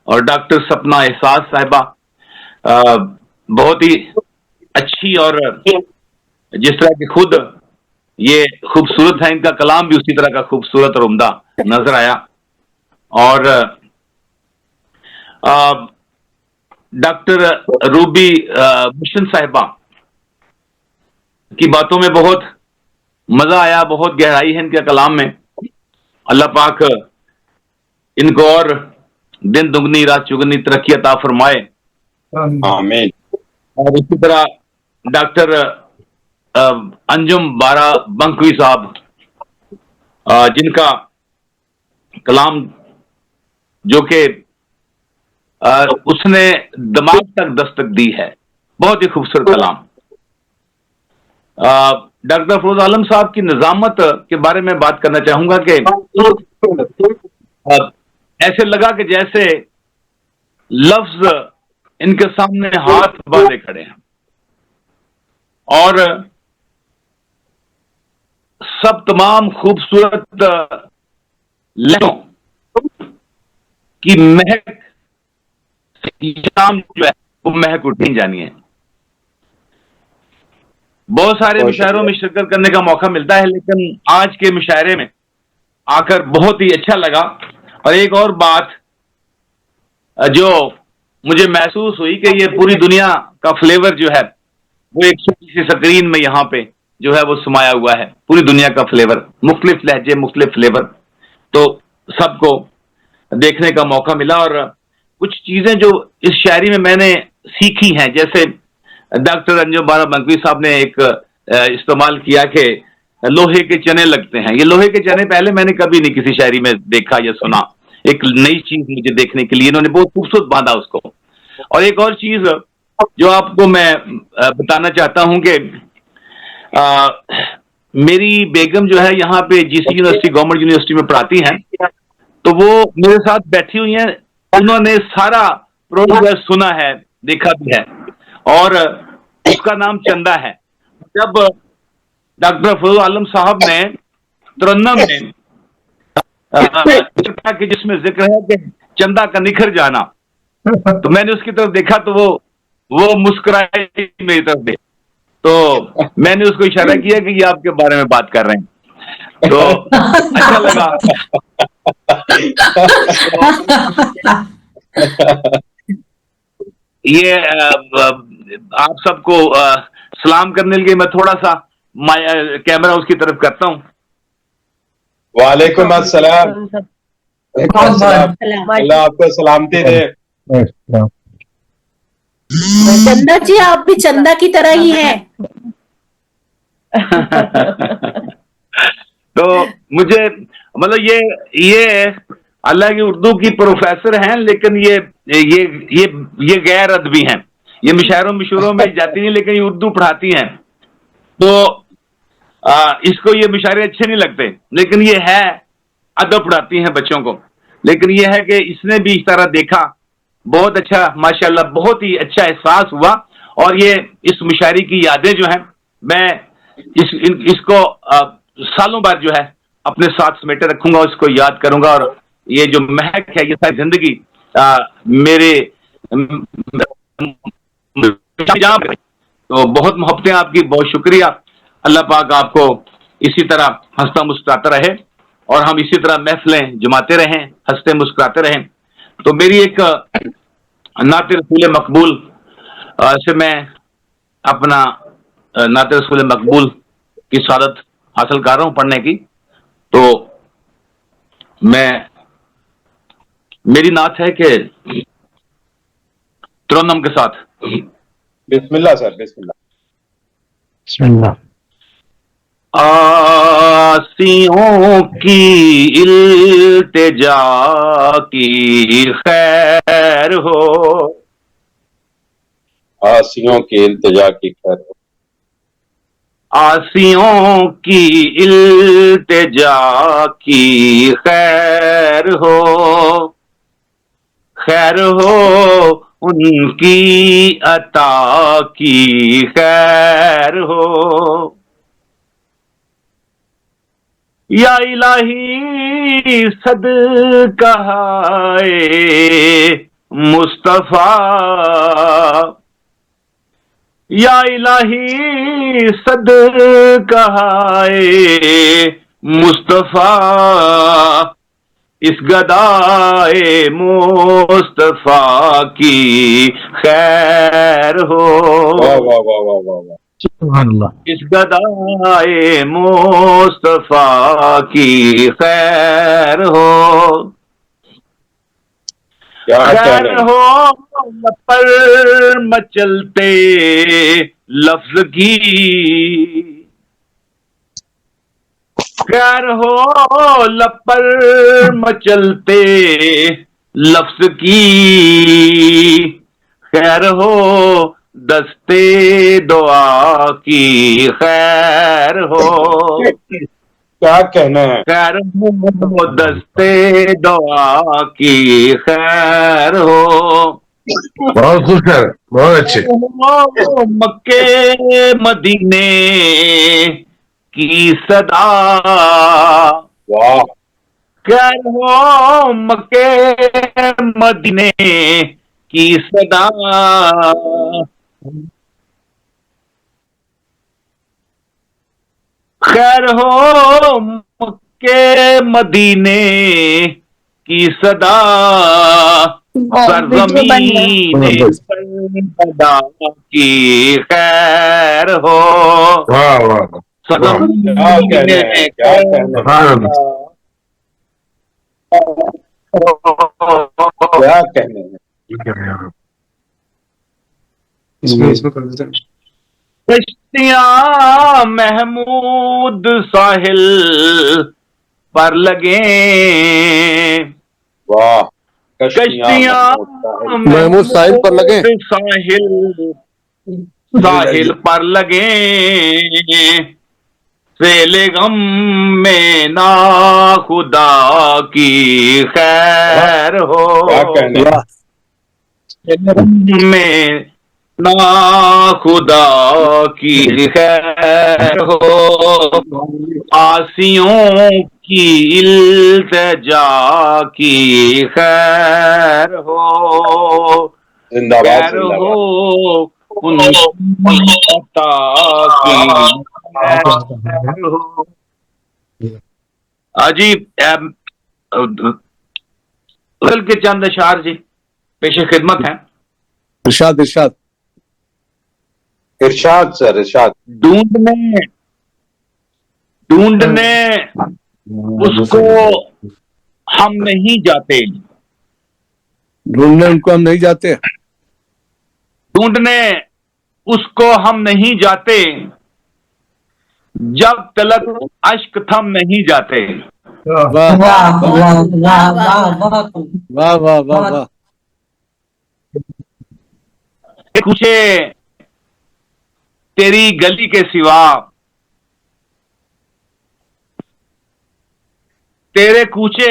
और डॉक्टर सपना एहसास साहिबा बहुत ही अच्छी, और जिस तरह की खुद ये खूबसूरत है, इनका कलाम भी उसी तरह का खूबसूरत और उम्दा नजर आया। और डॉक्टर रूबी मिशन साहिबा की बातों में बहुत मजा आया, बहुत गहराई है इनके कलाम में। अल्लाह पाक इनको और दिन दुगनी रात चुगनी तरक्की अता फरमाए, आमीन। और इसी तरह डॉक्टर अंजुम बारा बंकवी साहब, जिनका कलाम जो कि اس نے دماغ تک دستک دی ہے. بہت ہی خوبصورت کلام. ڈاکٹر افروز عالم صاحب کی نظامت کے بارے میں بات کرنا چاہوں گا کہ ایسے لگا کہ جیسے لفظ ان کے سامنے ہاتھ باندھے کھڑے ہیں اور سب تمام خوبصورت لہجوں کی مہک شام جو ہے وہ مہک اٹھنی جانی ہے. بہت سارے مشاعروں میں شرکت کرنے کا موقع ملتا ہے لیکن آج کے مشاعرے میں آ کر بہت ہی اچھا لگا. اور ایک اور بات جو مجھے محسوس ہوئی کہ یہ پوری دنیا کا فلیور جو ہے وہ ایک چھوٹی سی اسکرین میں یہاں پہ جو ہے وہ سمایا ہوا ہے. پوری دنیا کا فلیور, مختلف لہجے, مختلف فلیور, تو سب کو دیکھنے کا موقع ملا. اور کچھ چیزیں جو اس شاعری میں نے سیکھی ہیں, جیسے ڈاکٹر انجم بارہ بنقوی صاحب نے ایک استعمال کیا کہ لوہے کے چنے لگتے ہیں. یہ لوہے کے چنے پہلے میں نے کبھی نہیں کسی شاعری میں دیکھا یا سنا. ایک نئی چیز مجھے دیکھنے کے لیے انہوں نے بہت خوبصورت باندھا اس کو. اور ایک اور چیز جو آپ کو میں بتانا چاہتا ہوں کہ میری بیگم جو ہے یہاں پہ جی سی یونیورسٹی, گورنمنٹ یونیورسٹی میں پڑھاتی ہیں, تو وہ میرے ساتھ بیٹھی ہوئی ہیں. انہوں نے سارا پروگرام سنا ہے, دیکھا بھی ہے, اور اس کا نام چندہ ہے. جب ڈاکٹر افروز عالم صاحب نے ترنم میں کہ جس میں ذکر ہے کہ چندہ کا نکھر جانا, تو میں نے اس کی طرف دیکھا تو وہ مسکرائے میری طرف دیکھ, تو میں نے اس کو اشارہ کیا کہ یہ آپ کے بارے میں بات کر رہے ہیں, تو اچھا لگا. یہ آپ سب کو سلام کرنے کے لیے میں تھوڑا سا کیمرہ اس کی طرف کرتا ہوں. وعلیکم السلام. اللہ آپ کو سلامتی دے. چندہ جی آپ بھی چندہ کی طرح ہی ہیں. تو مجھے مطلب یہ اللہ کی اردو کی پروفیسر ہیں, لیکن یہ غیر ادبی ہیں. یہ مشاعروں میں جاتی نہیں لیکن یہ اردو پڑھاتی ہیں, تو اس کو یہ مشاعرے اچھے نہیں لگتے, لیکن یہ ہے ادب پڑھاتی ہیں بچوں کو. لیکن یہ ہے کہ اس نے بھی اس طرح دیکھا, بہت اچھا ماشاءاللہ, بہت ہی اچھا احساس ہوا. اور یہ اس مشاعری کی یادیں جو ہیں میں اس کو سالوں بعد جو ہے اپنے ساتھ سمیٹے رکھوں گا, اس کو یاد کروں گا. اور یہ جو مہک ہے یہ ساری زندگی میرے تو بہت محبتیں آپ کی, بہت شکریہ. اللہ پاک آپ کو اسی طرح ہنستا مسکراتا رہے اور ہم اسی طرح محفلیں جماتے رہیں, ہنستے مسکراتے رہیں. تو میری ایک نعت رسول مقبول سے میں اپنا نعت رسول مقبول کی سعادت حاصل کر رہا ہوں پڑھنے کی. تو میری نعت ہے کہ ترنم کے ساتھ. بسم اللہ سر, بسم اللہ. بسم اللہ. آسیوں کی التجا کی خیر ہو, آسیوں کی التجا کی خیر ہو, آسیوں کی التجا کی خیر ہو, خیر ہو ان کی عطا کی خیر ہو. یا الہی صدقہ مصطفیٰ, یا الہی صدقہ مصطفیٰ, اس گدائے مصطفیٰ کی خیر ہو. واہ واہ واہ واہ واہ واہ, سبحان اللہ. اس گدائے مصطفیٰ کی خیر ہو. خیر ہو پر مچلتے لفظ کی, خیر ہو لب پر مچلتے लफ्ज की खैर हो, दस्ते दुआ की खैर हो, क्या कहना है। खैर हो, दस्ते दुआ की खैर हो, बहुत खुश है, बहुत अच्छे। मक्के मदीने की सदा, वाह, खैर हो मक्के मदीने की सदा, खैर हो मक्के मदीने की सदा, सरजमीन सदा की खैर हो, वाह वाह वाह, सरजमीन क्या कहना है, क्या कहना है, क्या कहना है। कश्तियां महमूद साहिल पर लगे, वाह, कश्तियां महमूद साहिल पर लगे, साहिल पर लगे, सेले गम में ना खुदा की खैर हो, क्या कहना है। सेले गम में ना खुदा की खैर हो, आसियों की इल्तिजा की खैर हो, जिंदाबाद खैर जिंदाबाद। हो उनकी अता की खैर हो। जी गजल के चंद अशार जी पेश खिदमत हैं। इरशाद इरशाद इरशाद सर, इरशाद। ढूंढने उसको हम नहीं जाते, ढूंढने उनको हम नहीं जाते, ढूंढने उसको हम नहीं जाते, जब तलक अश्क थम नहीं जाते। वाह वाह वाह वाह वाह, बहुत वाह वाह वाह वाह। पूछे तेरी गली के सिवा, तेरे कूचे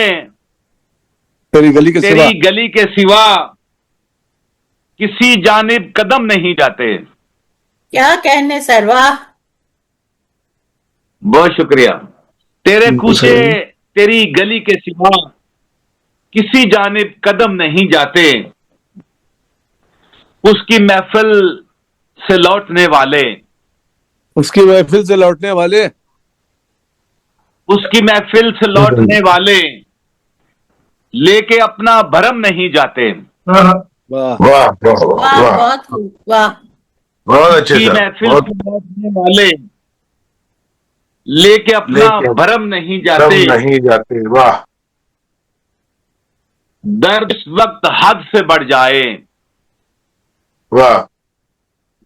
तेरी गली के सिवा, तेरी गली के सिवा किसी जानिब कदम नहीं जाते। क्या कहने सर, वाह। बहुत शुक्रिया। तेरे कूचे तेरी गली के सिवा किसी जानिब कदम नहीं जाते, उसकी महफिल से लौटने वाले, उसकी महफिल से लौटने वाले, उसकी महफिल से लौटने वाले लेके अपना भरम नहीं जाते। हाँ, वाह वाह वाह वाह वाह, बहुत खूब, वाह। बहुत अच्छे उसकी सर, महफिल बहुत से लौटने वाले लेके अपना लेके भरम नहीं सब जाते। नहीं जाते। वाह दर्द इस वक्त हद से बढ़ जाए, वाह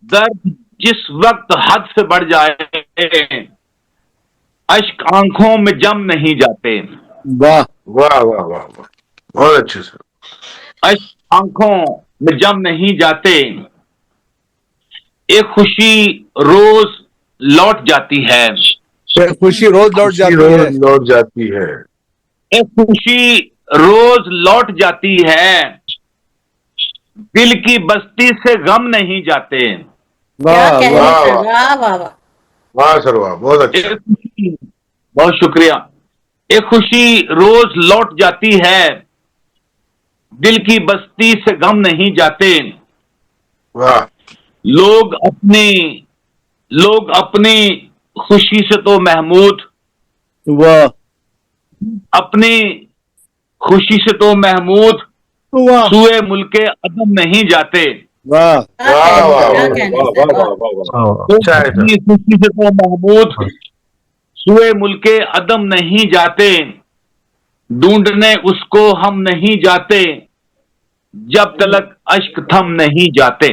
दर्द जिस वक्त हद से बढ़ जाए, अश्क आंखों में जम नहीं जाते। वाह वाह वाह वाह वाह, बहुत अच्छे सर। अश्क आंखों में जम नहीं जाते, एक खुशी रोज लौट जाती है, खुशी रोज लौट खुशी जाती है, रोज लौट जाती है। एक खुशी रोज लौट जाती है, दिल की बस्ती से गम नहीं जाते। क्या वाह कहने वाह सर, वाह। वाह वाह वाह। वाह सर वाह, बहुत अच्छा। एक खुशी, बहुत शुक्रिया। एक खुशी रोज लौट जाती है, दिल की बस्ती से गम नहीं जाते। वाह लोग अपनी खुशी से तो महमूद, वाह अपनी खुशी से तो महमूद वाह सुए मुल्के अदम नहीं जाते। वाह क्या वाह वाह कहने, क्या वाह कहने वाह सर, वाह वाह। वाह वाह वाह। अच्छा है सर। अपनी खुशी से तो महमूद सुए मुल्के अदम नहीं जाते, ढूंढने उसको हम नहीं जाते, जब तलक अश्क थम नहीं जाते।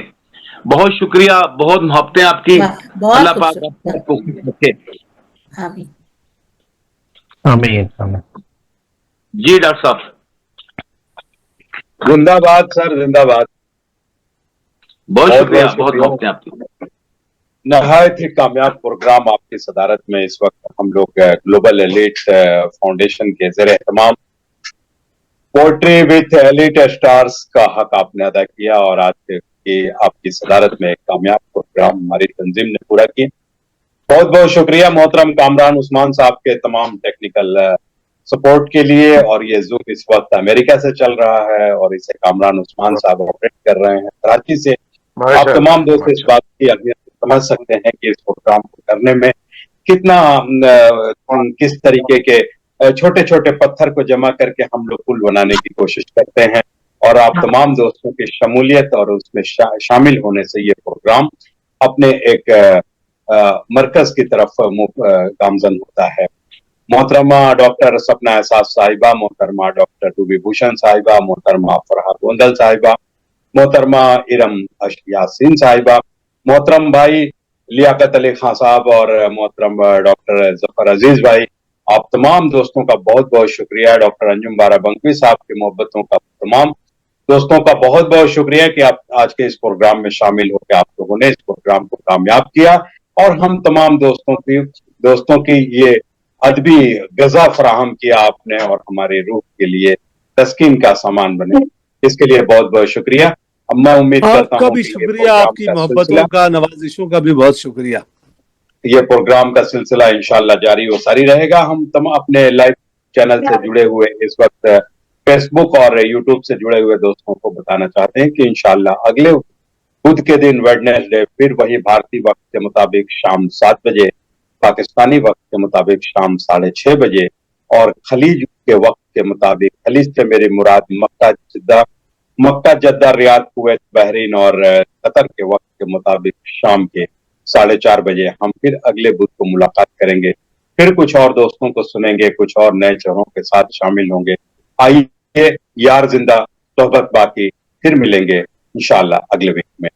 बहुत शुक्रिया, बहुत मोहब्बतें आपकी। वाह, बहुत अल्लाह पाक खूबसूरत। आपको खुश रखे। आमीन। आमीन आमीन। जी डॉक्टर साहब। जिंदाबाद सर, जिंदाबाद। बहुत बहुत शुक्रिया, बहुत बहुत शुक्रिया। वक्त है आपकी। नहायत ही कामयाब प्रोग्राम आपकी सदारत में इस वक्त हम लोग ग्लोबल एलीट फाउंडेशन के ज़ेरे एहतमाम पोएट्री विथ एलीट स्टार्स का हक आपने अदा किया और आज की आपकी सदारत में एक कामयाब प्रोग्राम हमारी तंजीम ने पूरा किया। बहुत बहुत शुक्रिया मोहतरम कामरान उस्मान साहब के तमाम टेक्निकल सपोर्ट के लिए। और ये जूम इस वक्त अमेरिका से चल रहा है और इसे कामरान उस्मान साहब ऑपरेट कर रहे हैं कराची से। आप तमाम दोस्त इस बात की अहमियत समझ सकते हैं कि इस प्रोग्राम को करने में कितना किस तरीके के छोटे छोटे पत्थर को जमा करके हम लोग पुल बनाने की कोशिश करते हैं। और आप तमाम दोस्तों की शमूलियत और उसमें शामिल होने से ये प्रोग्राम अपने एक मरकज की तरफ गामजन होता है। मोहतरमा डॉक्टर सपना एहसास साहिबा, मोहतरमा डॉक्टर रूबी भूषण साहिबा, मोहतरमा फरहाद गोंदल साहिबा, मोहतरमा इरम यासीन साहिबा, मोहतरम भाई लियाकत अली खान साहब और मोहतरम डॉक्टर जफर अजीज भाई, आप तमाम दोस्तों का बहुत बहुत शुक्रिया। डॉक्टर अंजुम बाराबंकी साहब की मोहब्बतों का तमाम दोस्तों का बहुत बहुत शुक्रिया कि आप आज के इस प्रोग्राम में शामिल होकर आप लोगों ने इस प्रोग्राम को कामयाब किया और हम तमाम दोस्तों की ये अदबी गजा फराहम किया आपने और हमारे रूह के लिए तस्कीन का सामान बने, इसके लिए बहुत बहुत शुक्रिया। अब मैं उम्मीद करता आपका हूँ भी कि ये शुक्रिया, प्रोग्राम आपकी का मोहब्बतों सिलसिला का, नवाजिशों का भी बहुत शुक्रिया। ये प्रोग्राम का सिलसिला इंशाल्लाह जारी और सारी रहेगा। हम अपने लाइव चैनल से जुड़े हुए इस वक्त फेसबुक और यूट्यूब से जुड़े हुए दोस्तों को बताना चाहते हैं कि इंशाल्लाह अगले बुध के दिन वेडनेसडे फिर वही भारतीय वक्त के मुताबिक शाम 7 बजे, पाकिस्तानी वक्त के मुताबिक शाम 6:30 बजे और खलीज के वक्त के मुताबिक, खलीज से मेरी मुराद मक्का, जद्दा, रियाद, कुवैत, बहरीन और कतर के वक्त के मुताबिक शाम के 4:30 बजे हम फिर अगले बुध को मुलाकात करेंगे। फिर कुछ और दोस्तों को सुनेंगे, कुछ और नए चेहरों के साथ शामिल होंगे। आइए यार जिंदा सोहबत बाकी, फिर मिलेंगे इंशाल्लाह अगले वीक में।